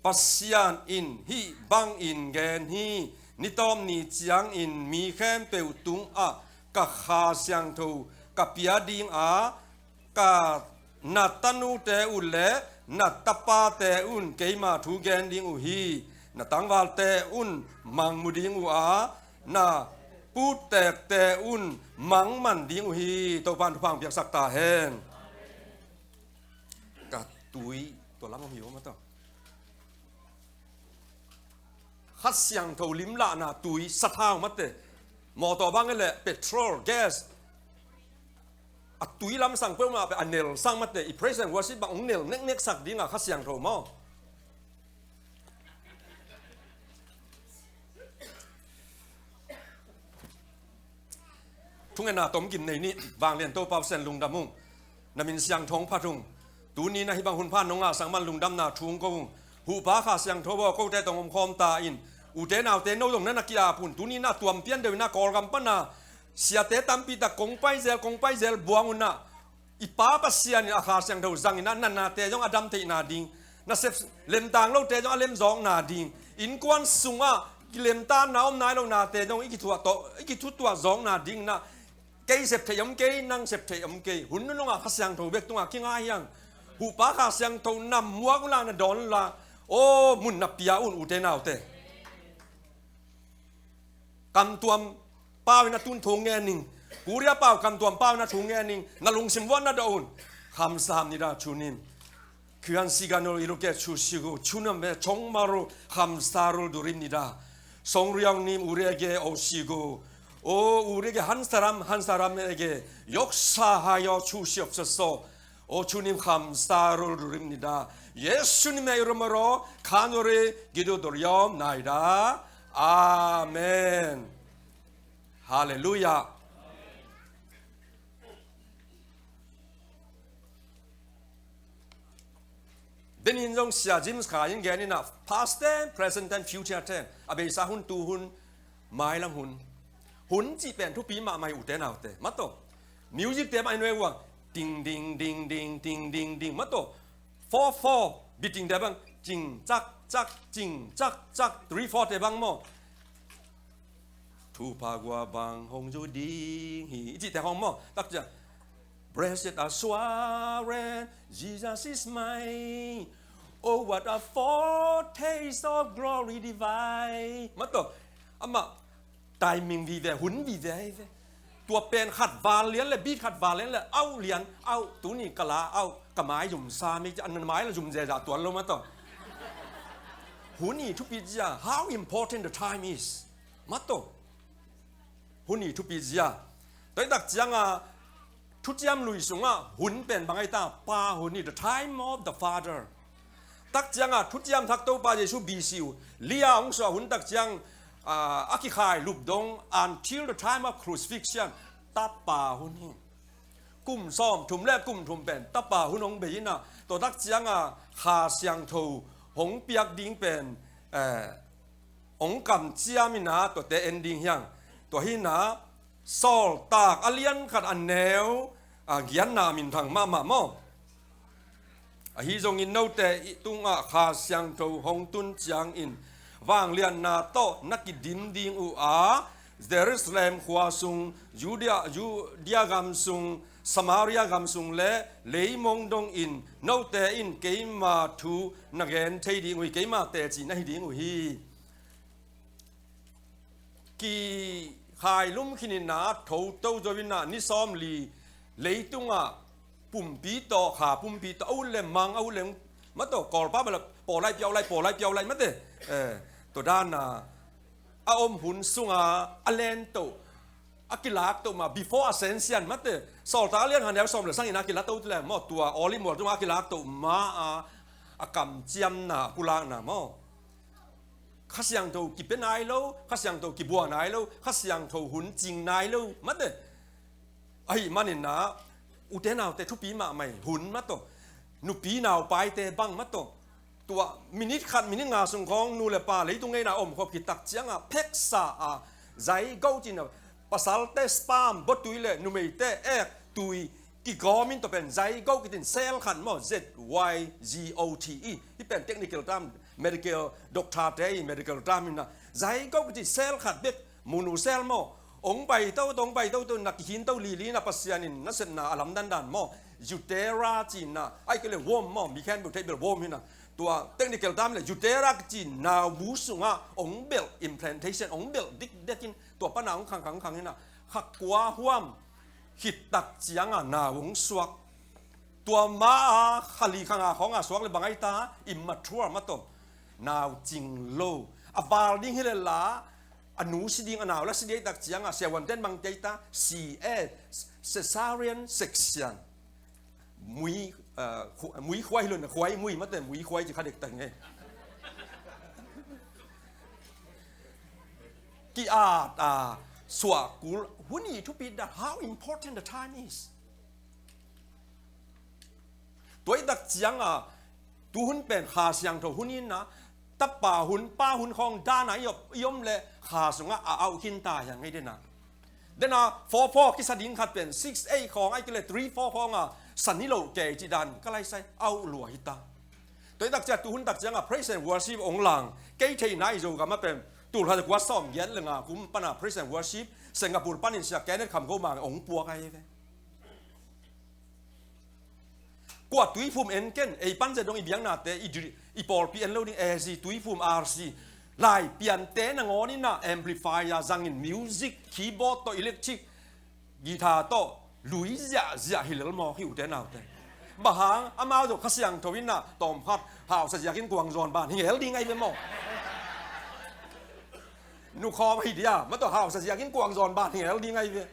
ปัสยานอินฮีบังอินแกนฮีนิตอมนี่เจียงอินมีแค่เปวตุงอะกะคาเสียงทอกะเปียดิ่งอากะนัตตนูเตอุเลนัตตปาเตอุนเกยมาทูแกนดิ่งอุฮีนาตังวาลเตอุนมังมุดิ่งอุอานาปูแตกเตอุนมังมันดิ่งอุฮีตัวพันทุพังเปียกสักตาแห้งกะตุยตัวลังหิวมาต่อขัดเสียงเท่าลิมละนาตุยสะท้าวมาเตมอต่อบางนั่นแหละเปโตรแก๊สอัตุยลำสั่งเพิ่มมาเป็นอันเนลสั่งมาเตอีเพรสเซนต์ว่าสิบางเนลเน็กสักดิ่งอ่ะขัดเสียงเท่ามอทุกเงินนาต้มกินในนี้บางเรียนโตเปาเซนลุงดำมุงนามินเสียงทองพัทุงตูนี้นะฮิบังหุนพานนงอาสังมันลุงดำนาทุงกงหูป้าขาเสียงทบก็แต่ตรงคอมตาอินอุเทนเอาเตนโนลงนั่นนักกีฬาปุ่นตูนี้น่าตัวมเปียนเดินน่ากอลกัมปนาเสียเตตัมปีตะกงไปเซลบวงอุนะอีป้าปัสเซียนอาขาเสียงเท่าจังอินนั่นนาเตยองอดัมเตนาดิงน่าเซฟเล่มต่างเราเตยองเล่มสองนาดิงอินกวนสุงะกิเลมตาน้าอมนายเรานาเตยองอีกตัวโตอีกทุตัวสองนาดิงนะเกยเสพเทยมเกยนั่งเสพเทยมเกยหุ่นนั่นงาขาเสียงเท่าเบกตัวกิ้งอายังหูป้าขาเสียงเท่านำมัวกุลานะดอนละโอ้มุนนับปียาอุนอุเทนเอาเตกันตัวป้าวินาตุนทงเงนิงกูเรียป้ากันตัวป้าวินาทุงเงนิงนาลุงสิมวันนาดอนคำสามนิดาชุนิมคืออันสิกันโนอิโรเกชูชิโกชุนเมชงมารุคำสารุดุริมนิดาสงเรียงนิมอุเรเกโอชิโกโออุเรเกฮันสารามเอเกยกสาหายชูชิอบเสโซโอชุนิมคำสารุดุริมนิดาเยซูนิมเอรมารอคานโรกิโดดอริยมนายดาอาเมนฮาเลลูยาเดนินจงเสียจิมส์ขายิงแกนี่นะ past tense present tense future tense อาเบซ่าหุ่นตูหุ่นไม้ลำหุ่นจีเป็นทุกปีมาไม่อุเทนเอาเตมาโตมิวสิกเตมไอโนเอวังดิงดิงดิงดิงดิงดิงดิงมาโต4 บิดดิงเดบังจิงจักจิงจัก3 4เดบังโมทูพากว่าบางหงจูดิงฮีจีแต่ห้องโมตักจะ Blessed assurance, Jesus is mine. Oh, what a foretaste of glory divine. มาต่ออามาไทมิงวีเวหุ่นวีเวตัวเป็นขัดวาเลียนเลยบีขัดวาเลียนเลยเอาเลียนเอาตัวนี้กะลาเอากระไม้หยุ่มซาไม่จะอันนั้นไม้แล้วหยุ่มเจจ่าตัวลงมาต่อหุ่นนี่ทุกปีจ้า how important the time is มาต่อหุ่นนี่ทุกปีจ้าแต่ดักจังอ่ะทุกยามลุยสงอ่ะหุ่นเป็นบางไอ้ตาป้าหุ่นนี่ the time of the father ตักจังอ่ะทุกยามทักโตป้าเยซูบีซิวเลียองศาหุ่นตักจังอาคิคายลุบดง until the time of crucifixion ตับป่าหุ่นนี่กุมซ้อมถุมแรกกุมถุมเป็นตับป่าหุ่นองเบียนะตัวตักจังอ่ะขาเสียงทูหงเปียกดิ้งเป็นองกำเจียมินาตัวเตเอนดิ้งยังตัวหินาสอลตากอเลียนขัดอันแนวเกียนนามินทางมาโมฮิจงอินโนเตตุงอาขาเสียงทูหงตุนจางอินวางเลียนนาโตนักดินดิงอุอาเยรูซาเล็มขวาซุงยูเดียกามซุงสมาริยากามซุงเลเลยมงดงอินโนเตอินเกยมาทูนักเอนเทดิงอุเกยมาเตจีนักดิงอุฮีกีขายลุ่มขินินาทูโตจวินานิซอมลีเลยตุงอาปุ่มปีโตขาปุ่มปีโตเอาเล่มมังเอาเล่มมาโตกอลป้าแบบปอไล่เปียวไล่ปอไล่เปียวไล่มาเตตัวด้านน่ะอาอมหุ่นสุงาอเลนโตอากิลากโตมา before ascension มาเตสอลตาเลียนหันเดียวสอมเลยสังอินากิลากโตที่แหลมมอตัวออลิมอลตัวอากิลากโตมาอากำเจียมน่ะกุลางน่ะมอข้าเสียงโตกิเป็นนายโลข้าเสียงโตกิบัวนายโลข้าเสียงโตหุ่นจริงนายโลมาเตไอ้มันนี่นะอุเทนเอาแต่ทุกปีมาใหม่หุ่นมาโตนุปีนาวไปเตบังมาโต ตัวมินิขัดมินิงาสงของนูเลปาเลยตรงไงนะขบกิตักเจียงเพ็กษาใจเก้าจินภาษาเตสปามบตุยเลนูเมเตตุยกิกอมินตัวเป็นใจเก้ากินเซลขันมอ ZYGOTE ที่เป็นเทคนิคตาม medical doctor เตย medical ตามนะใจเก้ากินเซลขัดเบ็ดมูนูเซลมอองไปเต้าตรงไปเต้าตัวนักหินเต้าลีนะปัสยานินนั่นเสนาอลัมดันมอยูเทราจีนะไอ้ก็เลยวอมมอมีแค่บุตรเบลวอมนี่นะตัวเทคนิคตามเลยยูเทราจีนาบูสุงะองเบล implantation องเบลดิกเด็กินตัวป้านาองขังนี่นะขักกว่าห่วมขิดตักเจียงนาวงสวกตัวมาขลีขังของสวกเลยบางไอตาอิมมาทัวร์มาตัวนาวจิงโลอบาลดิ้งให้เลยละอนุสิดิงอนาวและสิเดตักเจียงเสียวันเต้นบางใจตา cesarean section มุยควายเลยนะควายมุยมาแต่มุยควายจะขัดเด็กแต่งไงกี่สวกู we need to be that how important the time is ตัวตักเจียงตัวหุ่นเป็นขาเสียงตัวหุ่นนี่นะตับป่าหุ่นป้าหุ่นของด้านไหนยมเลยขาสงเอาขินตาอย่างไงเด่นะเด่นะ4กิสดิงขัดเป็น6ของไอ้ก็เลย3-4ของสันนิโลเกจิดันก็เลยใส่เอาหลวหิตาตัวตักเจียงตัวหุ่นตักเจียงpraise and worship องหลังเกย์ที่ไหนจะก็มาเป็นตัวเราจะกว่าซ้อมเย็นเลยกุมปนา praise and worship สิงคโปร์ปนินเสียแกเนี่ยคำเขามาองปัวไงเว้ยกว่าตุยภูมิเอ็นเกนไอ้ปันจะต้องอีเบียงนาเตอีปอลพีเอ็นโลนี่ตุยภูมิRCลายเปลี่ยนเตนงอนี่นะ amplifier จังอิน music keyboard ต่อ electric กีตาร์ต่อลุยจะฮิลล์มอหิวเตนเอาเตบะหางอามาดูขยันทวินนะตอมพัดหาวสัญญากินกวางจอนบ้านเฮลดีไงเว้ยมอนุคอไม่ดีมาต่อหาวสัญญากินกวางจอนบ้านเฮลดีไงเว้ย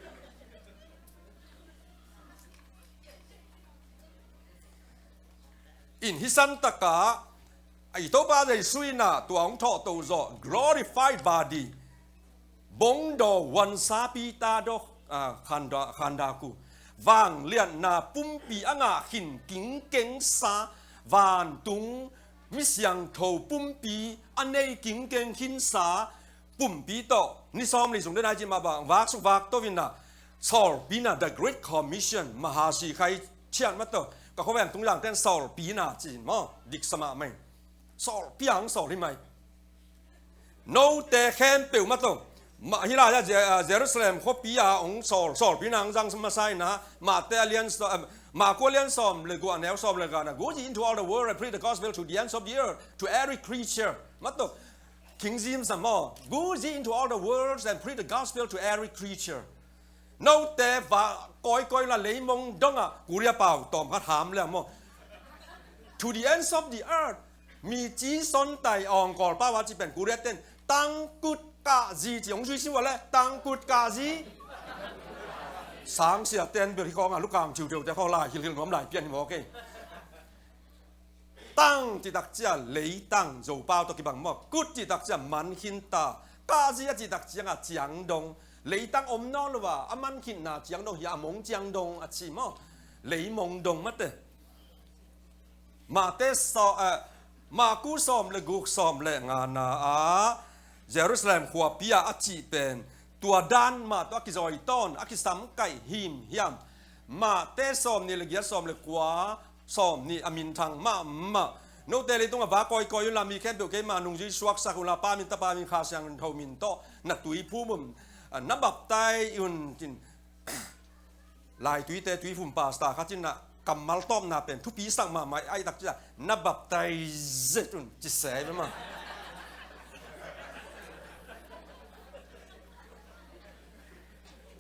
อินฮิสันตะกาไอตัวบ้าใจสุยนะตัวองทอตัวจอ glorified body บงดอวันซาปีตาดอคันดากูวางเลียนนาปุ่มปีอ่างหินกิ้งเก่งซาวานตุงมิเสียงโถปุ่มปีอันในกิ้งเก่งหินซาปุ่มปีโตนิซอมลิส่งได้นายจิมาบังวักสุวักตัววินะซอลปีนะ the great commission มหาสีใครเชียนมาโตก็เขาแบ่งตรงอย่างเต้นสอลปีนาจีนมั้งดิกสมาไม่สอลปีอังสอลที่ไม่โนเตแคนเปิวมาตรงมาฮิลาจะเยรูซาเล็มเขาปีอังสอลปีนางจังสมาไซนะมาเตเลียนมาโกเลียนสอมเลยกูอันแนวสอมเลยกันนะ go into all the world and preach the gospel to the ends of the earth to every creature มาตรง King James สมอ go into all the world and preach the gospel to every creatureโนเตว่าก้อยละเลยมงดงกูเรียเปล่าตอมเขาถามแล้วมั้ง to the ends of the earth มีจีซอนไตอ่องก่อนป้าว่าจีเป็นกูเรียเต้นตังกุดกาจีจีองช่วยชื่อว่าอะไรตังกุดกาจีสามเสียเต้นเบลที่กองลูกกลางชิวเดียวแต่เขาไล่หิลน้ำไหลเปลี่ยนหัวโอเคตั้งจีตักเจ้าเลยตั้งโจเป้าตัวกี่บังมั้งกุดจีตักเจ้ามันหินตากาจีจีตักเจ้าเจียงดง雷当我们那了吧，阿曼kin那江东也蒙江东啊，起么？雷蒙东么的？马得扫马古扫了古扫了啊那啊，耶路撒冷华比亚阿起เป็นตัวด้านมาตัวกิจอยต้นอากิสัมไก่หิมยามมาเตสอมนี่เลยเกียสอมเลยกว่าสอมนี่อามินทางมาโนเตลิตรงว่าก้อยลามีแค่เดียวแค่มานุ่งจีสวักสักุลาปามินตาปามินขาเสียงเท่ามินโตนักตุยผู้มุมนับบับไตยุนจินลายตุยเตตุยฝุ่มปาสตาข้าจินนะกำมัลต้อมนาเป็นทุปีสั่งมาไม่ไอ้ตักจ้ะนับบับไตเจ็ดุนจิเสยไปมั้ง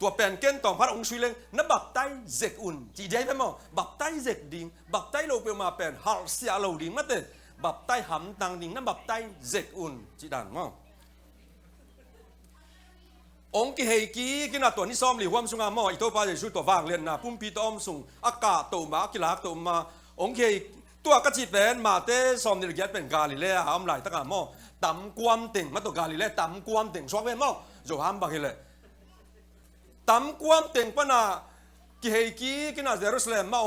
ตัวเป็นเกณฑ์ต่อพระองค์ช่วยเล่นนับบับไตเจ็ดอุ่นจีได้ไปมั้งบับไตเจ็ดดิ่งบับไตเราไปมาเป็นฮัลเซียเราดิ่งมาเตะบับไตหำตังดิ่งนับบับไตเจ็ดอุ่นจีดันมั้งองค์กิเฮกีกินาตัวนี้ซ้อมหรือความสุงามอีโตปาจะช่วยตัววางเรียนนะปุ่มปีตอมสุงอากาศตัวมากิลาตัวมาองค์กิเฮตัวกระจิตเป็นมาเตซ้อมในเกียรติเป็นกาลิเลหามไหลตะกามอต่ำความติ่งมาตัวกาลิเลต่ำความติ่งชอบเป็นมอโจหามบักฮิเลต่ำความติ่งปนากิเฮกีกินาเยรูซาเล็มมา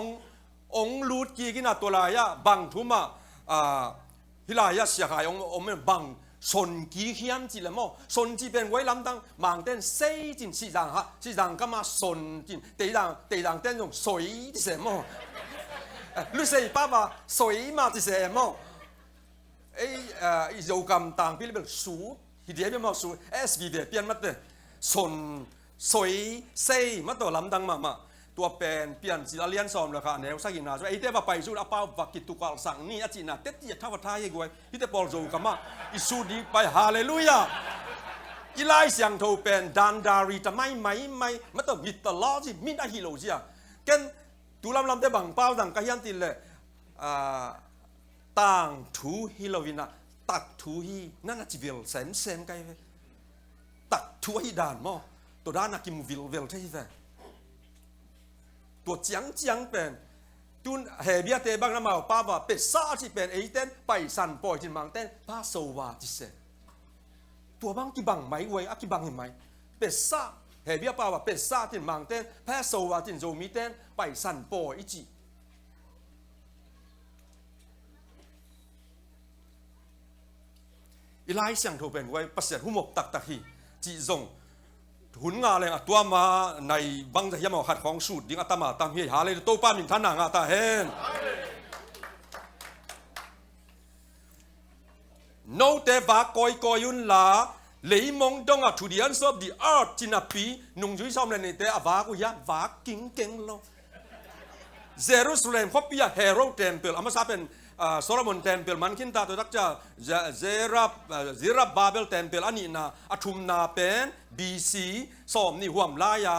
องลูดกีกินาตัวลายะบังทุมา ฮิลายาเสียหายองมันบังสนกีเขียมจีละโมสนจีเป็นไว้ลำดังบางเต้นเซ่จินสีดังฮะสีดังก็มาสนจินตีดังเต้น用水ที่เสมอลูกเสียป้าว่า水มาที่เสมอโยกำต่างพี่เรียกสูฮิเดียเป็นมาสู SV เดียเปลี่ยนมาเต้สน水เซ่มาตัวลำดังมาตัวเป็นเปลี่ยนสิลาเลียนซอมแล้วค่ะแนวสักอย่างน่ะไอ้เดี๋ยวไปสู้อาเป้าวักกิตุกาสั่งนี่อาจิน่ะเต็ดที่ท้าวท้ายยังไงที่เดี๋ยวพอโจกันมาอิสุดีไปฮาเลลูยาอีไลเสียงโทเป็นดันดารีจะไม่มันต้องมิตรล้อสิมิตรฮิโลจีอ่ะกันดูลำได้บังเป้าดังกันยันติเลยต่างทูฮิโลวินะตัดทูฮีนั่นน่ะจีวิลเซนกันตัดทูฮีด่านมั้งตัวด้านนักกิมวิลใช่ไหมตัวจังเป็นจุนเฮเบียเตบังน้ำมาป้าว่าเป็ดซาที่เป็นไอเต้นไปสันปล่อยจินมังเต้นป้าโซวาจิเซตัวบังกี่บังไหมเว้ยกี่บังเห็นไหมเป็ดซาเฮเบียป้าว่าเป็ดซาจินมังเต้นแพ้โซวาจินโจมีเต้นไปสันปล่อยอีจีอีไลเสียงโทเป็นไว้ประเสริฐหุ่มบตักฮีจีจงหุ่นงาเลยตัวมาในบังจะยังมาขัดของสูตรดิ้งอัตมาตามเฮียหาเลยโตป้ามินท่านงาตาเฮนโนเตวากอยยุนลาเลยมองดงอ่ะทูดิอันซอบดีอาร์จินาปีนุ่งจุยซ้อมเลยนี่เตอวากุยะวากิงเก่งโลเยรูซาเล็มคบปีอะเฮโร่เทมเพิลอามาซาเป็นโซโลมอนเทมเพิลมันคินตาตัวตักจะเซรับบาเบลเทมเพิลอันนี้นะอัทุมนาเป็น BC สอมนี่ห่วมลายา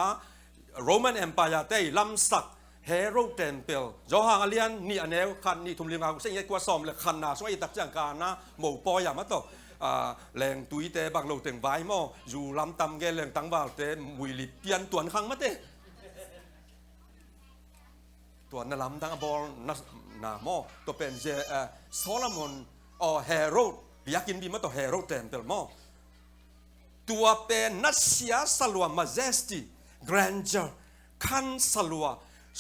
โรมันเอ็มพายาเตยลำสักเฮโร่เทมเพิลจอหางอเลียนนี่อันเนวคันนี่ทุมเลียงเอาเส้นใหญ่กว่าสอมเลยคันนาสวยตักจังการนะหมู่ปอยามาโตแรงตุยเตบางโลเต็งไว้หม้ออยู่ลำตำแกแรงตั้งบ่าวเตมุยลิเปียนตัวนขังมาเตตัวนลำตั้งบอลนาโมตัวเป็นโซโลมอนเฮโร่อยากกินบีมาตัวเฮโร่เต็มเต็มโมตัวเป็นนัสยาสลัวมาเจสตี้แกรนเจอร์คันสลัว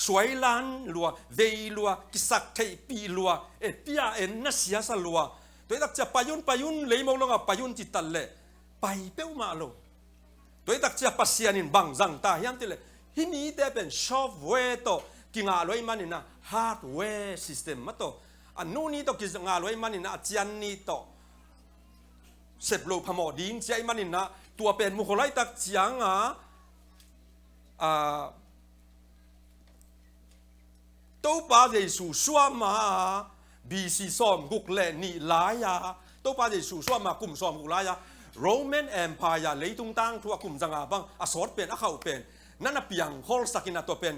สวยล้านลัวเวลัวกิสักเทปีลัวปียนัสยาสลัวตัวตักจะปายุนเลยมองลงอ่ะปายุนจิตตันเล่ไปเป้ามาโลตัวตักจะปัสยานินบังจังตายันติเล่ที่นี่แต่เป็นซอฟต์แวร์โตกิงาลอยมันนี่นะฮาร์ดแวร์ซิสเต็มมาโตอันนู้นนี่โตกิงาลอยมันนี่นะจันนี่โตเสพโลพมอดิงใจมันนี่นะตัวเป็นมุขไลตักเจียงตัวป้าเจสุสวามาบีซีซอมกุกเล่นี่ลายาตัวป้าเจสุสวามากุมซอมกุกลายาโรมันเอ็มพายาเลยตุงตังทั่วกุมจังอาบังอสอดเป็นอเขาเป็นนั่นน่ะเปียงฮอลสักินาตัวเป็น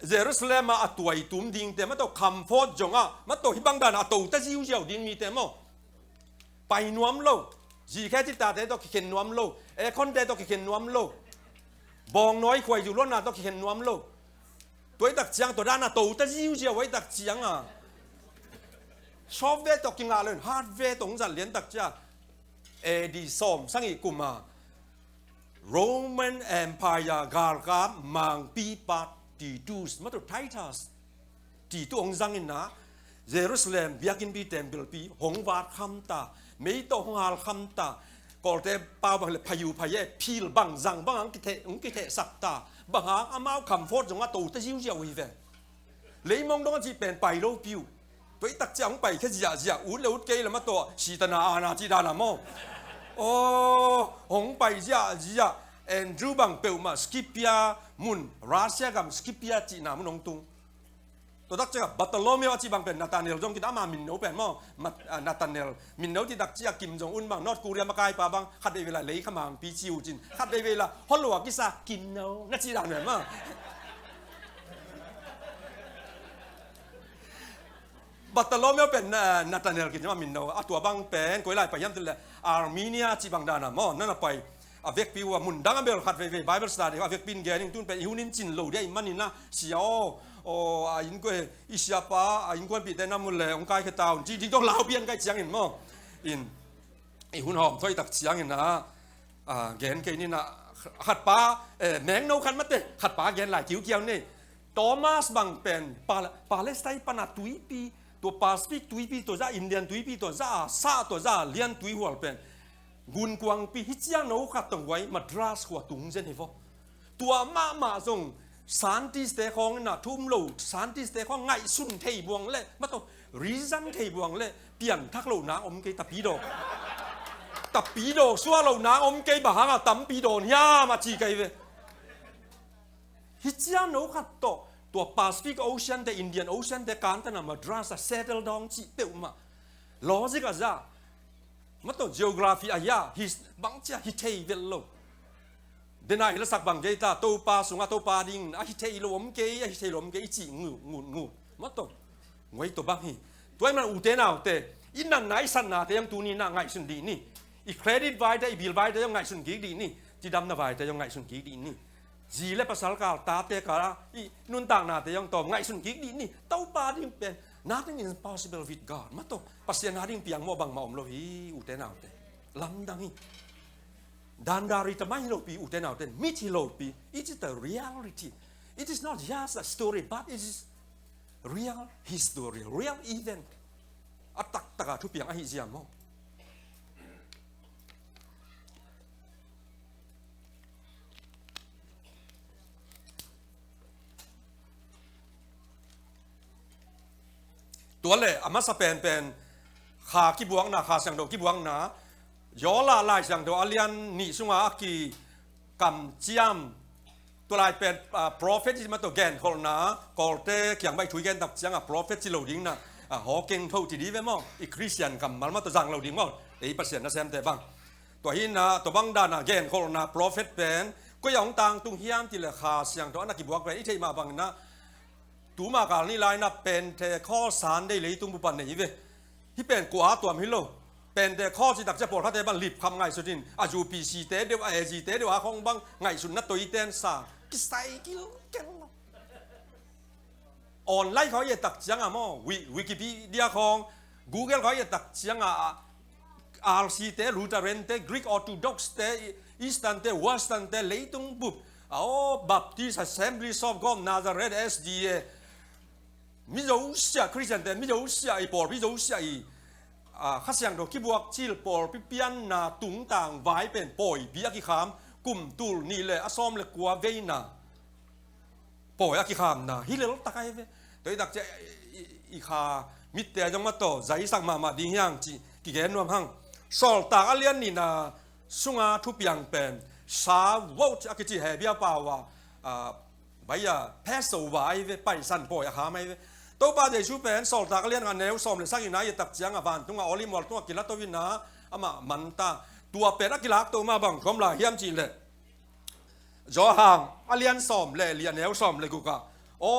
เยรูซาเล็มมาตัวไอตุ้มดิ่งแต่มาตัวคัมฟอร์ตจงมาตัวฮิบังดานตัวแต่ซิวเจ้าดิ่งมีแต่โมไปนวมโลจีแค่ที่ตาแต่ตัวเข็นนวมโลคนแต่ตัวเข็นนวมโลบองน้อยควายอยู่ล้นนาตัวเข็นนวมโลตัวตักเจียงตัวด้านตัวแต่ซิวเจ้าไว้ตักเจียงซอฟต์แวร์ตัวกินอะไรฮาร์ดแวร์ตรงจัดเลี้ยงตักเจ้าดีซอมสังอีกุมาโรมันเอ็มพายากาลกามังปีปัดตีดูสมาตัวไททัสตีตัวองจังอินนะเยรูซาเล็มบิอากินบีเต็มเบลปีหงวาดคำตาไม่ต้องหงาลคำตากอลเตป้าบังเลยพายุพายุพิลบังจังบังอังกิเทสักตาบังหางอามาคัมฟอร์ตจงว่าตัวแต่ยิ้วเจียวอีเวนเลยมองตรงที่เป็นไปโลพิวตัวตักจังไปแค่จีอาอุดเลอุดเกยแล้วมาตัวชีตนาอาณาจิดานามโอ้หงไปจีอาแอนดรูบังเปลมาสกิปยามุนรัสเซียกับสกิปยาจีนามุนองตุงตัวตักจังบัตโลเมอจีบังเป็นนาธานเอลจงกิดอามามินโนเป็นมั่งนาธานเอลมินโนที่ตักจีกิมจงอุนบังนอร์ทโคเรียมากายปาบังขัดเวลาเลยขมังปีจิวจินขัดเวลาฮอลลัวกิซากินโนนัจีดานเหมือนมั่งบัตโลเมอเป็นนาธานเอลกินมามินโนตัวบังเป็นกุยไลไปยันติเลยอาร์เมเนียจีบังดานามั่งนั่นไปอเวกพิวมุนดังเบลขัดเวไบเบิลสตาร์อเวกปินแกนิงตุนเป็นอิวนินจินโลเดียมันนี่นะเสียวอินกวยอิชยาปาอินกวยปีเตนามุลเลยองค์กายเตาจีจีต้องลาวเบียนไกเจียงอินมั่งอิหุ่นหอมถอยตักเจียงอินนะแกนแกนี่นะขัดป้าแมงโนคันมาเตะขัดป้าแกนหลายคิวเกี่ยวนี่โทมัสบังเป็นปาเลสไตน์ปนาตุยปี ตัวปาซิฟิกตุยปีตัวจ้าอินเดียนตุยปีตัวจ้าซาตัวจ้าเลียนตุยหัวเป็นกุนกวางปีฮิจิยาโนขัดตรงไว้มาดราสหัวตุงเจนเฮฟตัวมาส่งสารที่สเตของน่ะทุ่มโลสารที่สเตของไงสุนเทบวงเล่มาตัวรีซันเทบวงเล่เปลี่ยนทักโลนาอมเกยตะปีโดตะปีโดสัวโลนาอมเกยบะฮังอ่ะตั้มปีโดเนี่ยมาจีเกยเวฮิจิยาโนขัดตัวแปซิฟิกโอเชียนแต่อินเดียนโอเชียนแต่การแต่น่ะมาดราสเซตเทิลดองจีเปียวมาลอจิกอะจ้ามาตัว geography อะยาฮิสบางจ้าฮิเทเวลโลเดนายละสักบางเกยตาโตปาสุงาโตปาดิงอะฮิเทโลมเกยอะฮิเทโลมเกยจีงูมาตัวงวยตัวบางฮีตัวมันอุเทนเอาแต่อินนั่นไหนสันนาแต่ยังตัวนี้น่าไงสุนดีนี่อีเครดิตไว้แต่อีบิลไว้แต่ยังไงสุนกีดีนี่จีดำน่ะไว้แต่ยังไงสุนกีดีนี่จีเล่ภาษากาลตาเตะกาอีนุนต่างนาแต่ยังตอบไงสุนกีดีนี่เต้าปาดิงเป็น nothing is impossible with God มาตัวปัสยานาดิงเปียงโมบังมาอมโลฮีอุเทนเอาแต่ลำดังฮีdan dari temai lopi utenau ten miti lopi it is the reality it is not just a story but it is real history real event atak taka tu piang ahi siamoตัวเลยอามาสเปนเป็นขากิบวงนาขาเสียงโดกิบวงนายอลาลายสังตัวอเลียนนิสุงอากีกำจียมตัวลายเป็นprophet ที่มาตัวแกนคนนะกอลเตเขียงใบถุยแกนตักจังprophet ที่เราดิ้งนะหอเก่งเท่าที่ดีไว้มั้งอีคริสเตียนกำมันมาตัวจังเราดิ้งมั้งไอ้ประเสริฐนะแซมแต่บ้างตัวหินนะตัวบังดานะแกนคนนะ prophet เป็นก็ยังต่างตุงเฮียมที่เลยขาเสียงตัวนักกิบวกไปอีเทมาบังนะตัวมาการนี่ลายนะเป็นเทข้อสารได้เลยตุงบุปผาเนี่ยเว้ยที่เป็นกัวตัวมิโลเป็นแต่ข้อที่ตักจะปวดถ้าแต่บังรีบคำไงสุดินอาจูปีซีเตเดี๋ยวเอจีเตเดี๋ยวของบังไงสุดนัดตัวอีเตนสากิไซกิลเก่งออนไลน์เขาอย่าตักจังอ่ะมั้งวิกิพีเดียของ Google เขาอย่าตักจังอ่ะ RC เตรูตาเรนเตกรีกออร์โธดอกซ์เตอีสตันเตเวสตันเตเลตุงบุบบัพติสต์ Assemblies of God Nazareth SDA มิโจเซียคริสเตียนเตมิโจเซียอีปอร์มิโจเซียอีข้าเสียงดอกกิบวกชิลปอร์พิเปียนนาตุงต่างไว้เป็นปอยบียกิขามกุ่มตูลนี่เลยอสอมเลยกัวเวน่าปอยกิขามนะฮิเลลตะไคเวตัวอีดักจะอีขามิเตยังมาโตใจสักมาดีอย่างจีกิเกนนวมหังสอลตากอเลียนนี่นะสุงาทุบยังเป็นสาววจะกิจิเฮเบียป่าวใบยาแพสโซไว้เวไปสันปอยขาไม่เวตัวป้าเดชูเป็นสอลตากเลียนกันแนวสอมเลยสักอย่างนี้ตักเสียงอ่ะบ้านตุงออลิมอลตุงกิลัตโตวินาอามามันตาตัวเป็ดกิลักตัวมาบังคมลาเฮียมจีเลยจอห่างอเลียนสอมเลยเลียนแนวสอมเลยกูกะโอ้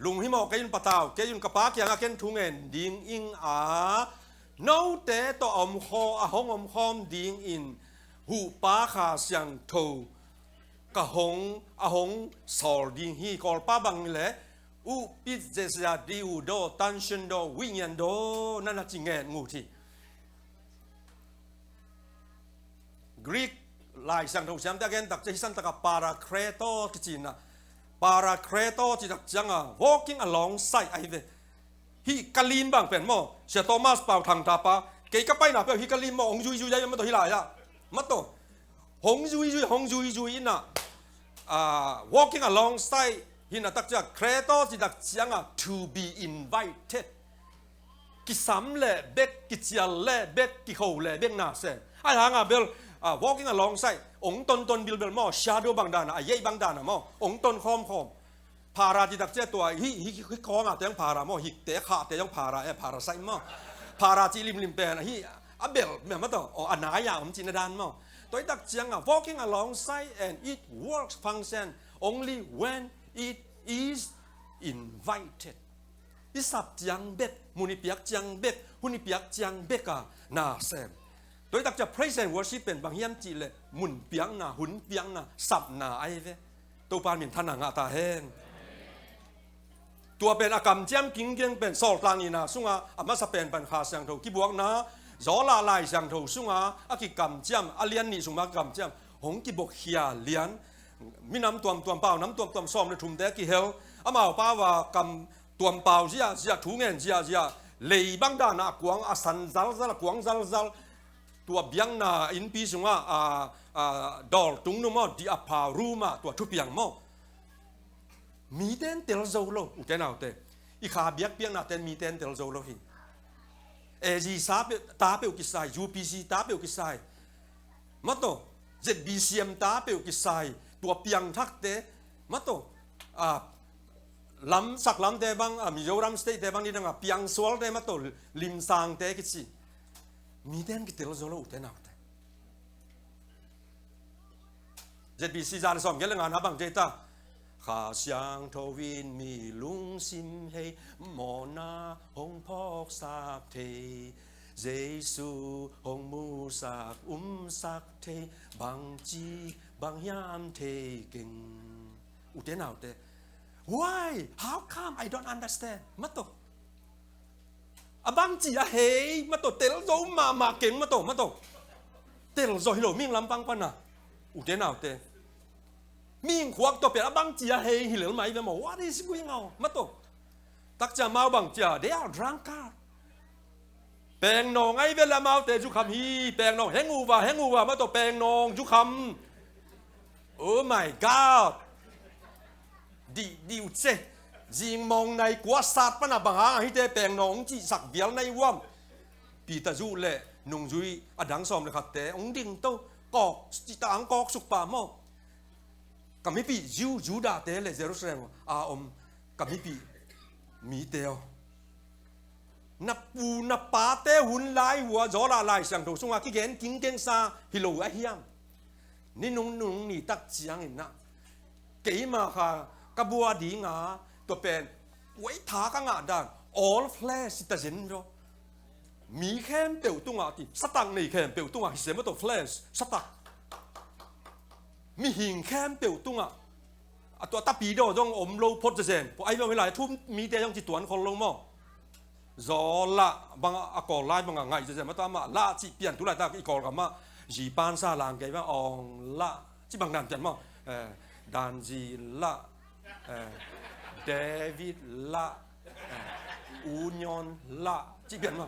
ลุงฮิโมเกยุนปะตาวเกยุนกะปาเกียงเกนทุงเงินดิงอิงโน้เตตัวอมคอหงอมคอมดิงอินหูป้าขาเสียงโทกะหงหงสอลดิงฮีกอลป้าบังเลยอุปิเจสยาดิวโดตันชันโดวิญญาณโดนั่นน่ะจิงเงินงูที่กรีกลายสังทงเสียมตะเกนตักจะฮิสันตะกับปาราเครโตที่จีนนะปาราเครโตที่ตักจังwalking alongside ไอ้เวฮิกาลินบางเป็นมั้งเชโตมัสเป่าทางตาปะเกยก็ไปนะเพื่อฮิกาลินมั้งองยุยยุยยังไม่ตัวฮิลายะมาตัวหงยุยยุยน่ะwalking alongsideฮินาตักจะเครโตที่ตักจังto be invited กิสัมเล่เบกกิจยาเล่เบกกิโฮเล่เบกนาเซไอ้ทางเบลwalking alongside องตนบิลเบลมอ shadow บางดานะไอ้ยัยบางดานะมอองตนคอมพาราที่ตักเจ้ตัวฮิคองแต่ยังพารามอฮิเตะขาแต่ยังพาราพาราไซมอพาราที่ริมเป็นฮิเบลแม่มาต่ออันไหนอย่างผมจินดานมอตัวตักจังwalking alongside and it works function only when it is invited อิสับจังเบ็ดมุนิเปียกจังเบ็ดหุนิเปียกจังเบ็ดกานาเซมโดยตักจะ praise and worship เป็นบางอย่างจีเลยมุนเปียงนาหุนเปียงนาสับนาไอเวตัวปานมินท่านางาตาแห้งตัวเป็นอากรรมเจียมกิ้งเกียงเป็นสอลตานีนาสุงอามาสเปนเป็นขาเสียงโถกิบวกนะจอลาลายเสียงโถสุงอากิกรรมเจียมอเลียนนี่สุงมากรรมเจียมหงกิบกเฮียเลียนมีน้ำตัวเปล่าน้ำตัวซ้อมในทุ่มเด็กกี่เฮลอามาป้าว่าก tuam pau zia thu ngen zia lei bang da na kuang a san zal kuang zal tua biang na in pi sunga dol tung no mo di apa ruma tua thu piang mo mi ten tel zo lo u te nào te i kha biak piang na ten mi ten tel zo lo hi e ji sa pe ta pe ki sai UPC ta pe ki sai ma to ZBCM ta pe ki sai tua piang thak te ma to lắm sắc lắm thế bang Mizoram State thế bang đi đang piang sual thế mà tổ lim sang thế cái gì mi tên cái tiếng rồi thế nào thế ZBC ra là xong cái là ngàn hả bằng thế ta khả sang thâu vin mi lung sim hay mona hong phok sak thế Giêsu hong mu sak sak thế bằng chi bằng yam thế kinh thế nào thế Why? How come? I don't understand. Mato. Abang chỉ hey, mato tel dấu mà kính mato. Tel rồi hiểu mình làm bang pan à? Thế nào thế? Mình khoác to biệt abang chỉ hey hiểu mấy về mà what is going on? Mato. Tác giả mau bằng chỉ they are drunkard. Bèn nong ai về làm mau thế chú khăm hi, bèn nong hangover mato bèn nong chú khăm. Oh my God. Điều chế riêng mong này quá sát bắt nạp bằng hàng hay thế bèn nong chỉ sặc béo này wam bị ta du lệ nung duy đáng xòm là khát té ông đình tâu cọc chỉ ta ăn cọc sụp bà mò cầm mấy bị du đà té lệ Jerusalem cầm mấy bị mỹ tèo nạp bá té hun lai hùa gió là lại sang đầu sung cái ghen kính xa hi lù ai hiam nên nung nỉ tắc chiang in na kỹ mà khà các bùa đi ngãตัวเป็นไว้ท้ากังอาดัง all flesh สิตาเจนjo มีแค่เปียวตุ้งอ่ะที่สตังในแค่เปียวตุ้งอ่ะเสียมาตัว flesh สตักมีหิงแค่เปียวตุ้งอ่ะตัวตาปีโดจงอมโลพดเจนพอไอ้เวลาทุ่มมีแต่ยังจิตตวนคนลงมั่งจอละบางกอลไล่บางไงเจนมาตัวมาละจิเปลี่ยนทุกหลายตาอีกอกับมาจีปานซาลางไงว่าอองละจิบางนั่นจันมั่งดานจีละเดวิดละอูนยอนละจีเปลี่ยนมา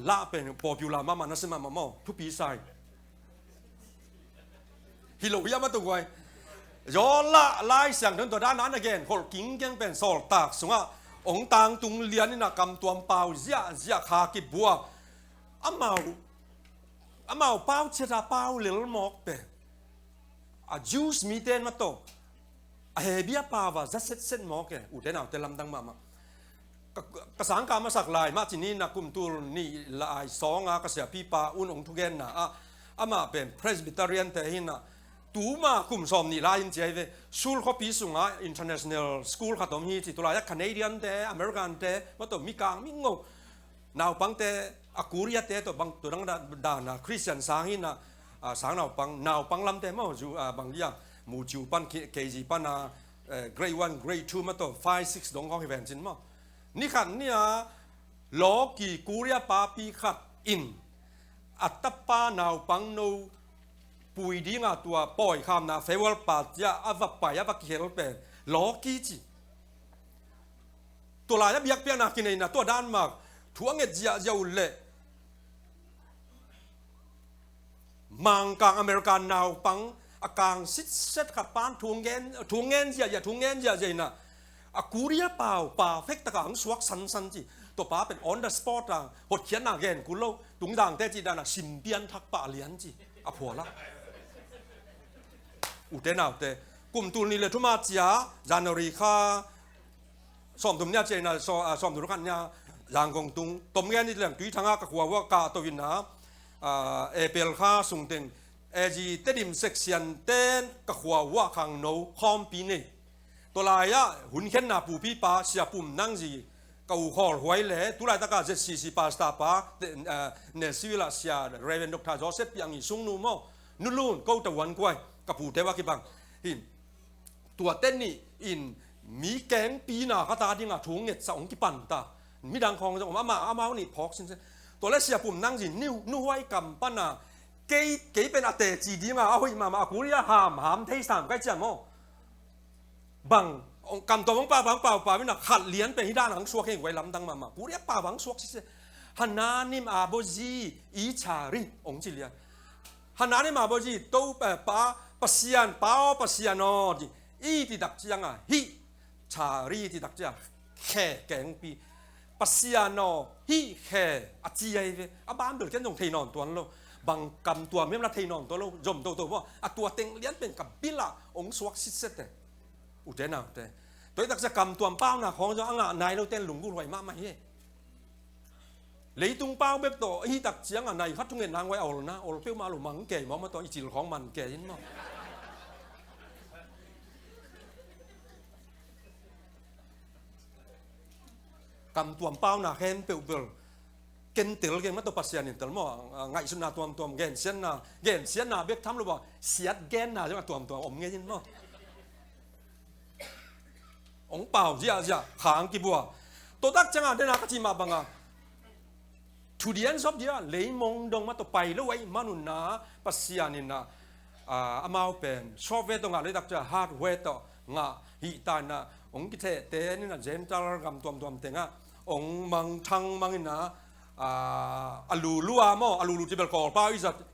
ละเป็นปอปิวลามานั่นสิมาโม่ทุกปีใส่ฮิโลยามาตัวไว้ย้อนละไล่เสียงถึงตัวด้านนั้นอีกคนกิ้งยังเป็นสอลตากสงะองต่างตุงเลียนนี่นะกำตัวเปล่าเสียขากิบบัวอาเมาเปล่าเชดาเปล่าเหลือหมอกเป็นจูสมีเต้นมาโตเฮบียปาวาจะเซ็ตหมอกแกอุดเดนเอาแต่ลำดังมากระสังการมาสักลายมาที่นี่นะกุมตูนี่ลายสองกระเสียพี่ปาอุ่นองทุกเกนนะมาเป็น Presbyterian แต่หินนะตูมากุมสอมนี่ลายเจเวสูลเขาปีสุงInternational School ขัดตรงนี้ที่ตัวลาย Canadian แต่ American แต่มาตัวมีกลางมีงงนาวปังแต่กูเรียแต่ตัวบางตัวดังด่านนะคริสเตียนสางหินนะสางนาวปังลำแต่มาอยู่บางอย่างมูจูปันเคจีปันgrade 1 grade 2มาตัว5 6ดงของเฮเวนจินมั้งนี่ขันนี่โลกีกูเรียปาปีขัดอินอัตปานาวปังโนปุยดีงาตัวปล่อยคำนะเฟวลปาจาอวับไปอวักเฮลเป็นโลกีจีตัวลายเบียกเปียนักกินนะตัวด้านมากทั่วเงจียาวเล่มังกางอเมริกันนาวปังอากางซิดเซตขับปานทวงเงินเสียนะกูเรียป่าเฟกตะกังสวักสันจีตัวป้าเป็น on the spot หดเขียนหนักเงินกูเล่าตุงด่างแต่จีดานะสิมเบียนทักป่าเลี้ยนจีผัวละอุเทนเอาแต่กลุ่มตุนนี่เลยทุมาจียจานรีค่าสอมตุมเนี่ยเจนะสอมตุนกันเนี่ยยางกงตุงต้มเงินนี่เรื่องตุยทางอากาศว่ากาตัววินนะเอเปิลค่าส่งเต็งเอจีเตดิมเซ็กชันเต้นกะขวาว่าขังโนคอมปีนี่ตัวลายหุ่นเข็นหน้าปูพี่ป้าเสียปุ่มนั่งจีกูขอหวยเลยตัวลายตะกาเจ็ดสี่ป้าสตาป้าเนสิวิลาเสียเรเวนดอกทาจอเซตยังอีซุงนูโมนุ่นลูนกูตะวันกวยกับปูเทวะกิบังหินตัวเต้นนี่อินมีแกงปีหน้าก็ตาดิ่งถุงเน็ตสองกิปันตามีดังของจะออกมานี่พอกสิตัวเล็กเสียปุ่มนั่งจีนิ้วไว้กำปั้น幾เป็นอาเตจีดีมาเอาไปมากูเรียหามเทสามใกล้จะมั้งบัง กำตัวของป่าไม่หนักขัดเหรียญเป็นที่ด้านหลังสวกให้ไว้ลำดังมากูเรียกป่าหวังสวกสิฮันนานิมอาโบจีอีชาริองจิเลียฮันนานิมอาโบจีตู้ป่าปัสยานป่าปัสยานอดีอีที่ดักจังอ่ะฮิชารีที่ดักจังแค่แกงปีปัสยานอฮิแค่อาจีไอเวอาบ้านเดือดกันตรงเทนอนตัวนั้นโลบางกำตัวไม่มาเทนอนตัวโลจมตัวว่าตัวเต็งเลี้ยนเป็นกับบิละองสวกสิเสตอุเทนาแต่ตัวตักจะกำตัวเป้าหน้าของจะอ่างนายเราเต้นหลงกูรวยมากไหมเลยตุงเป้าแบบตัวอีตักเสียงอ่ะนายคัดทุ่งเงินนางไว้เอานะเอาเปี้ยวมาหลุมมังแก่มองมาตัวอีจิลของมันแก่ยินมั้งกำตัวเป้าหน้าแค้นเปรี้ยวเกณฑ์เต๋อเกณฑ์มาตัวปัสยานิเต๋อมั้งไงสุนัขตัวเกณฑ์เสียนน่ะเบียกทำหรือเปล่าเสียดเกณฑ์น่ะใช่ไหมตัวอมเงี้ยยินมั้งองเป่าเจ้าขางกี่บัวตัวตักจังอ่ะเดินหน้าก็จีมาบังอ่ะทุเรียนชอบเดียวเลยมองดงมาตัวไปแล้วไว้มานุนนะปัสยานินะอามาเป็นชอบเวทตรงอ่ะเลยตักจะฮาร์ดเวทต่องะฮิตานะองกิเทเตนี่นะเจมจาร์กำตัวเต็งอ่ะองมังทังมังนะอาลูลัวมั้งอาลูที่เป็นกอลป้า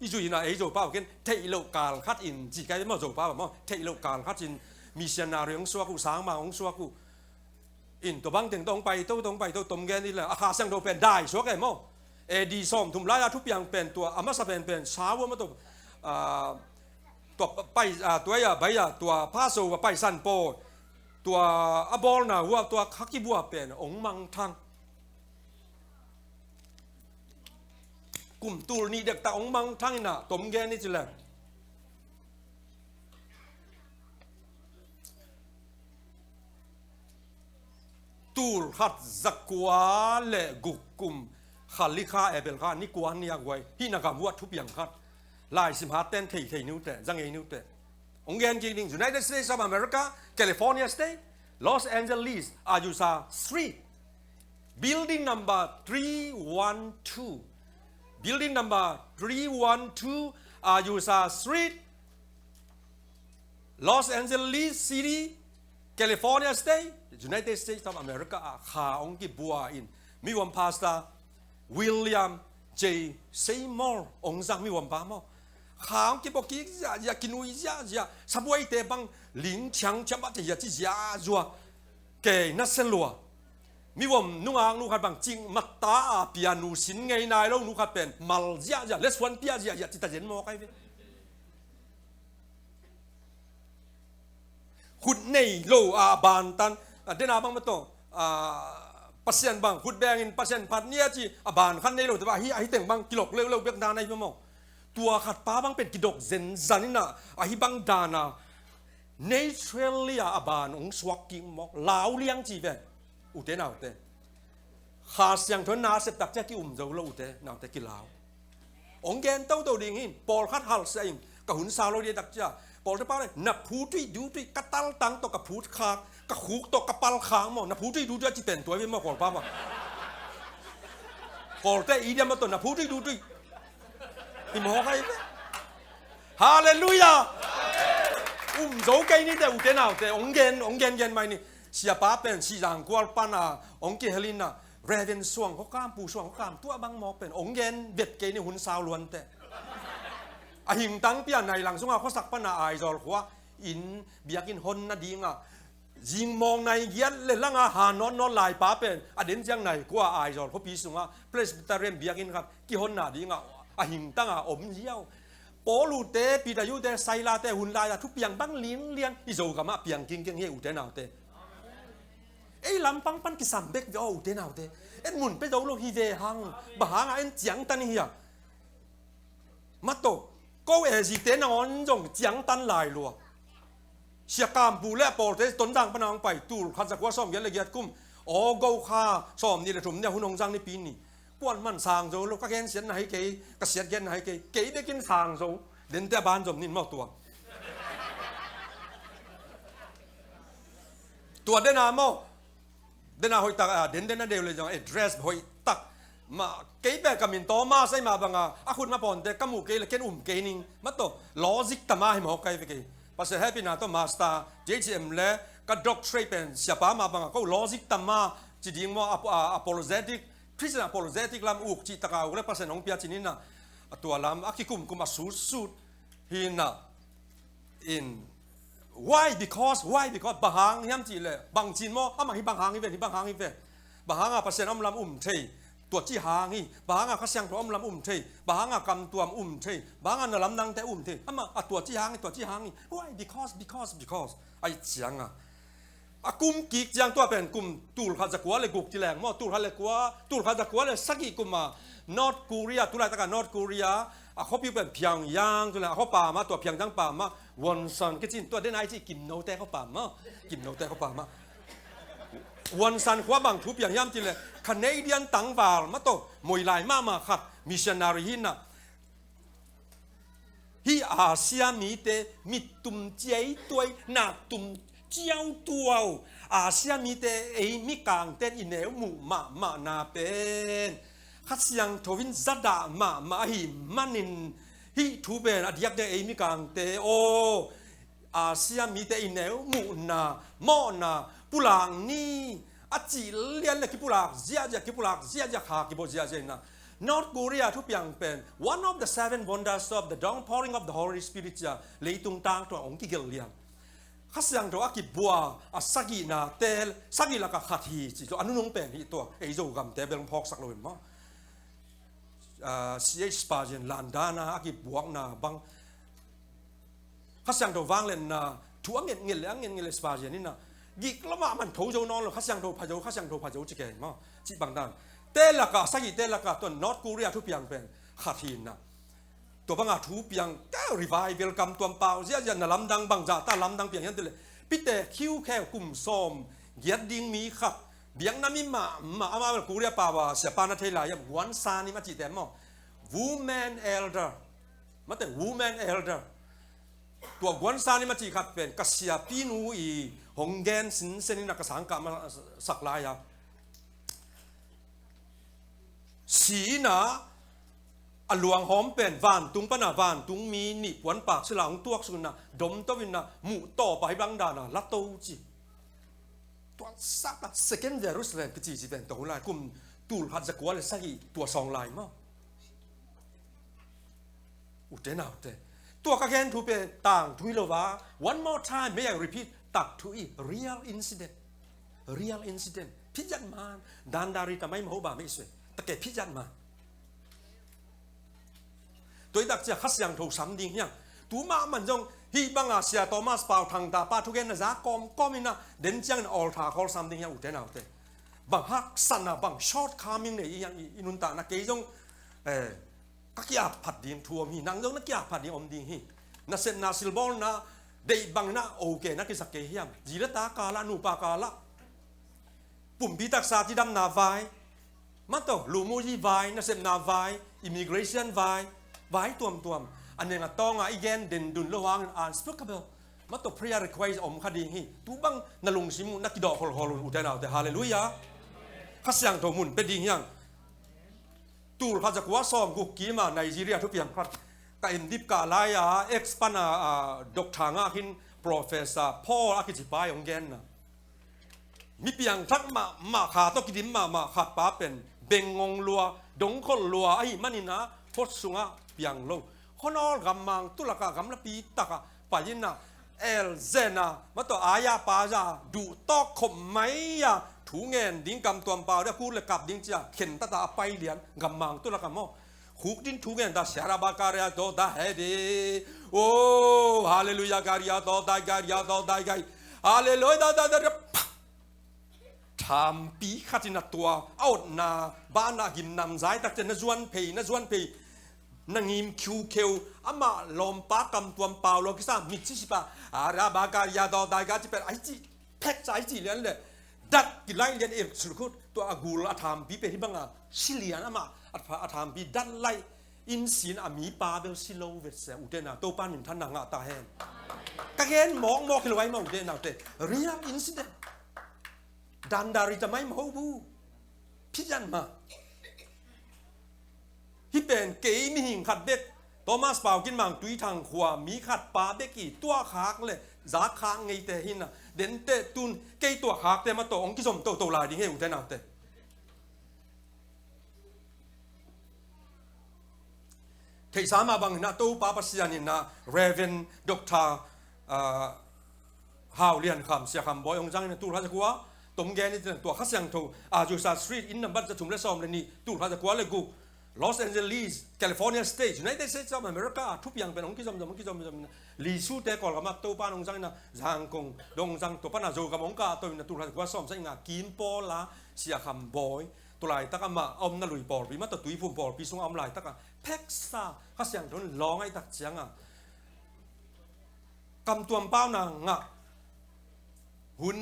อีจุยนะไอ้โจป้าเกินเทอิโลกาลคัดอินจีกันมั้งโจป้ามั้งเทอิโลกาลคัดอินมีเสียนาเรื่องสัวกูสางมาของสัวกูอินตัวบังถึงตรงไปตัวตมแกนี่แหละอาคาเสียงโดเป็นได้สัวแกมั้งดีส้มทุ่มไล่ทุกอย่างเป็นตัวอามาสเป็นสาวมาตัวไปตัวใบตัวพาโซไปสันโปตัวอบอลน่ะว่าตัวคักกิบัวเป็นองมังทังกลุ่มตูนี่เด็กตาองมังทังน่ะตมแกนี่จิแหละตูร์ขัดจักวาเล่กุกุมขัลลิข้าเอเบลข้านี่กวนนี่ยังไว้ที่นักวัดทุบอย่างขัดลายสิมหาเต้นเทนิ้วเตะจังเอนิ้วเตะองค์การจริง United States of America California State Los Angeles Azusa Street Building number 312 Building number 312 Azusa Street Los Angeles City California State United States of America ขาองค์กิบัวอินมีวันพาสต้าวิลเลียมเจเซย์มอร์องค์จังมีวันพามอขาองค์กิบอกกี้อยากกินอุยจ้าสบายแต่บางลิงช่างจะมาจะอยากจะยาจัวเกนัสเซลัวมีวันนุ่งอ่างนุ่งขัดบางจริงมัตตาเปียโนสินไงนายแล้วนุ่งขัดเป็นมัลจ้าเลสวันเปียจ้าอยากจะตัดเย็นมอใครเป็นคุณในโลอาบานตันเดินอาบังมาโตปัสยันบังขุดแบงอินปัสยันพัดเนี่ยจีบานขันในโลแต่ว่าฮิเต็งบังกิโลเร็วเบียกดาในพี่มองตัวขัดป้าบังเป็นกิโลเซนซันน่ะฮิบังดานาเนเธอร์เลียบานองสวกกิมอกลาวเลี้ยงจีเวนอุเตนาอุเตขาเสียงทนนาเสพตักเจ้ากิอุ่มเจ้าเราอุเตนาอุเตกิลาวองแกนเต้าตัวดิ่งหินปอลขัดฮัลเซียงกับหุ่นซาโลเดียตักเจ้าปอลจะป้าเลยนับผู้ที่ดูที่กระตัลตังตัวกับผู้ขางกับหูตัวกับปัลขางมั้งนับผู้ที่ดูที่จีเป็นตัวไม่มาปอลป้ามั้งปอลแต่อีเดียมาตัวนับผู้ที่ดูที่อิมฮอกใครไหมฮาเลลูยาโจไกนี่แต่อุเทนาแต่องเกนไม่นี่เสียป้าเป็นสีจางกวาลปานาองเกเฮลิน่าเรเวนสวงเขาข้ามปูสวงเขาข้ามตัวบางมอเป็นองเกนเบ็ดเกนี่หุ่นสาวล้วนแต่หิงตั้งเปียในหลังสงเขาสักปนาไอจอลหัวอินเบียกินฮอนนาดีงะยิงมองในเย็นเลยลังอาหารนอนลายป้าเป็นอเด่นจังไหนกว่าไอจอลเขาปีสุงะเพลสตาเรนเบียกินครับกี่ฮอนนาดีงะหิงตั้งอมเยี่ยวปอลูเตปีดายุเตไซลาเตหุ่นลายทุกเปียงบังเลี้ยงอิโซกามาเปียงกิงเฮอุเตนาวเตไอ้ลำปังปันกิสัมเบกเวออุเตนาวเตเอ็นมุนไปดูโลฮีเวหังบะหางเอ็นจังตันเฮียมาโตก็เอจิเตนอนจงจังตันลายลัวเสียกามปูและปอเตต้นดังปนางไปตูขัดสักว่าซ้อมยันละเอียดกุ้มอ๋อโกคาซ้อมนี่แหละถุมเนี่ยหุ่นองจังในปีนี้กวนมันสางโจลูกก็เห็นเสียนไหนเกยก็เสียนเห็นไหนเกยเกยได้กินสางโจเดินแต่บ้านจมนินมอตัวเดินหม้อเดินหอยตักเดินเดียวเลยจังdress หอยตักมาเกยแบบกับมินโตมาใส่มาบังอาคุณมาปอนแต่กมูเกยเลยเกินเกยนิงมาโตลอจิกตามาให้หมอเกยไปเกยภาษาให้พี่นาโตมาสตาร์ JGM เล่ ก็ด็อกเตรเป็นเสียป้ามาบังก็ลอจิกตัมมาจีดิงว่าapologetic Christian apologetic ลำอุกจิตะกาวเลยภาษาหนองเปียจินินะตัวลำอากิคุมมาสุดหินะ in why because บางหางย้ำจีเลยบางจีนมั้งมาฮิบางหางฮิเวบางหางภาษาน้ำลำเทตัวจีหางฮิบางหางข้าเสียงตัวลำเทบางหางกำตัวเทบางหางนลำนังแต่เทมาตัวจีหางฮิ why because ไอเสียงกุมกิกยังตัวเป็นกุมตูลข้าจะกลัวเลยกุกจีแรงมั้งตูลข้าจะกลัวเลยสักกี่กุมมา North Korea ตุลาตะกัน North Korea เขาพิเป็นเพียงยางตุลาเขาป่ามาตัวเพียงจังป่ามาวันซันก็จริงตัวเดนไอจีกินโนแต่เขาป่ามาวันซันขวาบังทุบอย่างย่ำจีเลยคาเนเดียนตังวาลมาตัวมวยลายมาขัดมิชชันนารีหินะที่อาเซียมีแต่มีตุ่มเจียตัวหนาตุ่มเจียวตัวอาเซียมีแต่มีกางเต้นอินเนวหมู่มานาเป็นข้าเสียงทวินจัดมาหิมันนินฮิทูเป็นอดีตเมีกางเตโออาเซียมีแต่อินเนวหมู่มอนาปุลังนี่อาจิเลียนเลยกิปุลักเจียขากิบุเจียนะ North Korea ทุกอย่างเป็น one of the seven wonders of the downpouring of the Holy Spirit จะเลยตุงตางตัวองค์กิเกลียนข้าเสียงตัวอากิบัวสักินาเตลสักิลักขัดฮีจิตัวอนุนงเป็นที่ตัวไอโจกำเตเบลพอกสักเลยมั้งC.H. Spurgeon ลันดานะอากิบวกนะบังข้าเสียงตัววางเล่นนะทั่วเงี้ยสปาเจียนนี่นะกิกละมามันโถโจนอนเลยข้าเสียงตัวพะโจจิเกยมั้งจิบางด้านเตลักสักิเตลักตัวนอร์ทโคเรียทุกอย่างเป็นขัดหินนะตัวบางอาทุบอย่างแก้วรีไวเวลกัมตัวเปล่าเสียยันลำดังบางจ่าตาลำดังเปียงยันเลยพิเตคิวแค่กลุ่มซ้อมเกียรติงมีขัดเบียงน้ำมิมากูเรียกป่าวเสียปานาเทลายวันซานี่มาจีเต็มมั้ง woman elder มาแต่ woman elder ตัววันซานี่มาจีขัดเป็นกษยาปีนูอีหงแกนสินเซนินักสังกัดมาสักลายสีนะอลวงหอมเป็นวานตุงปนาวานตุงมีนิปวนปากสลางตัวสุนัขดมตวินะหมู่ต่อไปบังดานะลัตโตจีตัวสักเซคันด์เยรูซาเล็มก็จีเป็นตัวลายกุมตูลฮัดจะกลัวเลยสักตัวสองลายมั้งอุเทนเอาเตตัวกระแกนทูเป็นต่างทุยโลวา one more time ไม่อยาก repeat ตักทุย real incident พิจารณาดันดาริตไม่มาหัวบ่าไม่สวยตะเกียบพิจารณาตัวดักจะขัดยังถูกซ้ำดิ้งยังตัวมามันจงฮีบังอาเซียโทมัสเปาทางตาป้าทุกอย่างนะจ๊ะก็มีนะเดินจังออลทาคอลซ้ำดิ้งยังอุเทนเอาเตบางฮักสันนะบางช็อตคามิงเนี่ยยังอินุนตานะเกยจงกักยาผัดดิ้งทัวมีนังจงนักยาผัดดิ้งอมดิ้งฮีน่าเซนน่าซิลบอลนะเดี๋ยวบางนะโอเคนักกิจสักเกียมจีรตากาละนูปากาละปุ่มพิทักษาที่ดำนาไวมาต่อลูมูจีไวน่าเซนนาไวอิมิเกรชั่นไวตัวอันนี้ก็ต้องอีกแกนเด่นดุนระวังunspeakable มาตัว prayer request อมคดีฮีตูบังนลุงซิมุนักกิดอกฮอลอุเทนเอาแต่ฮาเลลูยาข้าเสียงตัวมุนเป็นดิ่งยังตูลข้าจะกว่าซ้อมกุกกี้มาไนจีเรียทุกอย่างครับก็อินดิบกาลายาเอ็กซ์ปันดอกทางอาคิน professor พ่ออากิจิปายองแกนนะมีเพียงทักมาขาตกิดิมมาขาป้าเป็นเบงงงลัวดงคนลัวไอ้มันนี่นะพดสุงะเพียงโลคนอลกำมังตุลกะกำละปีตะกะปายินะเอลเซนะมาตัวอายาปาจาดูตอกขมไหมยาถูเงินดิ้งกำตัวเปล่าได้พูดเลยกับดิ้งจ้าเข็นตาไปเลียนกำมังตุลกะมอขุกดิ้งถูเงินดาเสราบาการยาโตดาเฮดีโอ้ฮาเลลูยาการยาโตดาการยาโตดาไกฮาเลลูยาดาทำปีขัดนัดตัวเอาหน้าบ้านหิมนำใจตักจะนจวนเพย์นังหิมคิวอามาลมปากำตัวเปล่าโลกิสามิชิชิปะอาราบาการยาดอดายกาจิเป็นไอจีแพ็กใจจีเลียนเลยดัดกิไลเลียนเองสุดคุดตัวอากูลอาทำปีเป็นที่บังอาชิเลียนอามาอาทำปีดัดไลอินสินอามีปาเบลซิโลเวสเซอุเตนาโตปานินท่านนางอาตาเฮนกะเกนมองคิลไว้มาอุเตนาเตเรียลอินซิเดนดันดาริจะไม่มาหูบูพิจารณาที่เป็นเกย์มีหิงขัดเบ็ดโทมัสเปากินมังตุยทางขวามีขัดปาเบกี่ตัวขากเลยจากขางไงแต่หินน่ะ เด่นเตตุนเกยตัวหากเตมาตัวองค์กิจสมตัวลายดิ้งเฮอุเทนาเตเทสามาบังนะตัวป้าปัสยานินะเรเวนด็อกเตอร์ฮาวเลียนคำเสียคำบอยองจังนี่ตัวราชกัวตมแกนี่ตัวข้าศึกทูอาจูซาสตรีทอินนัมบัตจะทุ่มเลสอมเลยนี่ตัวราชกัวเลยกูลอสแอนเจลิสแคลิฟอร์เนียสเตทยูไนเต็ดสเตทส์ออฟอเมริกาทุกอย่างเป็นองค์กิจสมลีสูเตะก่อนกับมาตัวป้าองจังนะจางกงดงจังตัวป้านาโจกับองค์กาตัวนี่ตัวราชกัวซ้อมใส่งากินปอละเสียคำบอยตัวลายตะกันมาอมนั่นลุยปอลปีมาตัวตุยฟุ่มปอลปีส่งอมลายตะกันเพ็กซ่าข้าศึกทูร้องไอ้ตักเสียงอ่ะกำตัวเป้านางอ่ะหุ่น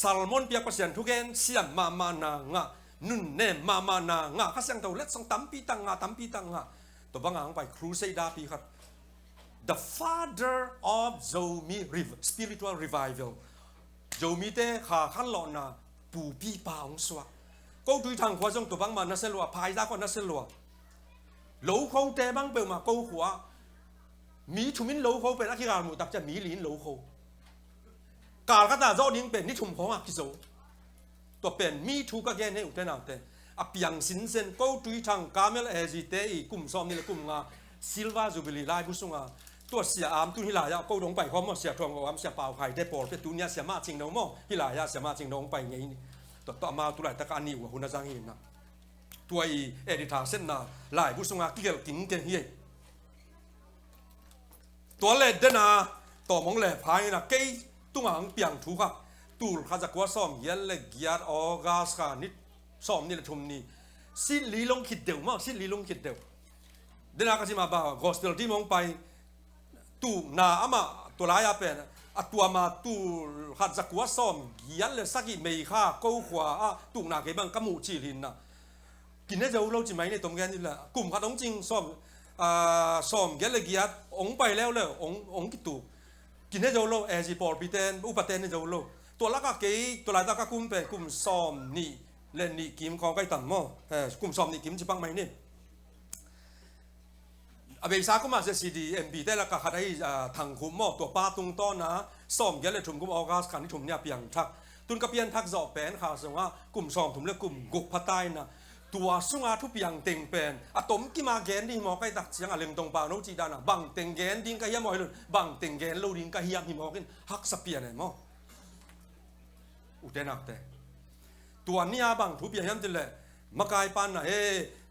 ซัลมอนเปียกเปอร์เซ็นต์ทุกเอ็นเสียนมานางะนุ่นเน่มานางะข้าศึกตัวเล็กส่งตั้มปีตังะตัวบางอย่างไปครูเซดาปีครับ the father of Zomi spiritual revival Zomi เต้ขาขั้นหล่อนะปูปีป่าองสวะก็ดูทางขวาส่งตัวบางมานัสลัวพายได้ก็นัสลัวหลูเขาเต้บางเปิลมากูขวามีทุมินหลูเขาเป็นนักกีฬาหมู่ตับจะมีลิ้นหลูเขาการกระดาษโจดิ้งเป็นนิทุมของอ่ะกิโซตัวเป็นมีทุกข์แก่เนี่ยอุตนาเตอเปียงสินเซนก็ดูทางกาเมลเอจิเตอีกลุ่มซ้อมนี่แหละกลุ่มงาซิลวาจูบิลีไลบุษงาตัวเสียอามตุนฮิลายาก็ลงไปเขาหมดเสียทองอามเสียเปล่าไข่ได้ปอดเป็นตุนยาเสียมาจริงเนาะมั่งฮิลายาเสียมาจริงเนาะไปไงนี่ตัวมาตัวไหนตะการนิวหุ่นจังหินนะตัวอีเอดิทาเส้นนาไลบุษงากิเกลกิงเกนเฮียตัวเล็ดเดนาตัวมองเล็ดพายนะเกยตุ้งหังเปียงถูกครับตูลข้าจะกว่าซ้อมยันเล็กยัดออกาสขานิดซ้อมนี่แหละทุมนี่สิ้นลีลงคิดเดียวมากสิ้นลีลงคิดเดียวเดินอาก็จะมาบ่าวกอสเปลที่มองไปตูนาอามาตัวลายเป็นตัวมาตูข้าจะกว่าซ้อมยันเลยสักกี่ไม่ค่ากู้ขวาตูนาเก็บบังกมูจีลินนะกินได้จะเราจีไหมในตรงแกนี่แหละกลุ่มข้าต้องจริงซ้อมยันเล็กยัดองไปแล้วเลยองกิตูกินให้เจ้าโลเอจิปอร์ปีเตนอุปเตนให้เจ้าโลตัวละก็เกยตัวละก็คุ้มเป็นคุ้มซ้อมนี่เล่นนี่กิมของใกล้ต่ำมั้งคุ้มซ้อมนี่กิมจะปังไหมนี่อาเบซ่าก็มาเสียซีดีเอ็มบีได้ละก็ขัดให้ทางคุ้มมั้งตัวป้าตุงต้นนะซ้อมยันเลยถุงกุ้มออกัสขันที่ถุงเนี่ยเปียงทักตุนกับเปียนทักจอบเป็นข่าวส่งว่ากลุ่มซ้อมถุงเรียกกลุ่มกุกพัดใต้นะตัวสุงาทุบยังเต็งเป็นตมกิมาแกนดิ้งมอใกล้ตักเสียงอะไรตรงป่าโนจีดานะบังเต็งแกนดิ้งก็เฮียมอยเลยบังเต็งแกนโลดิ้งก็เฮียหิมอกินฮักสเปียเนี่ยมั้งอุเทนักแต่ตัวนี้บังทุบยังจะเลยมากายปานนะ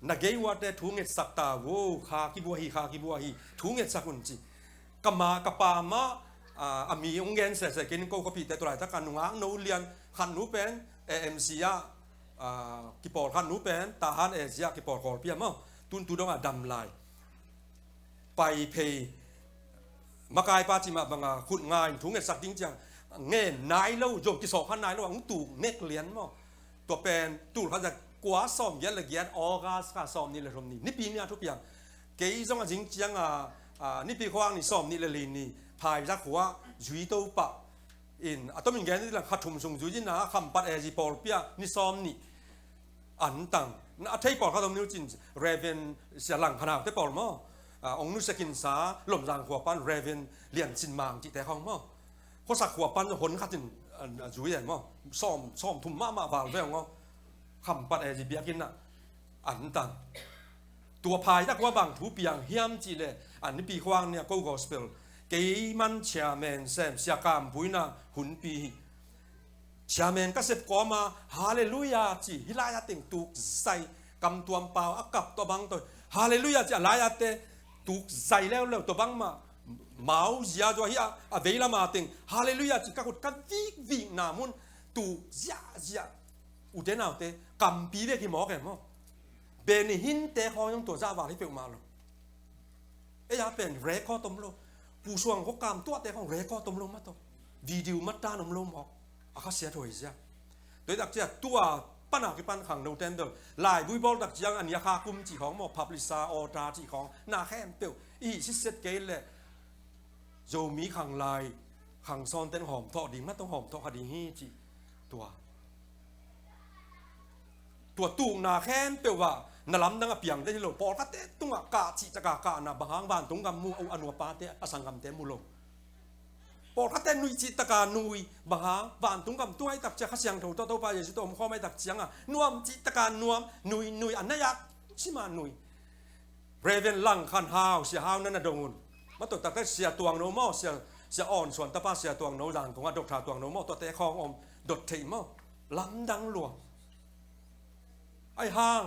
นักเกย์วัดแต่ทุ่งเงินสักตาโว้ขากิบัวฮีทุ่งเงินสักคนจีกมากปามามีองเงินเสร็จกินก็ปีแต่ตัวไหนถ้ากันงางโนเลียนขันนูเป็นAMCกิปอร์ขันนูเป็นทหารเอเชียกิปอร์กอลเปียมั้งตุนตุดงดำลายไปเพย์มากายปาจิมาบังขุดงานถุงเงินสักจริงจังเงินนายเล่าโยกที่สองขันนายเล่าอังตู่เน็กเลียนมั้งตัวเป็นตู่เขาจะกว่าซ้อมยันละเอียดออกาสก็ซ้อมนี่เลยรวมนี่ปีนี้ทุกอย่างเกี่ยจงจริงจังนี่ปีขวางนี่ซ้อมนี่เลยลีนี่พายรักหัวจุยโตปะอินตัวมันแกนี่แหละขัดถุงส่งจุยนะคำปัดเอจิปอร์เปียนี่ซ้อมนี่อันตังนะที่ปอร์เขาต้องนิ้วจินเรเวนเสียหลังขนาดที่ปอร์มั้งองนุสกินสาหล่มจางหัวปั้นเรเวนเลียนจินมังจิตแต่ของมั้งเขาสักหัวปั้นหนขัดจินจุยอย่างมั้งซ้อมทุ่มมาบาลเรื่องมั้งคำปัดเอจิเบียกินน่ะอันตังตัวพายนักว่าบางทุเปียงเฮียมจีเลยอันนี้ปีขวางเนี่ยก็กอสเปลเกี่ยมันเชียร์แมนเซมเสียกามปุยน่ะหุ่นปีเชียร์แมนก็เสพก่อมาฮาเลลูยาจีฮิลายาติงตุกใส่กำตัวเปล่าอักกับตัวบังตัวฮาเลลูยาจีลายาเตตุกใส่แล้วตัวบังมาเมาเสียตัวเฮียเวลามาติงฮาเลลูยาจีก็กดกันวิ่งนามุนตุกเสียอุเทนเอาเตกำปีเวกิหมอแก่มั้งเบนหินเตะคอยังตัวจ้าวาที่เปลมาเลยยาเป็นเรคคอตมโลผู้ช่วงเขากำตัวเตะของเรคคอตมโลมาตัววิดีโอมัดตานมโลมออกอาคาเสียถอยเสียโดยดักเจ้าตัวปัญหาคือปัญหาโนเทนเดอร์ลายบุยบอลดักยังอันยาคาคุมจีของหมอพับลิซาออตราจีของนาแค่เปลอีซิเซตเกลเลยโจมีขังลายขังซอนเต้นหอมทอดีมาต้องหอมทอคดีฮีจีตัวตุงนาแค้นเปลว่านาล้ำนั่งเปียงได้ที่เราปอดก็เตะตุงกาจีจะกานาบางบ้านตุงกำมูเอาอนุปาเตะอสังกำเตะมูลง ปอดขัดแต่นุยจิตตะการนุยบางฮะบ้านตุ้งกำตัวให้ตักจะขัดเสียงถูตัวไปอย่างที่ตัวข้อไม่ตักเสียงอ่ะนวมจิตตะการนวมนุยอันนั้นยักชิมานุยเรเวนลังคันฮาวเสียฮาวนั่นน่ะดงุนมาตัวตักได้เสียตัวโนมอเสียอ่อนส่วนตะป้าเสียตัวโนหลังของอดกถาตัวโนมอตัวแต่คองอมดดเทมอล้ำดังหลวงไอ้ห้าง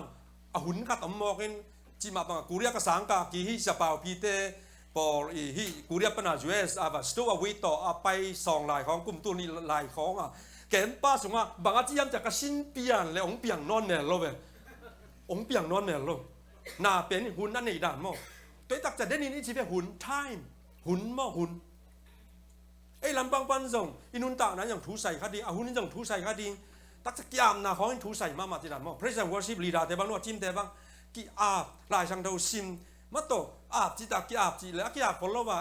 อหุ่นกัดอมมอกินจิมาปังกูเรียกกระสังกากีฮิจะเป่าพีเตปอลอีฮิกูเรียกปัญหาจูเอสอาบัสตัววิโตอาไปสองลายของกลุ่มตัวนี้ลายของอ่ะแกนป้าสงอ่ะบางอาทิตย์จะกระชินเปียนเลยองเปียงนอนเนี่ยโลเวองเปียงนอนเนี่ยโลน่าเป็นหุ่นนั่นนี่ด่านมั่งตัวตักจะได้นี่ชีวิตหุ่นไทม์หุ่นมั่งหุ่นไอ้ลำบางปันส่งอินุนตานั้นอย่างถูใส่คดีอาหุ่นนี่อย่างถูใส่คดีตักจะกี่อามนาของถูใส่มาที่ด่านมั่ง Praise and Worship ลีดาแต่บางนวดจิ้มแต่บางกี่อาบลายช่างเดาซิมมาโตอาบจีตากี่อาบจีแล้วกี่อาบคนละว่า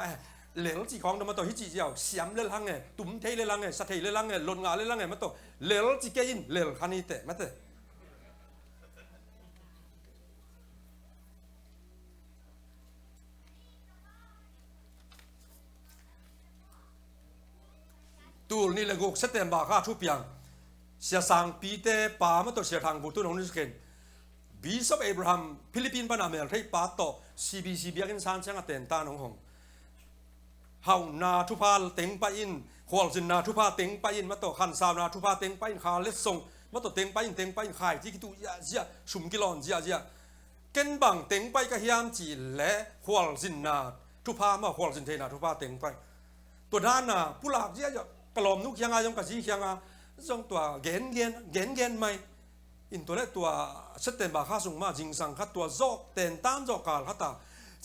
เหลวจีของมาโตฮิจีเจียวเสียมเรื่องไงตุ้มเทเรื่องไงสะเทเรื่องไงลนงาเรื่องไงมาโตเหลวจีเกินเหลวคันนี้เตะมาเตะตูนี่เลยกูเซตเต็มบาค่าทุบยังเสียสังปีเตปามาโตเสียทางบุตรน้องนิสเกนบิชอปเอเบรฮัมฟิลิปปินส์ปานาเมลที่ปาโตCBC เบียกินซานเชียงเต็นตาหนองหงเฮานาทุพาเต็งไปอินขวลจินนาทุพาเต็งไปอินมาโตขันสาวนาทุพาเต็งไปอินขาเล็ดส่งมาโตเต็งไปอินขายที่กิตุยาเจียสุ่มกิโลนเจียเกินบังเต็งไปกะเฮียมจีและขวลจินนาทุพามาขวลจินเทนาทุพาเต็งไปตัวด้านน่ะผู้หลักเจียจะกลอมนุกยังไงยังกะจียังไงจงตัวเกนไม่อินตัวเล็กตัวเซตเต็มบาข้าส่งมาจิงสังคัดตัวโจกเต็นตามโจกการคัดตา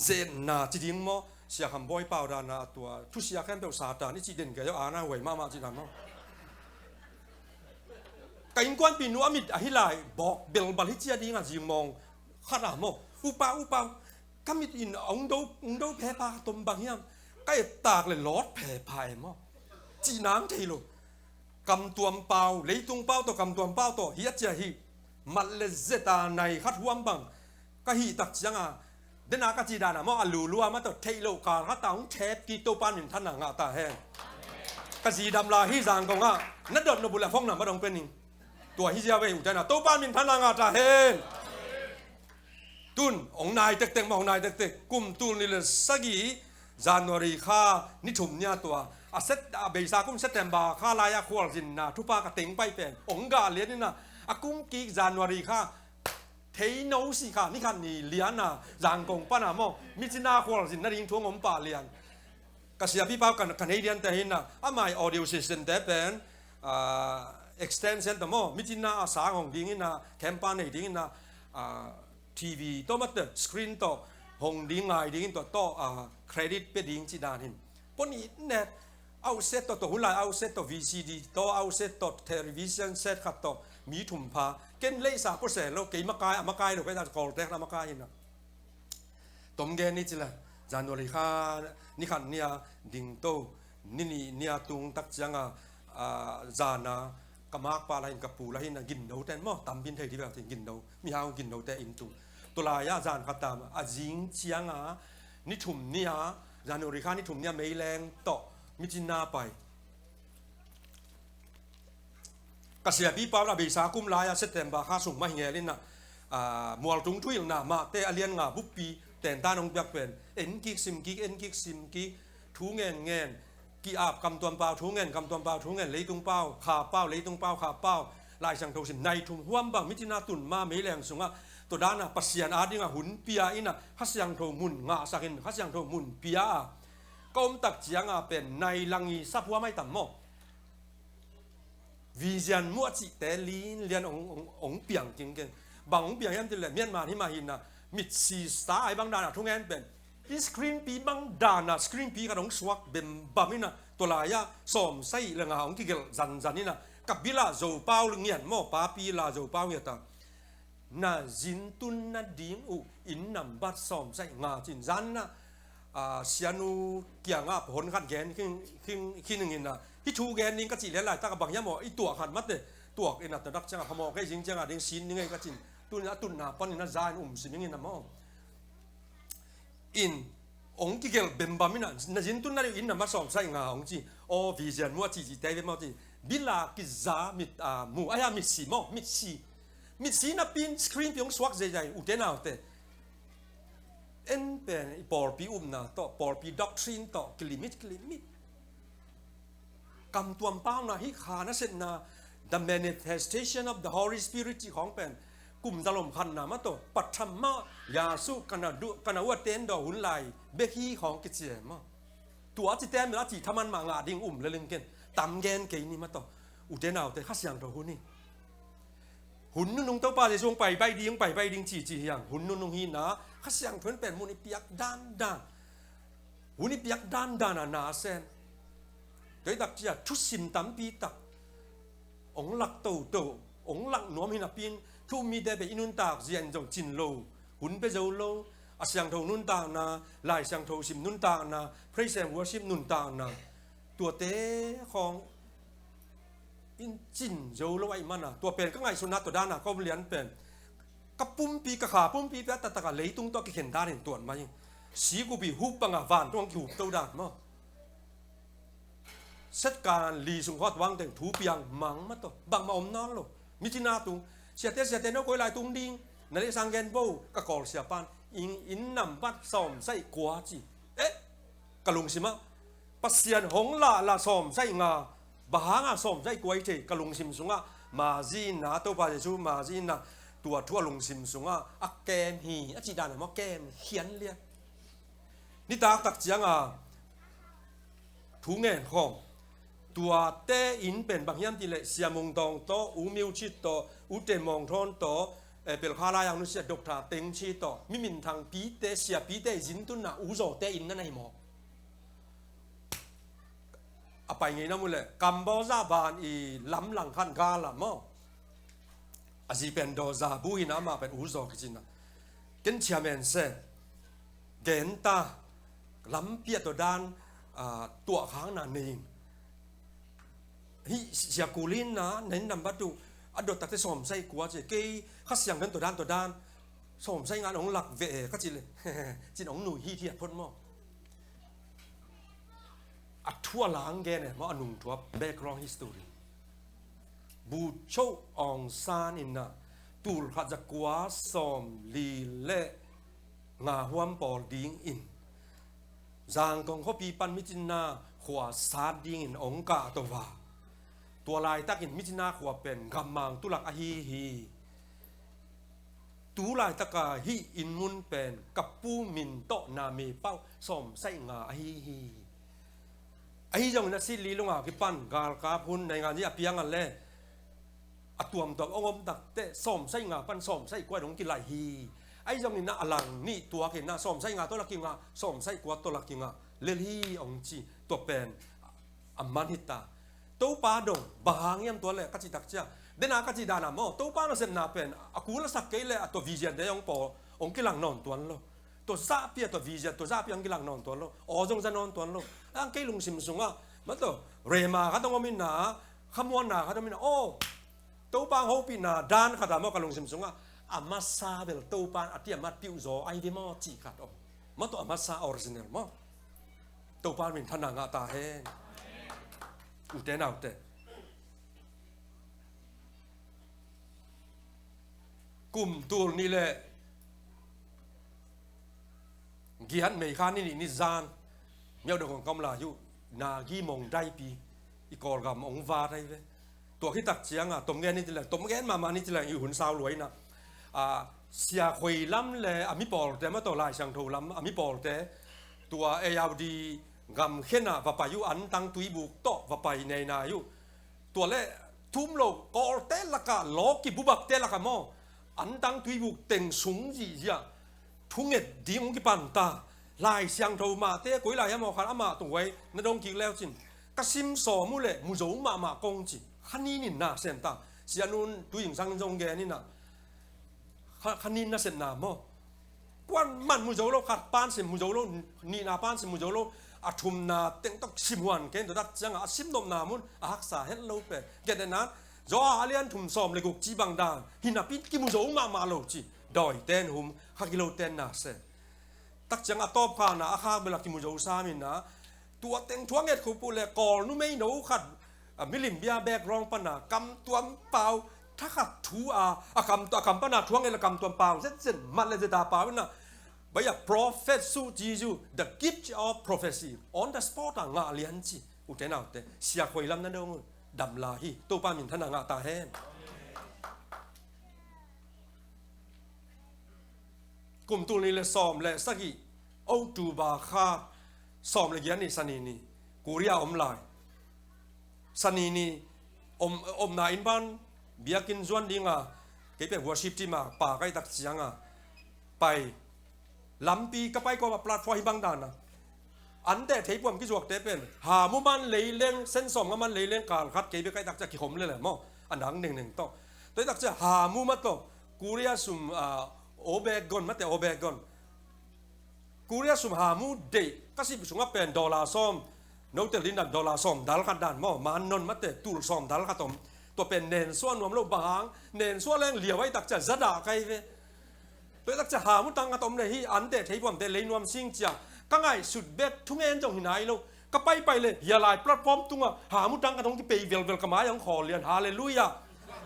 เซนนาจีดิงโมเสียคำบอยเปล่าดานาตัวทุเสียแค่เป็นสาตานี่จีเด่นแกยอาณาไหวมาจีดันโมกินกวนปีนัวมิดอหิไลบอกเบลบัลฮิจีดีงาจีมองขัดอะโมอุปาก็มิดอินองดูแพ้ปาตมบางเฮียมก็ตากเลยลอดแพ้พายโมจีน้ำเทโลกำตัวเปล่าเลยตุงเปล่าตัวกำตัวเปล่าตัวเฮียเจียฮีมัดเลเซตาในขัดหัวบังก็ฮีตักจังอ่ะเดนากาจีดานะมออัลลูลัวมาตัวเทโลกาขัดตาของเชฟกีโตปานินท่านงาตาแห้งกาจีดำลาฮิจางกงอ่ะนัดดอนนบุลาฟงน่ะมาดองเป็นนี่ตัวฮิเจียเวอุจนะโตปานินท่านงาตาแห้งตุนองนายเต็กมาองนายเต็กกุมตุนนี่เลยสักยี่จานวรีข้านิชุมเนี่ยตัวอาเซตเบย์ซากุมเซตเต็มบาข้าลายาควอลจินนะทุปากระเต็งไปเป็นองกาเลียนนี่นะอากุมกีจานวรีข้าเทโนสิข้านี่ขันนี่เลียนนะจางกงป้านะมอมิจินาควอลจินนั่นยิงทั่วงมป่าเลียนกษยาพี่ป้ากันให้เรียนแต่เห็นนะอาไม่ออดิโอซิสเต็มแต่เป็นextension แต่มอมิจินาอาสาของดิ้งนะแคมปานให้ดิ้งนะทีวีตัวมัดสกรีนตัวหงดิ้งไงดิ้งตัวเครดิตไปดิ้งจีดานหินปนนี้เน็ตเอาเซตตัวหุ่นลายเอาเซตตัว VCD ตัวเอาเซตตัว television set ขัดตัวมีถุงผ้าเกินเลย3%แล้วกี่มากายมากายเราไปทำกอลเทคแล้วมากายนะตมเกนนี่จิละจานวริคานี่ขันเนี่ยดิ่งโตนี่เนี่ยตุงตักจังจานากมากปลาอะไรกับปูอะไรนะกินเดาแต่หม้อตำบินไทยที่แบบกินเดามีหางกินเดาแต่อินตุตัวลายจานขัดตามจิงเชียงนี่ถุงเนี่ยจานวริคานี่ถุงเนี่ยไม่แรงต่อมิจินาไปกษยาพี่ป้าเราเบสากุมลายเซตเต็มบาข้าส่งมาเงี้ยเลยนะมัวตุงทุยนะมาเตอเลียนงาบุปปีแต่ตาน้องเปียกเป็นเอ็นกิกซิมกิกทูเงินกี่อาบกำตัวเปล่าทูเงินกำตัวเปล่าทูเงินเลยตุงเปล่าขาเปล่าเลยตุงเปล่าขาเปล่าลายช่างโทสินในทุ่มห่วมบางมิจินาตุนมาไม่แรงสูงอ่ะตัวด้านน่ะปัสยานอาดิงหุ่นเปียอินะฮัสยังโทมุนงาสักินฮัสยังโทมุนเปียก้มตักเจียงเป็นในลังอีซับหัวไม่ต่ำหม้อวิญญาณมัวจิแต่ลีนเรียนองเปียงจริงๆบางองเปียงยันติเลยเมียนมาที่มาหินนะมิดซีสตาไอ้บางดานะทุกงานเป็นที่สกรีนปีบางดานะสกรีนปีกับองสวักเป็นบามินะตัวลายะสมใส่เรื่องของกิเกลจันนี่นะกับบิลาโจเป้าเงียนหม้อปาปีลาโจเป้าเงียตาน่าจินตุนน่าดิ้งอุอินนำบัดสมใส่งาจินจันนะเสียนูเกี่ยงผลขัดแกนขึ้นหนึ่งนะที่ชูแกนนี่ก็จีเลี้ยงหลายตากบางยามอไอตัวขัดมัดเลยตัวเอ็นอัตดักจังพมอแค่จริงจังดิ้งซินยังไงก็จริงตุนตุนหนาปนน่าใจสิยังไงนะมออินองค์ที่เกี่ยวเป็นบามินะน่าจินตุนน่าอินนำบัดสมใส่งาองค์จี โอ้วิญญาณมัวจีเตยเป็นมอจีบิลากิจามิดมูอายามิดสีมอมิดสีนับเป็นสกรีนพิองสวักใจอุเทนเอาเตเอ็นเป็นปอร์ปีนะต่อปอร์ปีด็อกทรีนต่อกลิมิตกำตัวป้าวนะฮิขานะเสร็จนะ the manifestation of the Holy Spirit ของเป็นกลุ่มตลมพันนะมาต่อปัทมะยาสุกันวัดเต้นดอกหุ่นไหลเบคีของกิจเจมาตัวจิตเต้นแล้วจิตทำมันมางาดิ่งเลยลึงเกินตำแกนเกนี่มาต่ออุเทนเอาแต่ข้าเสียงตัวหุ่นนี่หุ่นนุ่งเต้าปลาจะช่วงไปดิ้งจีอย่างหุ่นนุ่งหินนะข้าเสียงเพื่อนเป็นมุนิเปียกด้านหุ่นนี่เปียกด้านนาเซนโดยตักจะทุสิมตั้มปีตักองหลักโตองหลักหนวมหินปีนทุมีได้ไปอินุนตากเจียนจงจินโลหุ่นไปเจ้าโลอาเสียงโทนุนตากนาลายเสียงโทสิมนุนตากนาพระเสียงวัวชิมนุนตากนาตัวเตะของอินจินเจ้าโลไอ้มันนะตัวเป็นก็ไงสุนัขตัวด้านน่ะก็เลี้ยนเป็นกับปุ่มปีกระขาปุ่มปีแต่ตะกะเลยตุ้งตัวกิเห็นด้านเห็นตัวมาอย่างสีกูบีหุบปังอ่ะวานต้องหุบเต้าด้านมั้งเซตการลีสุงฮอดวังแต่งถูเปียงมังมาต่อบางมาอมนอนโลมิจินาตุงเสียเตนเอาไว้ลายตุงดิ้งนั่นเองสังเกตบ่กะกอลเสียปานอินนำบัดซ้อมใส่กัวจีกะลุงสิมะปัสเซียนหงละซ้อมใส่งาบางอ่ะซ้อมใส่กัวจีกะลุงสิมสุงอ่ะมาจีนาตัวปาเจจูมาจีนาตัวทั่วลุงสิมสุงอ่ะอักแกมฮีอจิดานมะแกมเขียนเลียนี่ตาตักเจียงอ่ะถูเงินของตัวเตอินเป็นบางอย่างที่เลยเสียมงตองโตอูมิวชิตโตอูเตมองทอนโตเป็นข้าราชการนุเสียดอกทาเต็งชีโตมิมินทางปีเตเสียปีเตจินตุน่ะอูโจเตอินนั่นไงหมออะไปไงนะมุเลยกัมโบซาบานอีล้ำหลังขันกาละมั้งอาจีเป็นโดซาบุยนะมาเป็นอูโจกิจินะกินเชียเมนเซเกนตาล้ำเปียตัวด้านตัวข้างนั่นเองฮิเสียกูลินนะเน้นนำบัตรอดตัดที่สมใส่กัวจีเกย์ข้าเสียงกันตัวด้านสมใส่งานองหลักเวก็จีเลยจีนองหนุ่ยฮีเทียพ้นมั้งอัดทั่วหลังแกเนี่ยมั้งนุ่งทั่ว background history บูโชองซานินะตูลขัดจักกัวสมลีเล่งาหัวปอลดิ้งอินจางกองเขาปีปันมิจินาขวาซาดิ้งอินองกาตัวลายตักอินมิจินาขวาเป็นกำมังตุลักอฮีตัวลายตะกาฮีอินมุนเป็นกับปูมินโตนาเมเป้าสมใส่งาอฮีจงนัสิลีลงอ่ะกิปันกาลกาพุนในงานที่อภิยังกันเลยตัวมตัวองตักเตะสมใส่งาปันสมใส่กว่าดงกิไลฮีจงนี่นะอลังนี่ตัวกินนะสมใส่งาตัวละกิงาสมใส่กว่าตัวละกิงาเลลีองจีตัวเป็นอัมมันฮิตาตัวป้าดงบางยามตัวเล็กกัจจิตักเจ้าเดน่ากัจจิดานาโมตัวป้าเราเส้นนาเป็นกูละสักเกลตัววิญญาณเดียงปอองกิลังนอนตัวโลตัวซาเปียตัววิญญาณตัวซาเปียองกิลังนอนตัวโลจงจะนอนตัวโลอังกิลุงสิมสุงอ่ะมันตัวเรมาเขาต้องมินาขมวนนาเขาต้องมินาตัวป้าเขาปีนาดานเขาทำมากับลุงสิมสุงอ่ะอามาซาเบลตัวป้าอาทิตย์มาติวโซไอเดมอจีกัดมันตัวอามาซาออริจินัลมั้งตัวป้าเป็นท่านางาตาเฮงอุเทนเอาเตกลุ่มตัวนี้แหละกี่ฮันเมย์ข้านี่นิจานเมียวเด็กของกำลาอยู่นากีมงได้ปีอีกอลกับองวาได้เลยตัวที่ตักเชียงอ่ะตมแกนี่ทีละตมแกนมานี่ทีละอยู่หุ่นสาวรวยนะเสียคุยล้ำเลยมิปอลแต่มาตัวลายช่างโทล้ำมิปอลแต่ตัวเอยาวดีกำเข็นว่าไปอยู่อันตั้งตุยบุกโตว่าไปในนาอยู่ตัวเล่ทุ่มโลกอลเตละกะล้อกิบุบักเตละกะมออันตั้งตุยบุกเต็งสูงจีจ้ะทุ่งเอ็ดดีงกิปันตาลายเสียงโทมาเตะกุยลายยามอขันอามาตรงไว้นดงกิแล้วจินกระซิมสอมุเล่มุโจมากงจีขันนี้นี่น่าเส้นตาเสียนุนตุยงสังจงแกนี่น่ะขันนี้น่าเส้นหนามอวันมันมุโจโลขัดปานเสมุโจโลนี่นาปานเสมุโจโลอาทุมนาเต็งต้องชิมวันเกณฑ์ตัวดัดจังอาชิมนมนามุนอาฮักษาเห็นโลเปเกณฑ์นั้นจออาเลียนทุมซอมเลกุกจีบังดานหินาปิดกิมุโจมาโลจีดอยเต้นหุมฮักกิโลเต้นนาเซตักจังอาตอบขานะอาคาเบลักกิมุโจซามินนะต ตัวเต็งทวงเอ็ดคูปูเลยกอลนู่ไม่หนูขัดมิลิมเบียแบกรองปนากำตัวเปล่าถ้าขัดทูกำปนาทวงเอ็ดกำตัวเปล่าเส้นมันเลยจะตาเปล่านะบอยาก prophet สู้จีจู the gift of prophecy on the spot งาเลียนจีอุเทนเอาแต่เสียคอยลำนั้นเด้อดำลาฮีตัวป้ามินทนางาตาแห้งกลุ่มตัวนี้เลยซ้อมเลยสักกี่เอาตูบาคาซ้อมเลยยันนี่สนีนี่กูเรียอมลายสนีนี่อมนาอินบันเบียกินจวนดิงอ่ะเก็บเป็นหัวชิปที่มาป่าใกล้ตักเสียงอ่ะไปลำปีก็ไปก็มาปลาดฟอยบางดานนะอันแต่เทปวมกิจวัตรเป็นหามุมันเลยเลี้ยงเส้นสมกับมันเลยเลี้ยงการคัดเก็บไปใกล้ตักจะขี้ขมเลยแหละมั้งอันดังหนึ่งต่อโดยตักจะหามุมันต่อกูเรียสุมโอเบกอนมาแต่โอเบกอนกูเรียสุมหามูเดก็สิบสุงว่าเป็นดอลลาร์ซ้อมโนเตลินดันดอลลาร์ซ้อมดัลขัดดันมั้งมันนนมาแต่ตูลซ้อมดัลขัดตอมตัวเป็นเนนส่วนรวมโลบางเนนส่วนแรงเหลียวไว้ตักจะจะด่าใครเว้โดยตักจะหามุตังกระตอมเลยที่อันแต่เทปวมแต่เลยนวมซิงเจียก็ง่ายสุดเบ็ดทุ่งเอ็นจงหินไหนลูกก็ไปเลยอย่าลายแพลตฟอร์มตุงอ่ะหามุตังกระตองที่ไปเวลกระมาอย่างขอเรียนฮาเลลูยา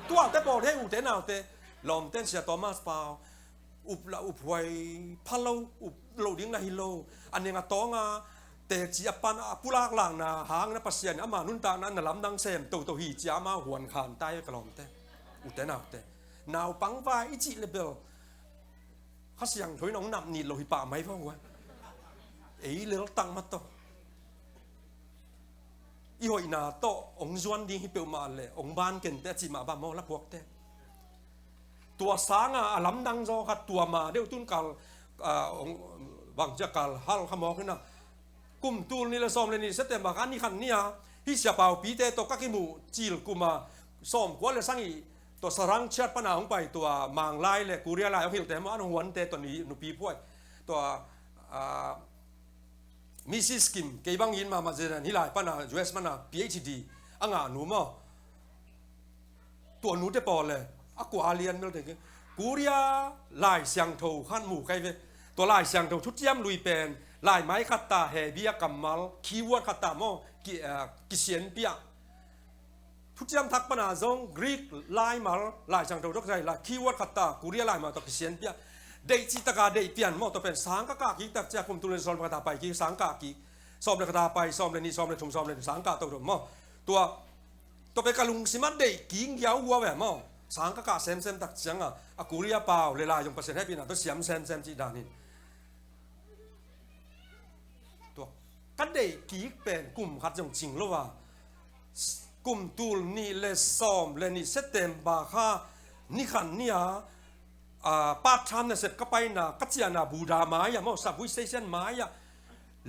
ตัวแต่บอกให้อุเทนเอาแต่ลอมเต้นเสียตอมาสเปาอุบไว้พันเราอุบโลดิ้งนาฮิโลอันนี้งาตองอ่ะแต่จีอปันผู้ลากหลังนะหางนะปัสเซียนอามานุนตานั้นน่ะล้ำดังเซมตัวฮีจีอามาหวนขานใต้กระลอมเต้อุเทนเอาแต่นาวปังไฟอิจิเลเบลข้าเสียงถอยน้องนำนี่โลหิป่าไหมพ่อวะเอ้ยเลี้ยงตังมาต่ออีหอยนาโตองจวนดีฮิเปิลมาเลยองบ้านเก่งแต่จีมาบ้ามอละพวกเต้ตัวสางลำดังจอขัดตัวมาเดี๋ยวตุ้นกัลบางจะกัลฮัลขมอกนี่นะกุมตูนนี่ละซ้อมเลยนี่เสต็มบางอันนี่ขันนี่ฮิเสียเป่าปีเตตัวกักกิมูจิลกุมาซ้อมกว่าเลยสังอีตัวสรังเชิดปนาของไปตัวมังไล่เลยกูเรียไล่เอาหิวแต่มาอันหวนเตตัวนี้หนูปีพวยตัวมิสซิสกิมเกี่ยบังยินมาเจอนี่หลายปนายูเอสปนา PhD อ่างหนูมั้งตัวหนูได้ปอเลยกูอาเลียนไม่รู้ถึงกูเรียลายเสียงโถขั้นหมู่ใครเว้ตัวลายเสียงโถชุดเยี่ยมลุยเป็นลายไม้ขัดตาเฮเบียกัมมัลคีย์เวิร์ดขัดตามอกิเซียนเปียชุดเยี่ยมทักปนาจงกรีกลายมาลายเสียงโถทุกใจลายคีย์เวิร์ดขัดตากูเรียลายมาตัวกิเซียนเปียเดจิตกาเดเปียนมอตัวเป็นสังกะกีตักจะคุมตุลซ้อมกระตาไปกีสังกะกีซ้อมกระตาไปซ้อมเลยนี่ซ้อมเลยทุ่มซ้อมเลยสังกะตัวมอตัวเป็นกะลุงสิมันเดกีงยาววัวแบบมอสังกะเซมตักเสียงกูเรียเปล่าเลลายงเปอร์เซ็นต์ให้ปีน่ะตัวเสียมเซมจีดานินตัวกันเดกีเป็นกลุ่มขัดจงจริงหรือว่ากลุ่มตูลนี่เลซ้อมเลยนี่เซตเต็มบาค่านี่ขันนี่ปาทามเนี่ยเสร็จก็ไปนะกัจจานาบูดาไม้อะมั่งสับวิเศษไม้อะ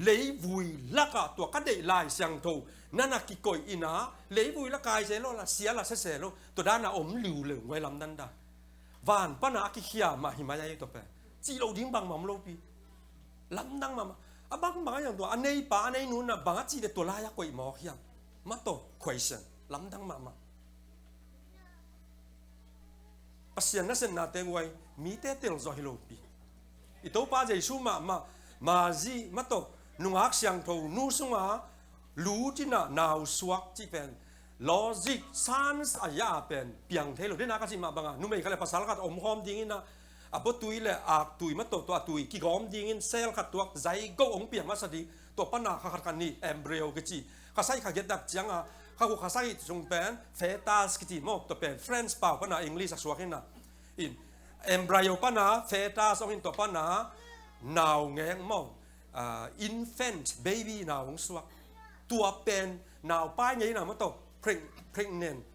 เลยวุยลักตัวกันเดลายเสียงโตนั่นน่ะกิโกยอินะเลยวุยละกายเสร็จแล้วละเสียละเสียแล้วตัวด้านน่ะอมหลิวเหลืองไว้ลำนั้นได้วานป้านากิเขียมาหิมายาตัวเป็นจีเราดิ้งบังมัมโลปีลำนั่งมาบังมาอย่างตัวอันนี้ป้าอันนี้นู้นน่ะบังจีเดตัวลายกวยหมอเขียมาตัว question ลำนั่งมาปัสยานะเซนนาเตงไว้มีเตเตลจอฮิโลปีอีตัวป้าใจชูมาจีมาตัวนุ่งอักเสียงโตนู่สุงรู้ที่น่ะนาวสวักที่เป็นลอจิกซันส์อายาเป็นเปียงเทโลเดนักสิมาบังนุ่มเองเขาเลยภาษาละกัดอมหอมดิ้งนะอับตุยเลยตุยมาตัวตุยกี่หอมดิ้งเซลขัดตัวใจก็องเปียงมาสดีตัวปัญหาขัดกันนี่เอมเบรียลกิจีข้าใส่ข้าเก็ตดักจังข้าใส่จงเป็นเฟตัสกิจีมอกตัวเป็นเฟรนช์เปล่าปัญหาอังกฤษสวักนี่นะอินเอมเบรียลปัญหาเฟตัสองอินตัวปัญหานาวแงงมองinfant baby นาวสวักตัวเป็นนาวป้ายยังนะมันตัว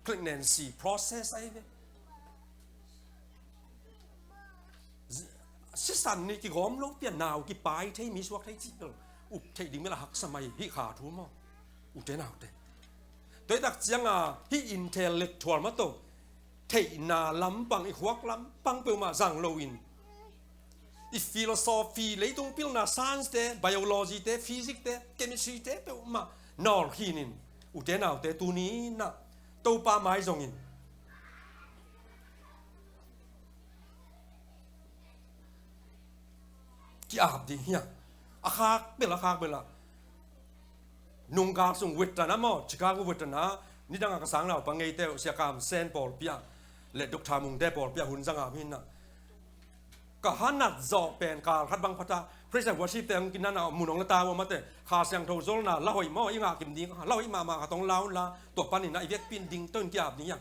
pregnancy process ไอ้เนี่ยสิสันนี่กี่หอมลูกเปียนนาวกี่ป้ายที่มีสวักที่จีบอุบที่ดิ่งเวลาหักสมัยที่ขาทุ่มอุเทนเอาเตโดยตักจังที่ intellectual มาตัวที่นาล้ำปังอีกหัวล้ำปังเปิลมาจังโลวินอีฟิโลโซฟีเลยตรงพิลนาไซน์เตะไบโอโลจีเตะฟิสิกส์เตะเคมีสตรีเตะเปิลมานอร์ฮีนินอุเทนเอาเตตัวนี้นะตัวป้าไม้จงอินที่อาบดีเฮียอาคากเปล่า nung ka sung wit na mo Chicago wit na ni dang ka sang lao pangai te sia kam sen pol pia le dok thamung de pol pia hun zanga min na ka hanat zo pen ka khat bang phata praise and worship te ang kinana munong la ta wa mate kha sang tho zol na la hoi mo inga kim ding la hoi ma ka tong lao la to panin na ivek pin ding ton kiap ni ya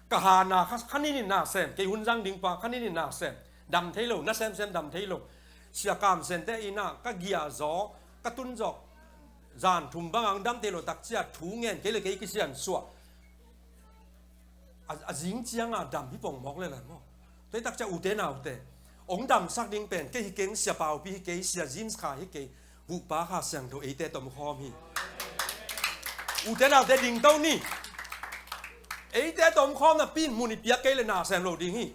ka hana khani ni na sem ke hun zang ding pa khani ni na sem dam thailo na sem dam thailo sia kam sen te ina ka gia zo ka tun zo zan thum bang ang dam telo tak chia thu ngen ke le ke ki sian suwa a jing chiang a dam hi pong mok le la mo toi tak cha u te na u te ong dam sak ding pen ke hi keng sia pau pi ke sia jeans kha hi ke bu pa kha sang tho e te tom khom hi u te na te ding tau ni e te tom khom na pin mu ni pia ke le na sem lo ding hi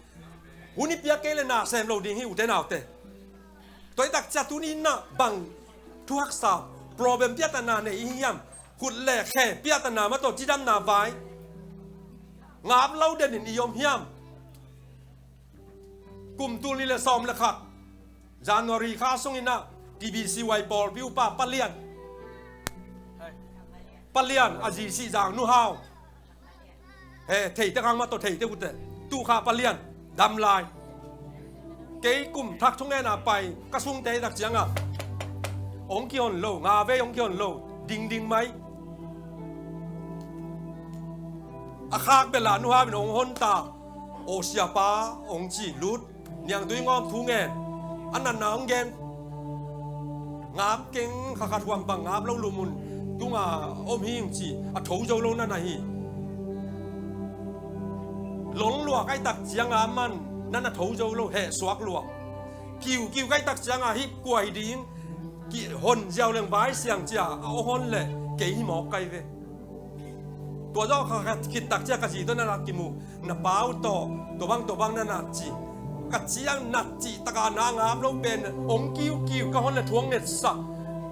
u ni pia ke le na sem lo ding hi u te na te toi tak cha tu ni na bang thuak sa problem พิจารณาในอียมขุดแหลกแค่พิจารณามาตัวจีดำนาไว้งาบเล่าเด่นนิยมเฮียมกลุ่มตัวนี้เลยซ้อมเลยครับจานวรีข้าส่งอินะทีบีซีไวบอลวิวป้าปะเลียนอาจีซีจางนูฮาวเฮ้เทยตะกังมาตัวเทยเตกุเตตู้ข้าปะเลียนดำลายเกยกลุ่มทักช่องแง่นาไปกระสุงเตยตักเจียงอ่ะองค์เกียนโลงาเวองค์เกียนโลดิงไหมอาคากเป็นหลานนูฮาเป็นองค์ฮนตาโอเชียป้าองค์จีลุดเนียงด้วยงอมทูเงนอันนั้นนาองเกนงาบเก่งขาขาดวางบังงาบเล่าลุมุนตุงอาอมหิงจีอัฐโจโลนั่นน่ะฮีหลงหลวกไอ้ตักเจียงอามันนั่นน่ะโถโจโลแห่สวกหลวกกิวไอ้ตักเจียงอาฮิกวยดิ้งกี่หนเจ้าเรื่องไว้เสียงจ้าเอาหนเลยเกี่ยหมอกไก่เวตัวเจ้าข้าคิดตักเจ้ากะจีตัวนั้นกิมูน่ะเป้าตัวบางนั่นน่ะจีกะจียังนัดจีตะการนางามลงเป็นองค์กิ้วก็หนเลยทวงเน็ตสัก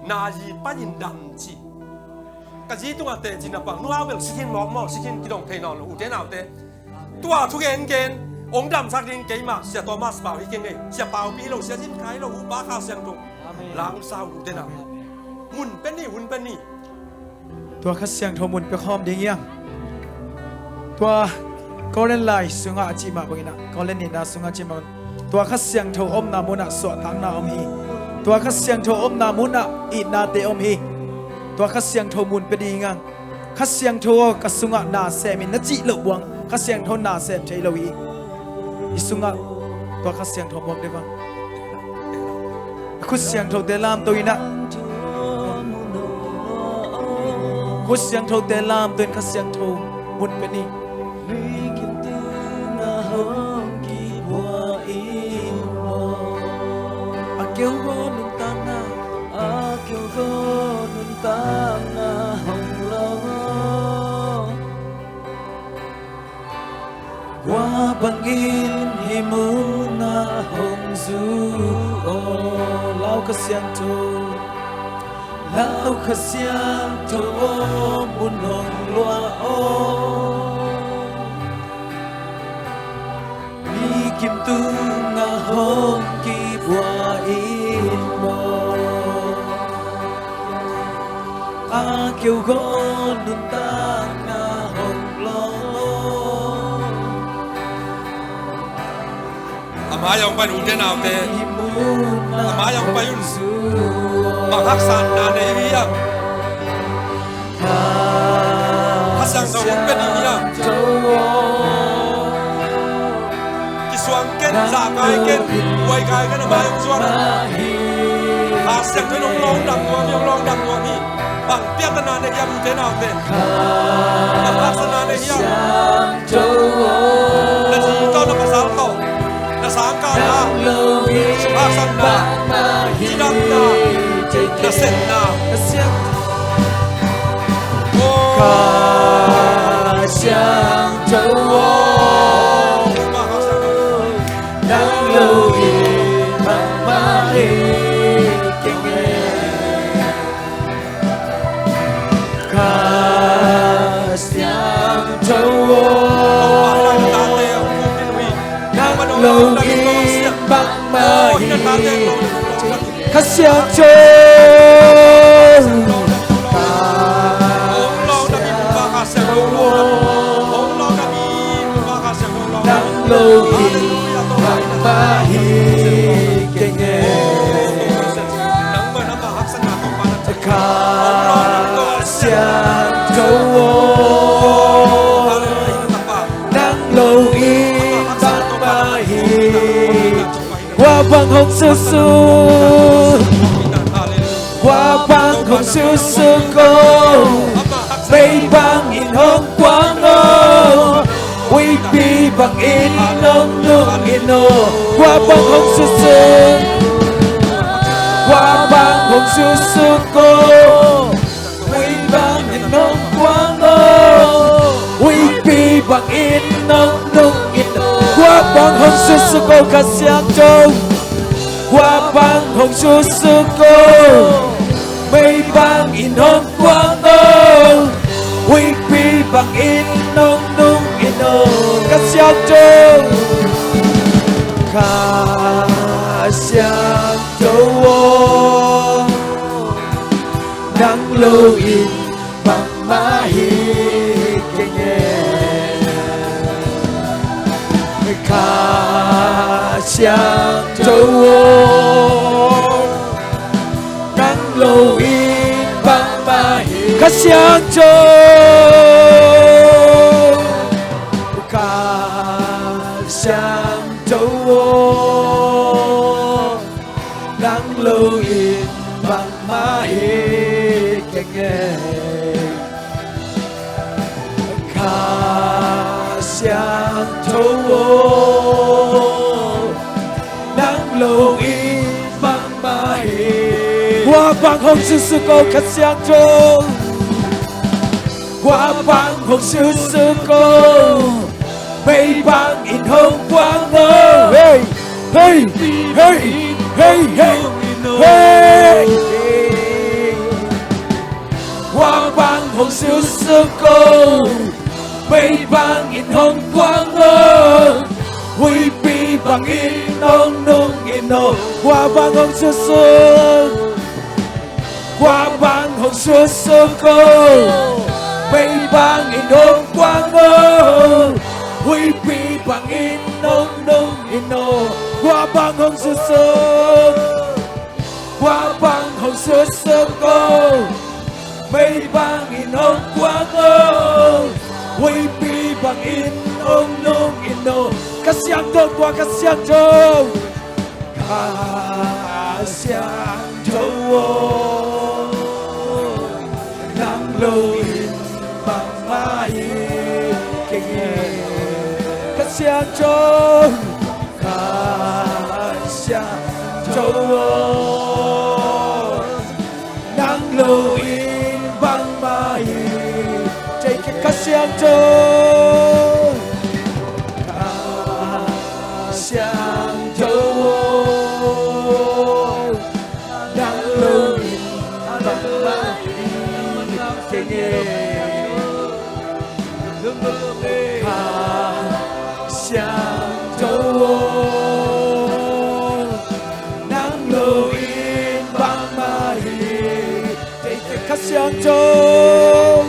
นายีป้ายินดำจีกะจีตัวเตจีน่ะปังนัวเวลสิกินหมอกสิกินกินดงเทนอนอุเทนเอาเตตัวทุกเกณฑ์องค์ดำสักดิงเกี่ยมาเสียตัวมาสเปล่าที่เก่งเสียเปล่าปีเราเสียจิ้มไข่เราหูบ้าข้าวเสียงตรงล้างเศร้าดูเต้นเอามุนเป็นนี่หุ่นเป็นนี่ตัวคัดเสียงทมุนไปคอมดีเงี้ยตัวก็เล่นไล่สุงอาจิมาบางนะก็เล่นนี่นะสุงอาจิมาตัวคัดเสียงทอมนามุนะสวดทางนาอมฮีตัวคัดเสียงทอมนามุนะอีนาเตอมฮีตัวคัดเสียงทมุนไปดีงั้งคัดเสียงทกัสุงอานาเซมินนจิลบวงคัดเสียงทนาเซมเทลวีอิสุงอาตัวคัดเสียงทบวงได้บ้างคุเสียงโทเตลามตัวอินะคุเสียงโทเตลามตัวคุเสียงโทมุนเป็นนี่อาเกียวก็นุนตานาอาเกียวก็นุนตานาหงลงว่าบังอินหิมุนาหงซูโอเล่าขเสียงโทเล่าขเสียงโทบุญหงลัวโอมีกิมตุงาหงกีบัวอินโมอาเกียวก็นุนตานาหงลงอามายังไปดูเต้นเอาเต้อามายังไปยุ่นมาฮักษานาในเฮียฮักษาสมุนเป็นเฮียกิสวงเก็นจากไกเก็นไวไกกันมายังส่วนอาเสียงที่น้องร้องดังกว่ายังร้องดังกว่านี่บางเปียกนาในเฮียดูเต้นเอาเต้มาฮักษานาในเฮียและที่ต้นภาษาเขาสามการนาสุภาพสันนาจีดำนาและเส้นนาโอ้ช่างเจ้านังโลกีมังมาเฮเก่งข้าช่างเจ้าโลกีบังมาฮีข้าเสียงโจข้า hồng su su hoa băng hồng su su cô mây băng in hồng quang ô quy pi bằng in nông nung in ô hoa băng hồng su su hoa băng hồng su su cô quy băng in hồng quang ô quy pi bằng in nông nung in ô hoa băng hồng su su cô cát xiang châu hoa băng hồng su su cô mây băng in hồng quang ô quy pi bằng in nông nung in ô cát xiang châu cát xiang châu ô nắng lưu in bằng má hi kê nghe cát xiang châu ô nắng lưu in bằng má hi cát xiang châu cát xiang châu ô nắng lưu in bằng má hi kê nghe cát xiang châu ô nắng lưu in bằng má hi hoa băng hồng su su cô cát xiang châu hoa băng hồng su su cô mây băng in hồng quang ô hey hey hey hey hey hey hoa băng hồng su su cô mây băng in hồng quang ô huy pi bằng in nông nung in ô hoa băng hồng su su hoa băng hồng su su cô mây băng in hồng quang ô huy pi bằng in nông nung in ô hoa băng hồng su su hoa băng hồng su su cô mây băng in hồng quang ô huy pi bằng in nông nung in ô cát xiang châu qua cát xiang châu cát xiang châu ô nắng lưu in bằng má hi kê nghe cát xiang châu cát xiang châu ô nắng lưu in bằng má hi chạy cái cát xiang châu cát xiang châu ô nắng lưu in bằng má hi kê nghe cát xiang châu ô nắng lưu in bằng má hi chạy cái cát xiang châu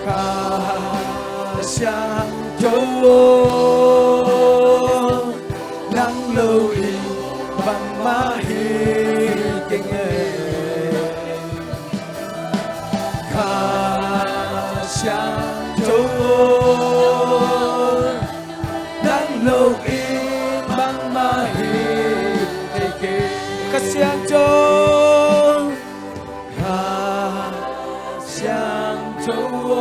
cát xiang châu ô nắng lưu in bằng má hi kê nghe cát xiang châu ô nắng lưu in bằng má hi kê nghe cát xiang châu cát xiang châu ô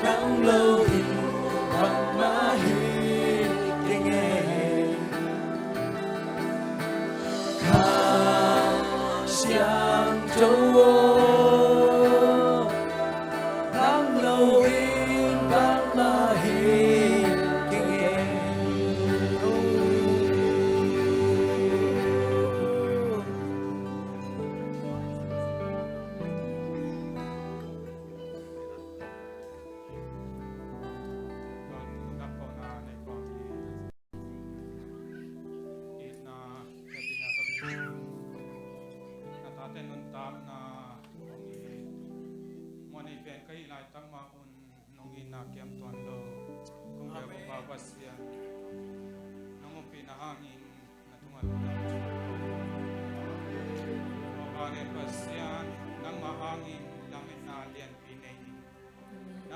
nắng lưu in bằng má hi kê nghe cát xiang châu ô nắng lưu in bằng má hi kê nghe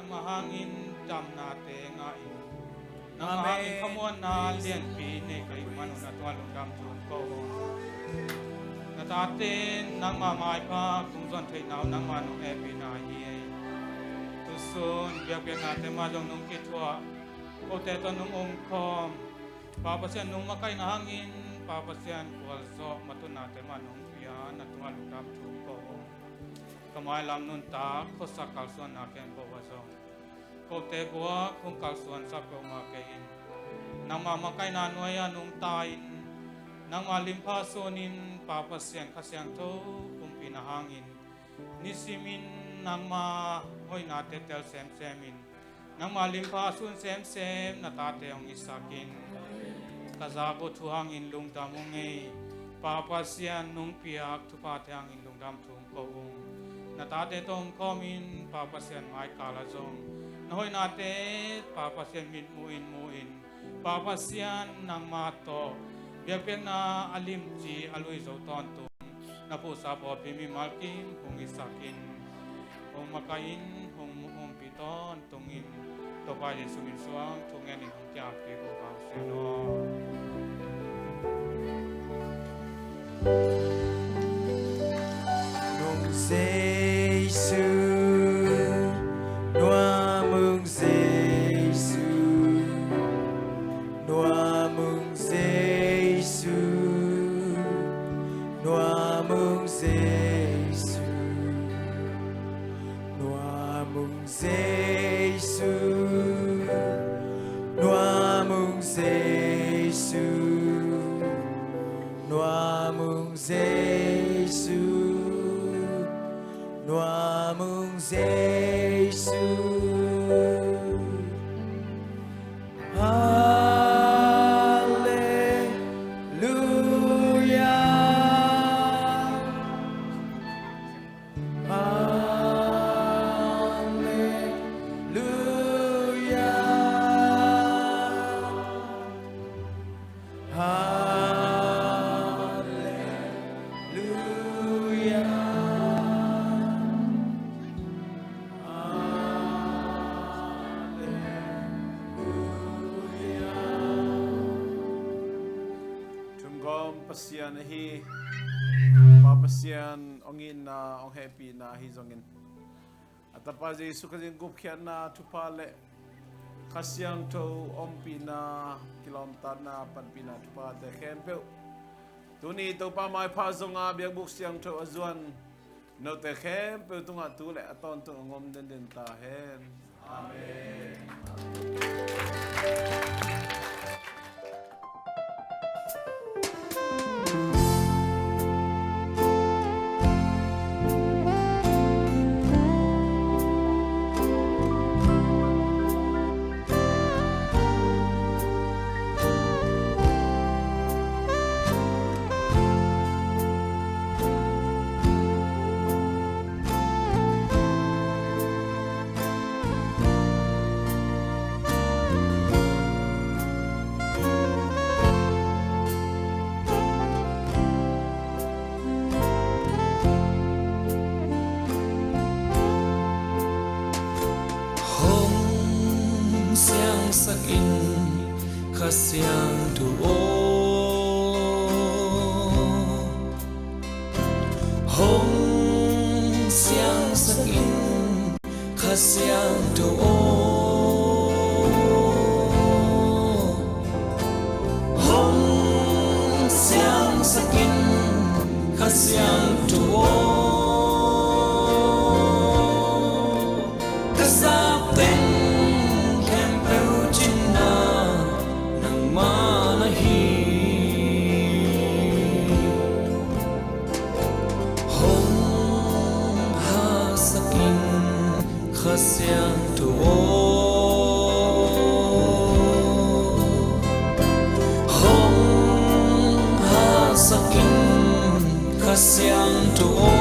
mahangin dam na te nga in nang hangin kamuan na lian pi ne kai manu na tua lung dam tu ko na tatin nang mamai pa kung zon thei nau nang manu e pi na hi tu sun biak biak na te ma jong nung ki thua ko te to nung ong khom pa pa sian nung makai na hangin pa pa sian kwal so matun na te ma nung pia na tua lung dam tu ko kamai lam nun ta ko sakal suan na ken bo wa so ko te kwa kung kal suan sa ko ma ke in nang ma makai na noya nung tain nang ma limpa sonin pa pa sian khasyang tho kum pinahangin nisimin nang ma hoi na te tel sem semin nang ma limpa sun sem sem na ta te ong isakin kaza ko thuang in lung tamung ei pa pa sian nung piak thu pa te ang in lung dam thung ko na ta te tong komin pa pa sian mai kala zong na hoi na te pa pa sian min muin pa pa sian nang ma to biak biak na alim chi alui zo ton tu na pu sa po pi mi malkin hung isakin hung makain hung piton tungin to pa ye sumin suang thungen ni hung kya pi ko pa sian no Nung Giêsu noa mừng Giêsu noa mừng Giêsu noa mừng Giêsu noa mừng Giêsu noa mừng Giêsu noa mừng Giêsu noa mừng Giêsu pasian hi pa pasian ongin na ong happy na hi zongin atapa Jesu kajing gup khian na thupale khasyang tho ompi na kilomita na panpina thupa te khempe tuni to pa mai pha zonga biak buk siang tho azuan no te khempe tunga tu le aton tu ngom den den ta hen amen kasiang tuo hong siang sakin kasiang tuo hong siang sakin kasiang tuo kasapen kasiang tuo hong ha sakin kasiang tuo